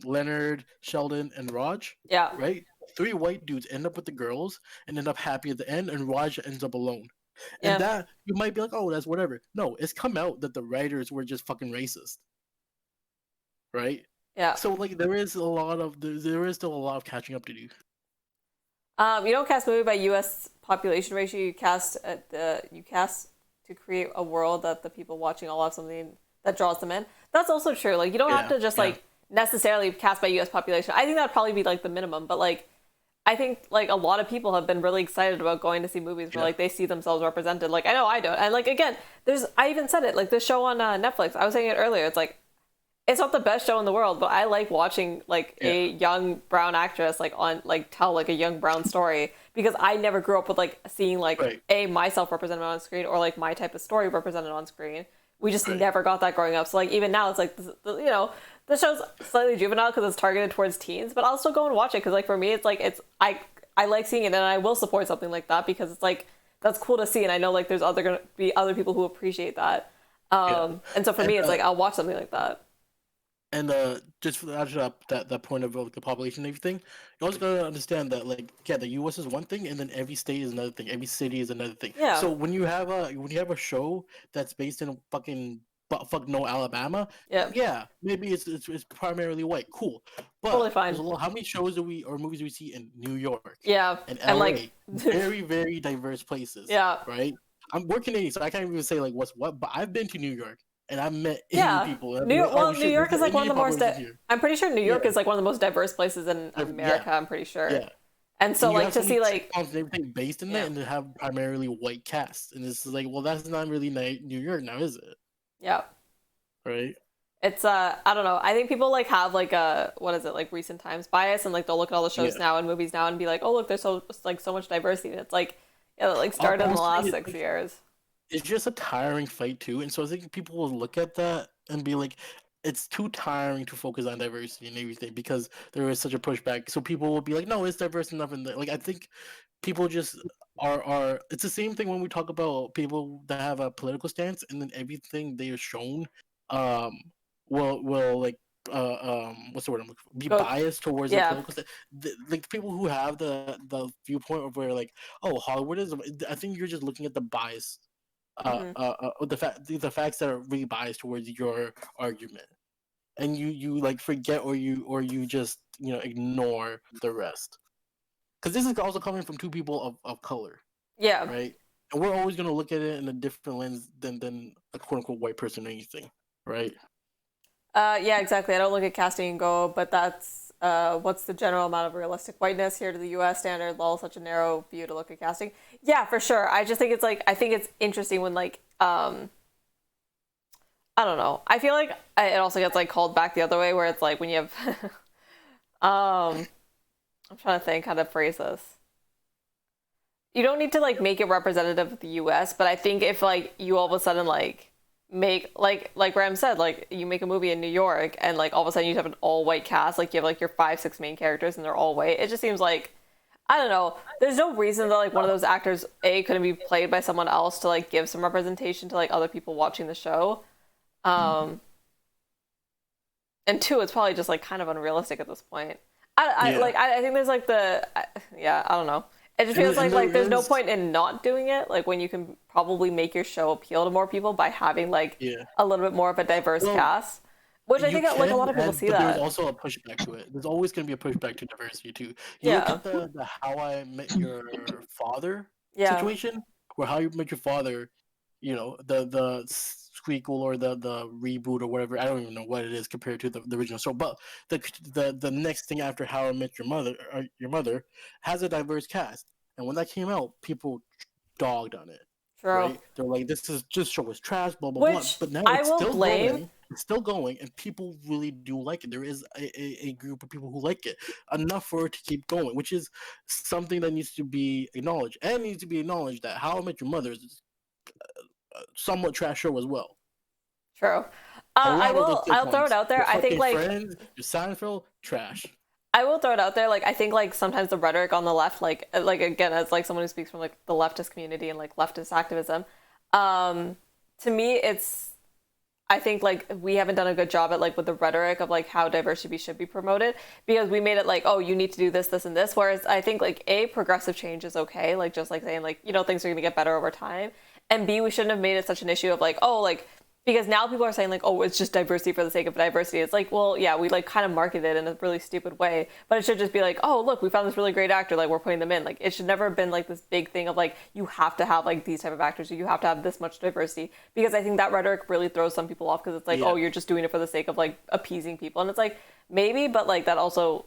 Leonard, Sheldon, and Raj, Yeah. right? 3 white dudes end up with the girls and end up happy at the end, and Raj ends up alone. Yeah. And that you might be like, oh, that's whatever. No, it's come out that the writers were just fucking racist, right? Yeah. So like there is still a lot of catching up to do. You don't cast movie by U.S. population ratio. You cast to create a world that the people watching all have something that draws them in. That's also true. Like you don't have to just like necessarily cast by U.S. population. I think that'd probably be like the minimum. But like, I think like a lot of people have been really excited about going to see movies where like they see themselves represented. Like I know I don't. And like again, I even said it like the show on Netflix. I was saying it earlier. It's like it's not the best show in the world, but I like watching like a young brown actress like on like tell like a young brown story because I never grew up with like seeing like myself represented on screen or like my type of story represented on screen. We just never got that growing up. So like even now it's like you know the show's slightly juvenile because it's targeted towards teens, but I'll still go and watch it because like for me it's like I like seeing it and I will support something like that because it's like that's cool to see and I know like there's gonna be other people who appreciate that. And so for me it's like I'll watch something like that. And just for that point of the population and everything, you also gotta understand that like the U.S. is one thing, and then every state is another thing, every city is another thing. Yeah. So when you have a show that's based in fucking Alabama, maybe it's primarily white, cool, but totally fine. How many shows or movies do we see in New York? Yeah, and LA, like very very diverse places. Yeah, right. I'm working in, so I can't even say like what's what, but I've been to New York. And I've met people. New York is like one of the most. I'm pretty sure New York is like one of the most diverse places in America. I'm pretty sure. Yeah. And so like to see like everything based in that and to have primarily white cast, and it's like, well, that's not really New York now, is it? Yeah. Right. It's I don't know. I think people like have like what is it like recent times bias, and like they'll look at all the shows now and movies now and be like, oh look, there's so much diversity, and it's like it like started in the last 6 years. It's just a tiring fight too, and so I think people will look at that and be like, it's too tiring to focus on diversity and everything because there is such a pushback. So people will be like, no, it's diverse enough, and like I think people just are. It's the same thing when we talk about people that have a political stance, and then everything they are shown, will like what's the word I'm looking for? Be biased towards the political stance. Like people who have the viewpoint of where like, oh, Hollywood is. I think you're just looking at the bias. The facts that are really biased towards your argument, and you like forget or you just ignore the rest, because this is also coming from two people of color, right? And we're always gonna look at it in a different lens than a quote unquote white person or anything, right? Yeah, exactly. I don't look at casting and go, but that's what's the general amount of realistic whiteness here to the U.S. standard? Lol, such a narrow view to look at casting. Yeah, for sure. I just think it's like, I think it's interesting when like, I don't know. I feel like it also gets like called back the other way where it's like when you have, I'm trying to think how to phrase this. You don't need to like make it representative of the U.S., but I think if like you all of a sudden like make like Ram said, like you make a movie in New York and like all of a sudden you have an all white cast, like you have like your 5-6 main characters and they're all white. It just seems like, I don't know, there's no reason that like one of those actors couldn't be played by someone else to like give some representation to like other people watching the show. And two, it's probably just like kind of unrealistic at this point. I think there's like I don't know. It just feels like there's no point in not doing it, like when you can probably make your show appeal to more people by having like a little bit more of a diverse cast. Which I think like a lot of people see that. There's also a pushback to it. There's always going to be a pushback to diversity too. You look at the How I Met Your Father situation, where How You Met Your Father, the sequel or the reboot or whatever, I don't even know what it is compared to the original show, but the next thing after How I Met Your Mother has a diverse cast, and when that came out, people dogged on it. True. Right? They're like, this show is trash, blah blah blah. But now it's still going, and people really do like it. There is a group of people who like it enough for it to keep going, which is something that needs to be acknowledged, and needs to be acknowledged that How I Met Your Mother is somewhat trash show as well. True. I'll throw it out there. I think like Friends, Seinfeld, trash. I will throw it out there. Like I think like sometimes the rhetoric on the left, like again as like someone who speaks from like the leftist community and like leftist activism, to me I think like we haven't done a good job at like with the rhetoric of like how diversity should be promoted, because we made it like, oh, you need to do this, this, and this. Whereas I think like progressive change is okay, like just like saying like things are gonna get better over time. And B, we shouldn't have made it such an issue of like, oh, like because now people are saying like, oh, it's just diversity for the sake of diversity. It's like, well, yeah, we like kind of market it in a really stupid way, but it should just be like, oh, look, we found this really great actor, like we're putting them in. Like it should never have been like this big thing of like, you have to have like these type of actors, or you have to have this much diversity, because I think that rhetoric really throws some people off, because it's like, oh, you're just doing it for the sake of like appeasing people. And it's like, maybe, but like that also,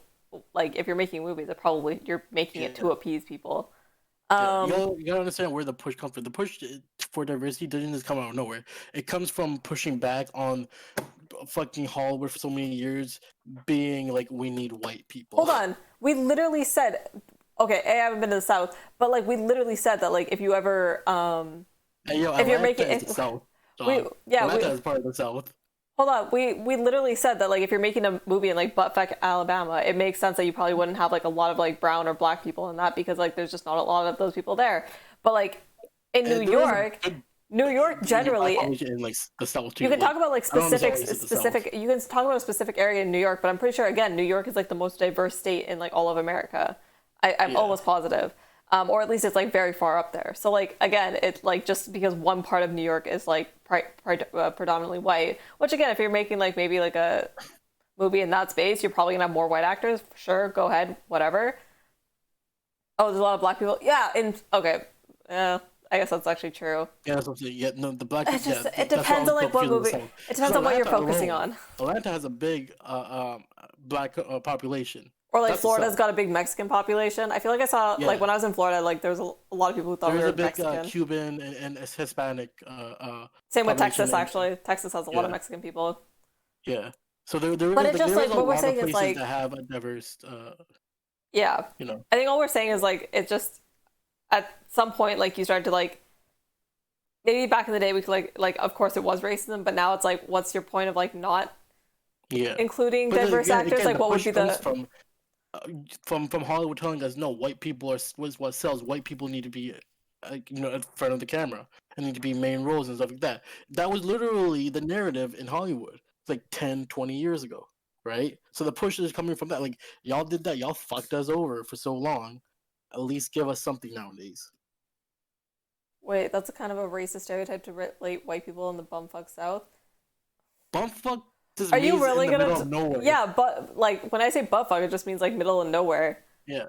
like if you're making movies, it probably you're making it to appease people. You gotta understand where the push comes from. The push for diversity doesn't just come out of nowhere. It comes from pushing back on fucking Hollywood for so many years, being like, we need white people. Hold on, we literally said, okay, I haven't been to the South, but like we literally said that like if you ever Hey, yo, if you're Atlanta making is the South. Atlanta is part of the South. Hold on, we literally said that like if you're making a movie in like buttfuck Alabama, it makes sense that you probably wouldn't have like a lot of like brown or black people in that, because like there's just not a lot of those people there. But like in New York generally, In like the South too. you can talk about like I don't know if it's the specific you can talk about a specific area in New York, but I'm pretty sure again New York is like the most diverse state in like all of America. I'm almost positive. Or at least it's like very far up there. So like again, it's like just because one part of New York is like predominantly white, which again, if you're making like maybe like a movie in that space, you're probably gonna have more white actors. Sure, go ahead, whatever. Oh, there's a lot of black people. Yeah, okay. I guess that's actually true. Yeah, that's what I'm saying. Yeah, no, the black. It just it depends on like what movie. It depends on what you're focusing on. Atlanta has a big black population. Or like Florida's got a big Mexican population. I feel like I saw like when I was in Florida, like there was a lot of people who thought we were Mexican. There's a big Cuban and Hispanic. Same with Texas, actually. Texas has a lot of Mexican people. Yeah. So there. But it's just like what we're saying is like to have a diverse. Yeah. You know. I think all we're saying is like it just at some point like you started to like maybe back in the day we could like of course it was racism, but now it's like what's your point of like not including diverse actors? Like what would be the from Hollywood telling us no, white people are what sells. White people need to be, in front of the camera and need to be main roles and stuff like that. That was literally the narrative in Hollywood like 10, 20 years ago, right? So the push is coming from that. Like y'all did that, y'all fucked us over for so long. At least give us something nowadays. Wait, that's a kind of a racist stereotype to relate white people in the bumfuck South. Bumfuck. Are you really gonna? Yeah, but like when I say butt fuck, it just means like middle of nowhere. Yeah,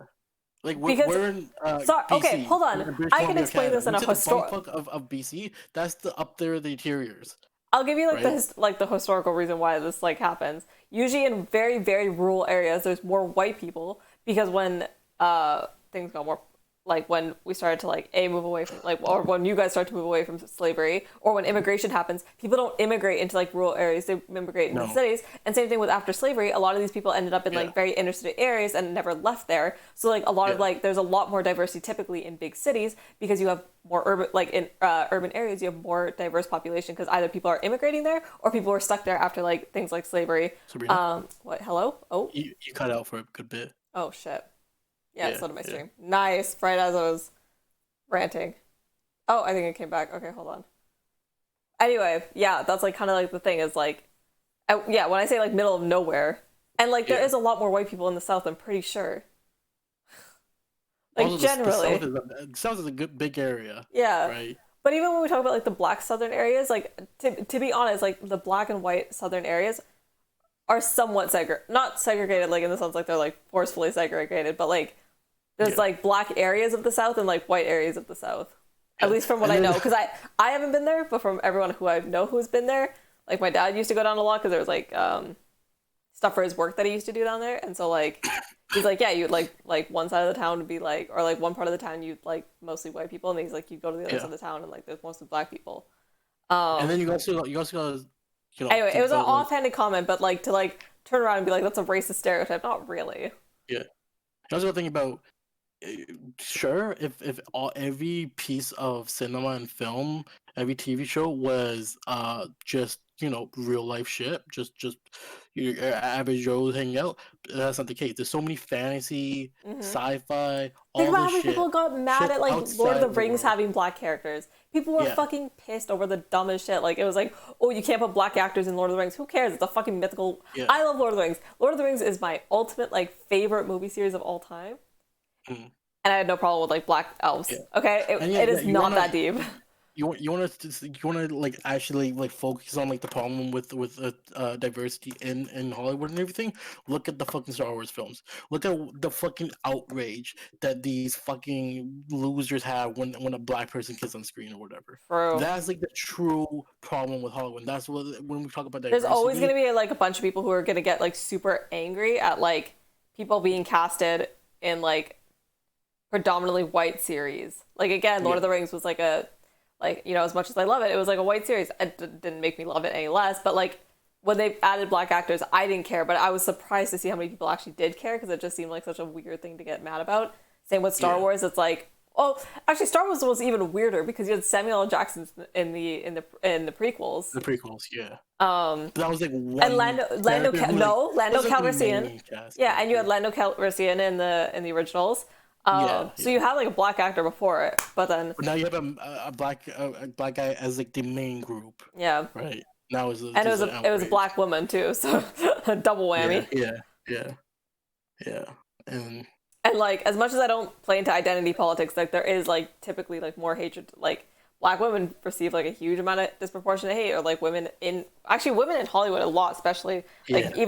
like we're in. Sorry, BC, okay, hold on. I can explain this in a historical. Of BC, that's the up there the interiors. I'll give you like the historical reason why this like happens. Usually in very very rural areas, there's more white people because when things got more. Like when we started to like move away from like, or when you guys start to move away from slavery, or when immigration happens, people don't immigrate into like rural areas; they immigrate into cities. And same thing with after slavery, a lot of these people ended up in like very inner city areas and never left there. So like a lot of like, there's a lot more diversity typically in big cities because you have more urban, like in urban areas, you have more diverse population because either people are immigrating there or people were stuck there after like things like slavery. Sabrina? What? Hello? Oh, you cut out for a good bit. Oh shit. Yeah, so did my stream. Nice, right as I was ranting. Oh, I think it came back. Okay, hold on. Anyway, yeah, that's like kind of like the thing is like, when I say like middle of nowhere, and like there is a lot more white people in the South, I'm pretty sure. Like also, generally. The South is a good big area. Yeah. Right. But even when we talk about like the black Southern areas, like to be honest, like the black and white Southern areas are somewhat not segregated like in the sense like they're like forcefully segregated, but like there's like black areas of the South and like white areas of the South. At least from what I know, because I haven't been there, but from everyone who I know who's been there, like my dad used to go down a lot because there was like stuff for his work that he used to do down there, and so like he's like, yeah, you'd like one side of the town would be like, or like one part of the town you'd like mostly white people, and he's like you go to the other side of the town and like there's mostly black people. And then you also gotta. Anyway, it was an offhanded comment, but like to like turn around and be like that's a racist stereotype, not really. Yeah, I was thinking about. Sure, if every piece of cinema and film, every TV show was just real life shit, just your average Joes hanging out, that's not the case. There's so many fantasy, sci-fi. Think about how many people got mad at like Lord of the Rings having black characters. People were fucking pissed over the dumbest shit. Like it was like, oh, you can't put black actors in Lord of the Rings. Who cares? It's a fucking mythical. Yeah. I love Lord of the Rings. Lord of the Rings is my ultimate like favorite movie series of all time. And I had no problem with like black elves. Okay, it is not that deep. you want to like actually like focus on like the problem with diversity in Hollywood and everything. Look at the fucking Star Wars films. Look at the fucking outrage that these fucking losers have when a black person gets on screen or whatever. True. That's like the true problem with Hollywood. That's what when we talk about There's diversity. always going to be like a bunch of people who are going to get like super angry at like people being casted in like predominantly white series. Like again, Lord of the Rings was like a like, you know, as much as I love it, it was like a white series. It didn't make me love it any less. But like when they added black actors, I didn't care. But I was surprised to see how many people actually did care because it just seemed like such a weird thing to get mad about. Same with Star Wars. It's like, oh, actually, Star Wars was even weirder because you had Samuel L. Jackson in the prequels. The prequels, yeah. That was like one. And Lando Calrissian. Yeah, and you had like Lando Calrissian in the originals. So you had like a black actor before it, but now you have a black guy as like the main group. Yeah. Right. Now And it was a black woman too, so a double whammy. Yeah. And like as much as I don't play into identity politics, like there is like typically like more hatred. Like black women receive like a huge amount of disproportionate hate, or like women in Hollywood a lot, especially like you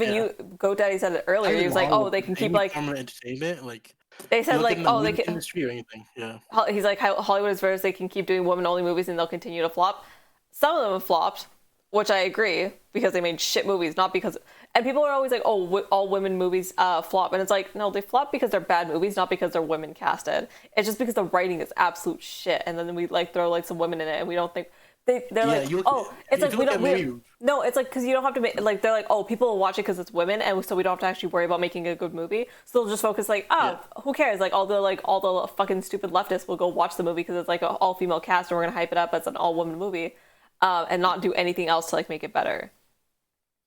GoDaddy said it earlier. He was like, oh, they can keep like entertainment like. They said like, oh, they can industry or anything. Yeah. He's like, Hollywood is versus they can keep doing women-only movies and they'll continue to flop. Some of them have flopped, which I agree because they made shit movies, not because. And people are always like, oh, all women movies flop, and it's like, no, they flop because they're bad movies, not because they're women casted. It's just because the writing is absolute shit, and then we like throw like some women in it, and we don't think. They're like, oh, it's like we don't. No, it's like because you don't have to make like they're like, oh, people will watch it because it's women, and so we don't have to actually worry about making a good movie. So they'll just focus like, oh, who cares? Like all the fucking stupid leftists will go watch the movie because it's like an all female cast, and we're gonna hype it up as an all woman movie, and not do anything else to like make it better.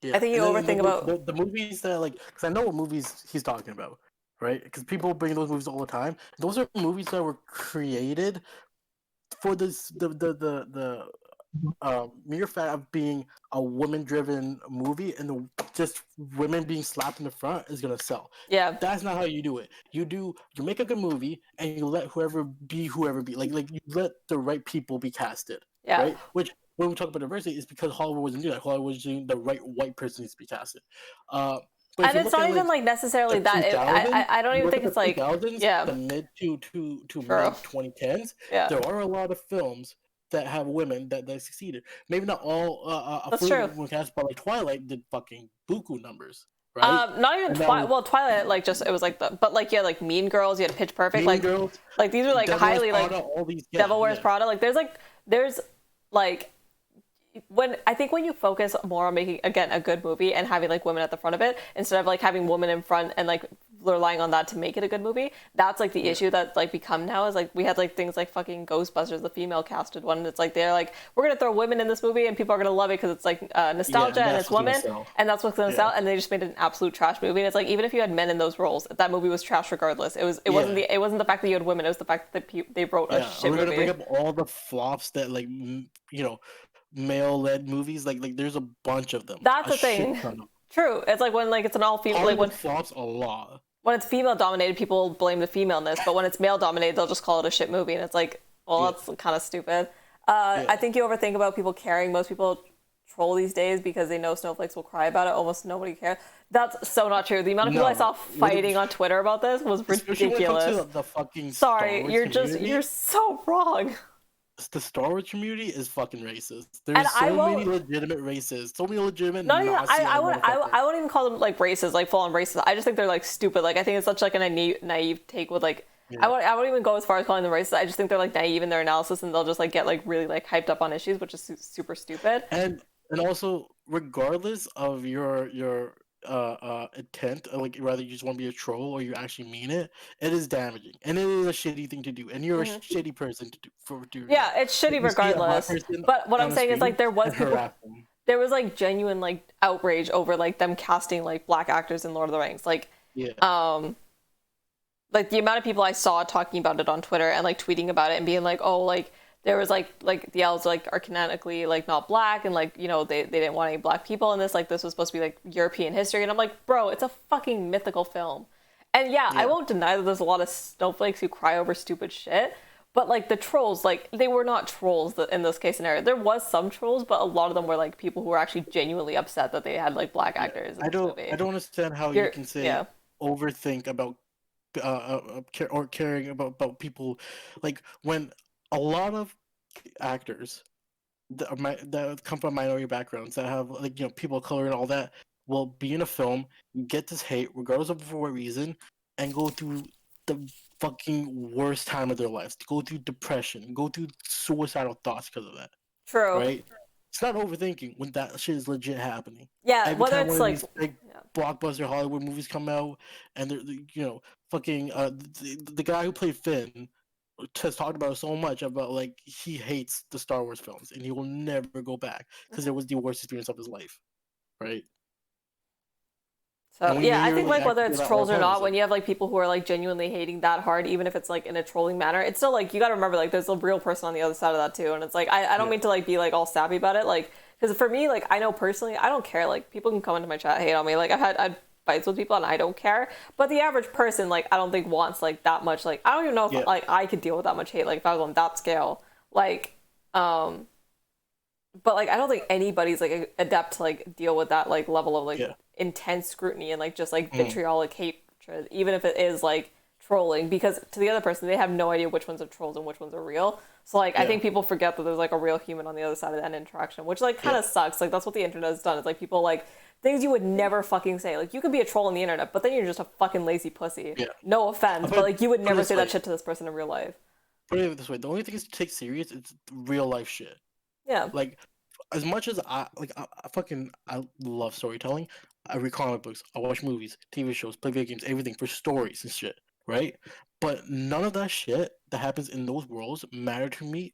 Yeah. I think you overthink about the movies that like because I know what movies he's talking about, right? Because people bring those movies all the time. Those are movies that were created for this the mere fact of being a woman-driven movie and just women being slapped in the front is gonna sell. Yeah, that's not how you do it. You make a good movie and you let whoever be. Like you let the right people be casted. Yeah, right. Which when we talk about diversity, it's because Hollywood wasn't doing that. Hollywood was doing the right white person needs to be casted. And it's not even like necessarily that. I don't even think it's like the mid to mid 2010s. Yeah, there are a lot of films that have women that succeeded. Maybe not all. That's true. When cast, but like Twilight did fucking buku numbers, right? Not even Twilight. Well, Twilight like just it was like but like like Mean Girls. You had Pitch Perfect. Mean Girls, like these are like Devil highly Prada, like all these, Devil Wears Prada. Like there's like when you focus more on making again a good movie and having like women at the front of it instead of like having women in front and like relying on that to make it a good movie, that's like the issue that's like become now is like we had like things like fucking Ghostbusters, the female casted one, and it's like they're like we're gonna throw women in this movie and people are gonna love it because it's like nostalgia and it's women and that's what's gonna sell, and they just made an absolute trash movie. And it's like even if you had men in those roles, that movie was trash regardless. It wasn't the fact that you had women, it was the fact that they wrote a shit movie. We're gonna bring up all the flops that like male-led movies, like there's a bunch of them. That's the thing. True. It's like when like it's an all-female, like when flops a lot. When it's female-dominated, people blame the femaleness, but when it's male-dominated, they'll just call it a shit movie, and it's like, well, that's kind of stupid. I think you overthink about people caring. Most people troll these days because they know snowflakes will cry about it. Almost nobody cares. That's so not true. The amount of people I saw fighting on Twitter about this was ridiculous. When it comes to the fucking Sorry, you're so wrong. The Star Wars community is fucking racist. There's many legitimate racists. So many legitimate. Not even, I wouldn't even call them like racist, like full on racist. I just think they're like stupid. Like I think it's such like a naive take with like. Yeah. I wouldn't even go as far as calling them racist. I just think they're like naive in their analysis, and they'll just like get like really like hyped up on issues, which is super stupid. And also, regardless of your intent, like whether you just want to be a troll or you actually mean it, it is damaging and it is a shitty thing to do, and you're a shitty person to do. Yeah, it's shitty regardless. But what I'm saying is like there was like genuine like outrage over like them casting like black actors in Lord of the Rings. Like like the amount of people I saw talking about it on Twitter and like tweeting about it and being like, oh, like there was like the elves like are canonically like not black, and like they didn't want any black people in this, like this was supposed to be like European history, and I'm like, bro, it's a fucking mythical film. And I won't deny that there's a lot of snowflakes who cry over stupid shit, But like the trolls, like they were not trolls in this case scenario. There was some trolls, but a lot of them were like people who were actually genuinely upset that they had like black actors in I this don't movie. I don't understand how You're- you can say yeah. overthink about or caring about people, like when a lot of actors that come from minority backgrounds that have like people of color and all that will be in a film, get this hate regardless of for what reason, and go through the fucking worst time of their lives, go through depression, go through suicidal thoughts because of that. True. Right? It's not overthinking when that shit is legit happening. Yeah, Every whether time it's one like of these big blockbuster Hollywood movies come out, and fucking the guy who played Finn has talked about it so much about like he hates the Star Wars films and he will never go back because it was the worst experience of his life, right? So when yeah, you I hear, think like, like whether actors it's that trolls are or not, opposed, when you have like people who are like genuinely hating that hard, even if it's like in a trolling manner, it's still like you got to remember like there's a real person on the other side of that too, and it's like I don't mean to like be like all sappy about it, like because for me like I know personally I don't care, like people can come into my chat hate on me, like I've fights with people and I don't care, but the average person like I don't think wants like that much, like I don't even know if like I could deal with that much hate, like if I was on that scale, like but like I don't think anybody's like adept to like deal with that like level of like intense scrutiny and like just like vitriolic hatred, even if it is like trolling, because to the other person they have no idea which ones are trolls and which ones are real. So like I think people forget that there's like a real human on the other side of that interaction, which like kind of sucks. Like that's what the internet has done. It's like people like things you would never fucking say. Like you could be a troll on the internet, but then you're just a fucking lazy pussy. No offense, but like you would never say that shit to this person in real life. Put it this way: the only thing is to take serious is real life shit. Yeah. Like, as much as I love storytelling. I read comic books. I watch movies, TV shows, play video games, everything for stories and shit, right? But none of that shit that happens in those worlds matter to me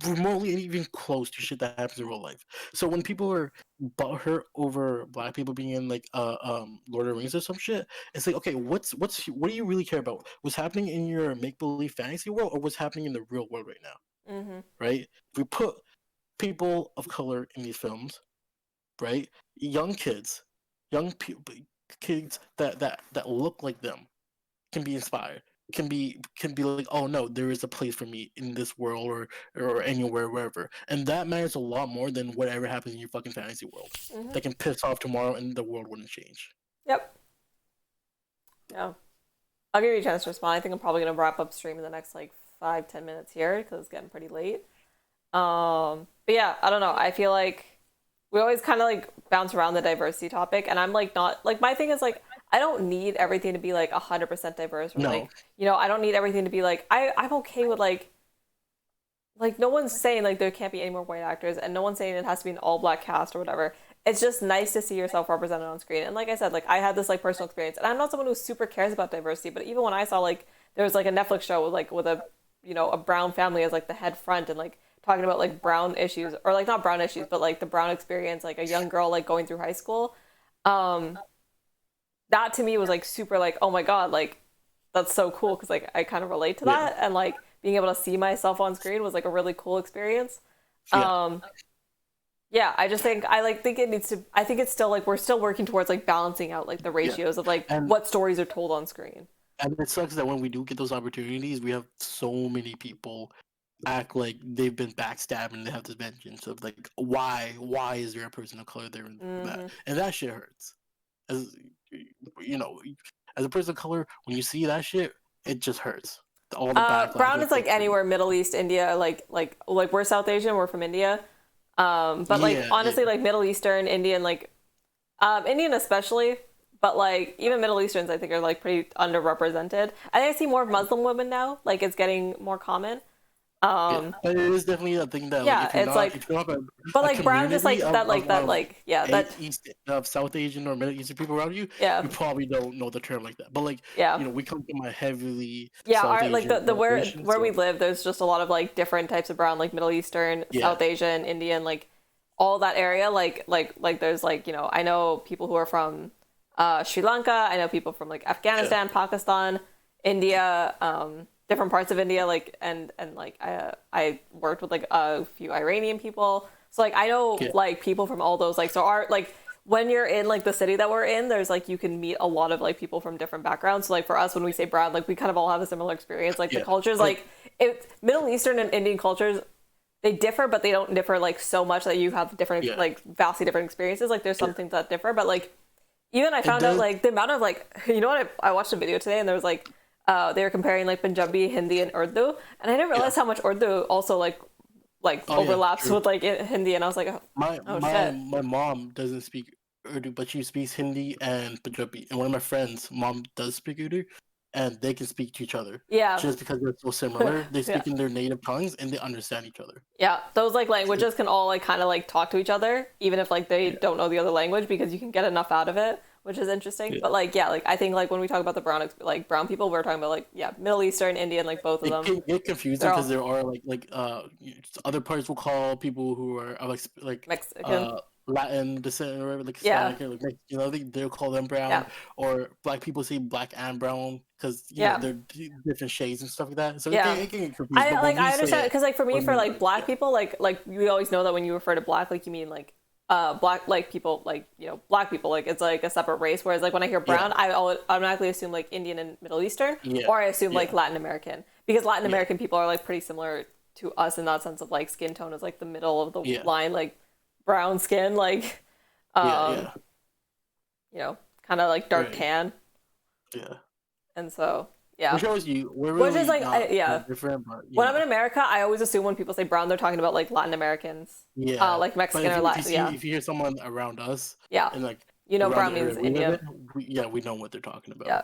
remotely and even close to shit that happens in real life. So when people are butthurt over black people being in like Lord of the Rings or some shit, it's like, okay, what do you really care about? What's happening in your make believe fantasy world or what's happening in the real world right now? Right? If we put people of color in these films, right? Young kids that look like them can be inspired, can be like, oh no, there is a place for me in this world or anywhere, wherever, and that matters a lot more than whatever happens in your fucking fantasy world. That can piss off tomorrow and the world wouldn't change. Yep. Yeah. I'll give you a chance to respond. I think I'm probably gonna wrap up stream in the next like 5-10 minutes here because it's getting pretty late. But yeah, I don't know. I feel like we always kind of like bounce around the diversity topic, and I'm like not like my thing is like I don't need everything to be like 100% diverse. Or, like I don't need everything to be like I'm okay with like no one's saying like there can't be any more white actors, and no one's saying it has to be an all black cast or whatever. It's just nice to see yourself represented on screen. And like I said, like I had this like personal experience, and I'm not someone who super cares about diversity, but even when I saw like there was like a Netflix show with a a brown family as like the head front and like talking about like brown issues, or like not brown issues, but like the brown experience, like a young girl like going through high school. That to me was like super like, oh my god, like that's so cool, because like I kind of relate to that, and like being able to see myself on screen was like a really cool experience. I just think think it needs to, I think it's still like we're still working towards like balancing out like the ratios of like what stories are told on screen. And it sucks that when we do get those opportunities, we have so many people act like they've been backstabbed and they have this vengeance of like, why is there a person of color there and that, and that shit hurts. As as a person of color, when you see that shit, it just hurts. All the brown is like anywhere Middle East, India, like we're South Asian, we're from India, but like honestly like Middle Eastern, Indian, like Indian especially, but like even Middle Easterns I think are like pretty underrepresented. I think I see more Muslim women now, like it's getting more common. But it is definitely a thing that but like brown just like that East of South Asian or Middle Eastern people around you, you probably don't know the term like that. But like we come from a heavily South Asian like the where we live, there's just a lot of like different types of brown, like Middle Eastern, South Asian, Indian, like all that area, like there's like I know people who are from Sri Lanka, I know people from like Afghanistan, Pakistan, India, different parts of India, like and like I worked with like a few Iranian people, so like I know like people from all those, like so our like when you're in like the city that we're in, there's like you can meet a lot of like people from different backgrounds. So like for us, when we say brown, like we kind of all have a similar experience. Like the Yeah. cultures, like Middle Eastern and Indian cultures, they differ, but they don't differ like so much that you have different Yeah. like vastly different experiences. Like there's some things that differ, but like even I found out does- like the amount of like you know what I watched a video today and there was like they were comparing like Punjabi, Hindi, and Urdu, and I didn't realize how much Urdu also like Oh, yeah, overlaps true. with like Hindi, and I was like, oh, My Oh, my shit. my mom doesn't speak Urdu, but she speaks Hindi and Punjabi. And one of my friends' mom does speak Urdu, and they can speak to each other. yeah, Just because they're so similar, they speak Yeah. in their native tongues and they understand each other. yeah. Those like languages can all like kind of like talk to each other, even if like they don't know the other language, because you can get enough out of it, which is interesting. Yeah. But like yeah, like I think like when we talk about the brown people, we're talking about like yeah, Middle Eastern, Indian, like both of It them. can get confusing They're all- because there are other parts will call people who are like Mexican. Latin descent or whatever, like Yeah. Hispanic, or like they'll call them brown, Yeah. or black people say black and brown because Yeah. they're different shades and stuff like that. So Yeah. it can get confusing. but when I we say understand it, because like for me when for we- like black people like we always know that when you refer to black like you mean like black like people like you know black people like it's like a separate race, whereas like when I hear brown I automatically assume like Indian and Middle Eastern, Yeah. or I assume like Yeah. Latin American, because Latin Yeah. American people are like pretty similar to us in that sense of like skin tone is like the middle of the Yeah. line, like brown skin, like yeah, you know, kind of like dark Right. tan, yeah. and so yeah. Which shows you we're Which really is, like, not yeah. different, but When I'm yeah. in America, I always assume when people say brown, they're talking about like Latin Americans, Yeah. like But Mexican or if Latin. you Yeah, if you hear someone around us yeah. and like You know, around brown the area means we live India. in, we know what they're talking about. Yeah.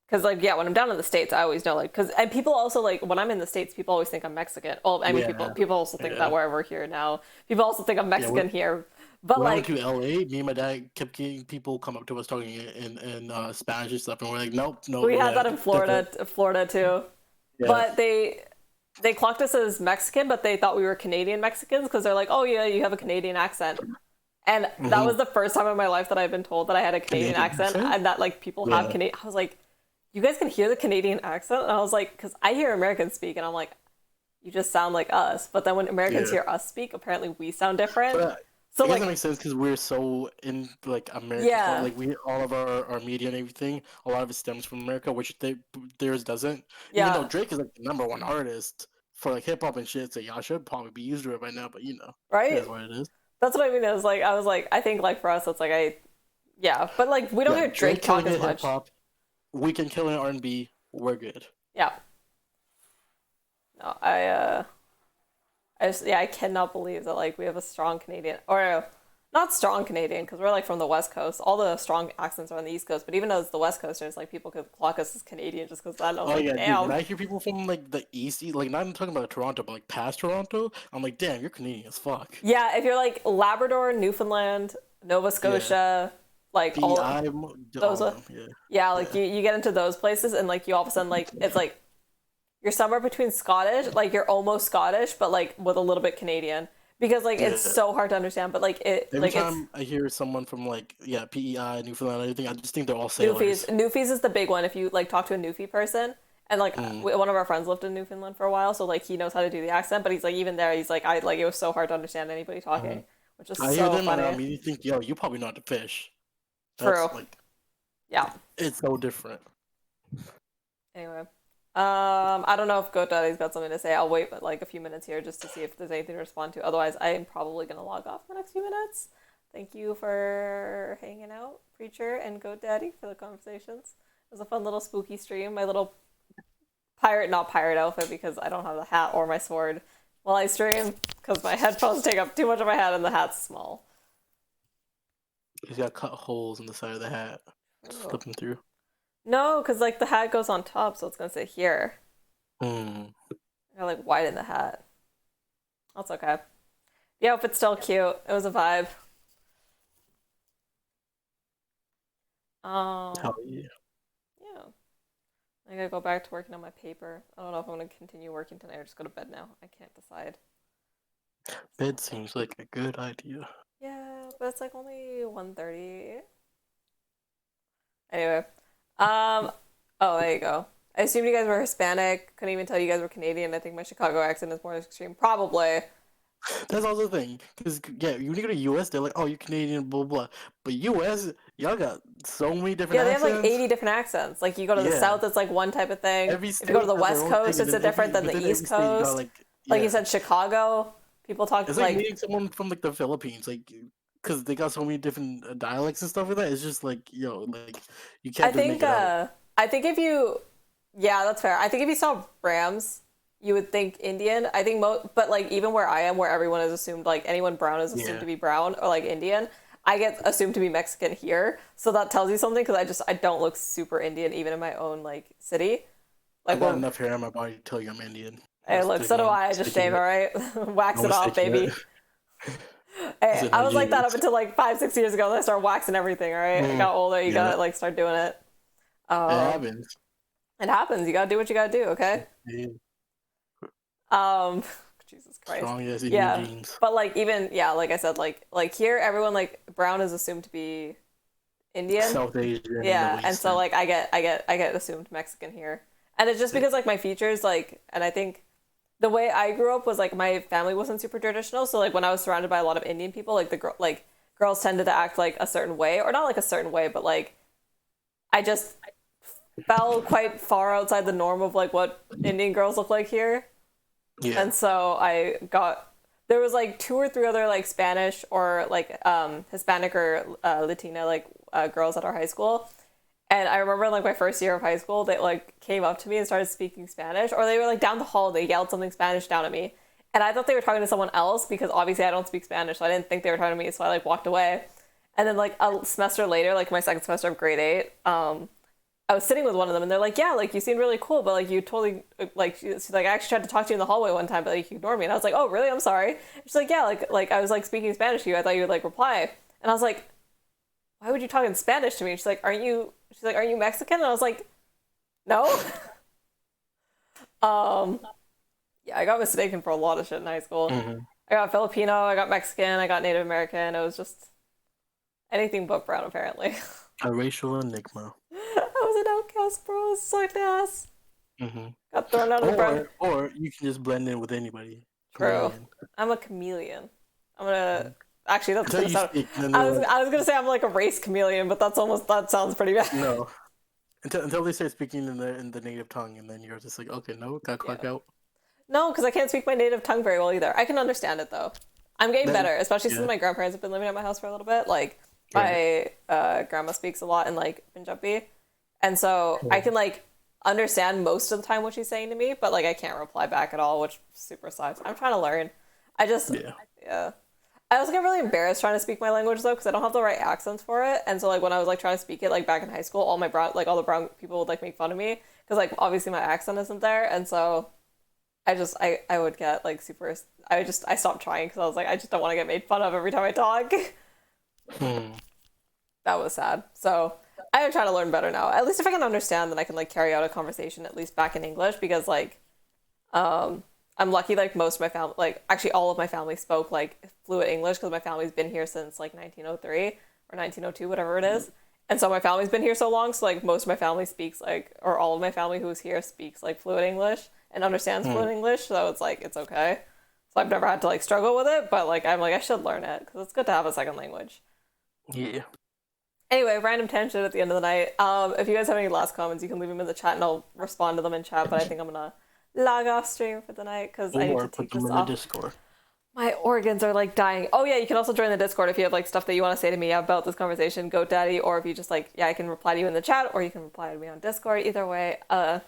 Because like yeah, when I'm down in the States, I always know like because and people also like when I'm in the States, people always think I'm Mexican. Well, I mean Yeah. people also think Yeah. that wherever here now, people also think I'm Mexican when- here. But When I like went to LA, me and my dad kept getting people come up to us talking in Spanish and stuff, and we're like, nope, no. we had yeah, that in Florida too. yeah. But they clocked us as Mexican, but they thought we were Canadian Mexicans because they're like, oh yeah, you have a Canadian accent. And that was the first time in my life that I've been told that I had a Canadian accent and that like people have Yeah. Canadian. I was like, you guys can hear the Canadian accent? And I was like, because I hear Americans speak and I'm like, you just sound like us. But then when Americans Yeah. hear us speak, apparently we sound different. But, So I guess like, that makes sense because we're so in like America. Yeah. Like we all of our media and everything, a lot of it stems from America, which theirs doesn't. Yeah. Even though Drake is like the #1 artist for like hip hop and shit, so y'all should probably be used to it by now. But you know, right? that's what it is. That's what I mean. I was like, I think like for us, it's like yeah. But like we don't Yeah, hear Drake talk killing as it much. hip-hop, Weeknd killing R&B. We're good. Yeah. No, I just I cannot believe that like we have a strong Canadian or not strong Canadian because we're like from the West Coast. All the strong accents are on the East Coast, but even as the West Coasters, like people could clock us as Canadian just because that. I was Oh like, yeah, dude, damn. when I hear people from like the East, like not even talking about Toronto, but like past Toronto, I'm like, damn, you're Canadian as fuck. Yeah, if you're like Labrador, Newfoundland, Nova Scotia, like all those are- yeah. yeah, like you get into those places and like you all of a sudden like it's like you're somewhere between Scottish, like you're almost Scottish, but like with a little bit Canadian. Because like it's Yeah. so hard to understand, but like it Every like time I hear someone from like PEI, Newfoundland, and everything, I just think they're all sailors. Newfies is the big one. If you like talk to a Newfie person, and like Mm. one of our friends lived in Newfoundland for a while, so like he knows how to do the accent. But he's like even there, he's like I like it was so hard to understand anybody talking, which is Mm-hmm. I so hear them and I funny. immediately think, yo, you probably know how to fish. True. Like, Yeah. it's so different. Anyway, I don't know if GoDaddy's got something to say. I'll wait like a few minutes here just to see if there's anything to respond to. Otherwise, I am probably gonna log off in the next few minutes. Thank you for hanging out, Preacher and GoDaddy, for the conversations. It was a fun little spooky stream. My little not pirate outfit because I don't have the hat or my sword while I stream because my headphones take up too much of my head and the hat's small. He's got cut holes in the side of the hat. Just Oh. slip them through. No, because like the hat goes on top, so it's gonna sit here. Hmm. I like widen the hat. That's okay. The outfit's still cute. It was a vibe. Hell yeah. Yeah. I gotta go back to working on my paper. I don't know if I'm gonna continue working tonight or just go to bed now. I can't decide. Bed seems like a good idea. Yeah, but it's like only 1:30. Anyway, oh, there you go. I assumed you guys were Hispanic. Couldn't even tell you guys were Canadian. I think my Chicago accent is more extreme. Probably. That's also the thing. Because, yeah, when you go to US, they're like, oh, you're Canadian, blah, blah. But US, y'all got so many different Yeah, they have accents. like 80 different accents. Like you go to the Yeah. south, it's like one type of thing. Every If you go to state the has their west own coast, thing, it's and a then different than but the then every east state you got, coast. like, Like you yeah. said, Chicago. People talk It's like like meeting someone from like the Philippines, like because they got so many different dialects and stuff like that. It's just like like you I can't just make think it out. I think if you yeah, that's fair. I think if you saw Rams, you would think Indian. I think but like even where I am, where everyone is assumed like anyone brown is assumed Yeah. to be brown or like Indian, I get assumed to be Mexican here. So that tells you something because I don't look super Indian even in my own like city. I Like got well, enough hair on my body to tell you I'm Indian. hey, I'm look, so do sticking- I. I just sticking shave it, it. right? Wax I'm it off, sticking baby. it. Hey, Is it I was like that up Nigerians? until like 5, 6 years ago. Then I started waxing everything. All right, I got older. You Yeah. gotta like start doing it. It happens. It happens. You gotta do what you gotta do. Okay. Yeah. Jesus Christ. Strong as Indian Yeah, genes. but like even yeah, like I said, like here, everyone like brown is assumed to be Indian. South Asian. Yeah, Middle and so Eastern. like I get assumed Mexican here, and it's just because like my features like, and I think the way I grew up was like my family wasn't super traditional, so like when I was surrounded by a lot of Indian people, like girls tended to act like a certain way, or not like a certain way, but like I just fell quite far outside the norm of like what Indian girls look like here. Yeah. And so there was like 2 or 3 other like Spanish or like Hispanic or Latina like girls at our high school. And I remember like my first year of high school, they like came up to me and started speaking Spanish, or they were like down the hall, they yelled something Spanish down at me. And I thought they were talking to someone else because obviously I don't speak Spanish, so I didn't think they were talking to me, so I like walked away. And then like a semester later, like my second semester of grade 8, I was sitting with one of them and they're like, yeah, like you seemed really cool, but like you totally like she's like I actually tried to talk to you in the hallway one time, but like you ignored me. And I was like, oh really? I'm sorry. She's like, yeah, like I was like speaking Spanish to you. I thought you would like reply. And I was like, why would you talk in Spanish to me? She's like, aren't you Mexican? And I was like, no. Yeah, I got mistaken for a lot of shit in high school. Mm-hmm. I got Filipino, I got Mexican, I got Native American. It was just anything but brown apparently. A racial enigma. I was an outcast, bro. I was sucked ass. Mm-hmm. Got thrown out of the brown. Or you can just blend in with anybody. True. Chameleon. I'm a chameleon. I'm gonna actually that's Until gonna you sound. speak, then they're like, I was gonna say I'm like a race chameleon, but that sounds pretty bad. no. Until they start speaking in the native tongue, and then you're just like, okay, no, got clock out. No, because I can't speak my native tongue very well either. I can understand it though. I'm getting Then- better, especially since yeah. my grandparents have been living at my house for a little bit. Like my grandma speaks a lot in like Punjabi, and so I can like understand most of the time what she's saying to me, but like I can't reply back at all, which super sucks. I'm trying to learn. I just yeah. I also get really embarrassed trying to speak my language though, because I don't have the right accents for it. And so like when I was like trying to speak it like back in high school, all the brown people would like make fun of me because like obviously my accent isn't there, and so I would get like super. I stopped trying because I was like I just don't want to get made fun of every time I talk. That was sad. So I would try to learn better now. At least if I can understand, then I can like carry out a conversation at least back in English, because like I'm lucky like most of my family, like actually all of my family spoke like fluent English because my family's been here since like 1903 or 1902, whatever it is. And so my family's been here so long, so like most of my family speaks like, or all of my family who's here speaks like fluent English and understands fluent English, so it's like it's okay. So I've never had to like struggle with it, but like I'm like I should learn it because it's good to have a second language. Yeah. Anyway, random tangent at the end of the night. If you guys have any last comments, you can leave them in the chat and I'll respond to them in chat, but I think I'm gonna log off stream for the night because I need to Or take put them this in the off. Discord. My organs are like dying. Oh yeah, you can also join the Discord if you have like stuff that you want to say to me about this conversation, GoDaddy, or if you just like, yeah, I can reply to you in the chat, or you can reply to me on Discord. Either way,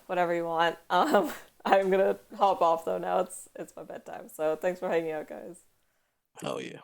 whatever you want. I'm gonna hop off though now. It's my bedtime. So thanks for hanging out, guys. Oh yeah.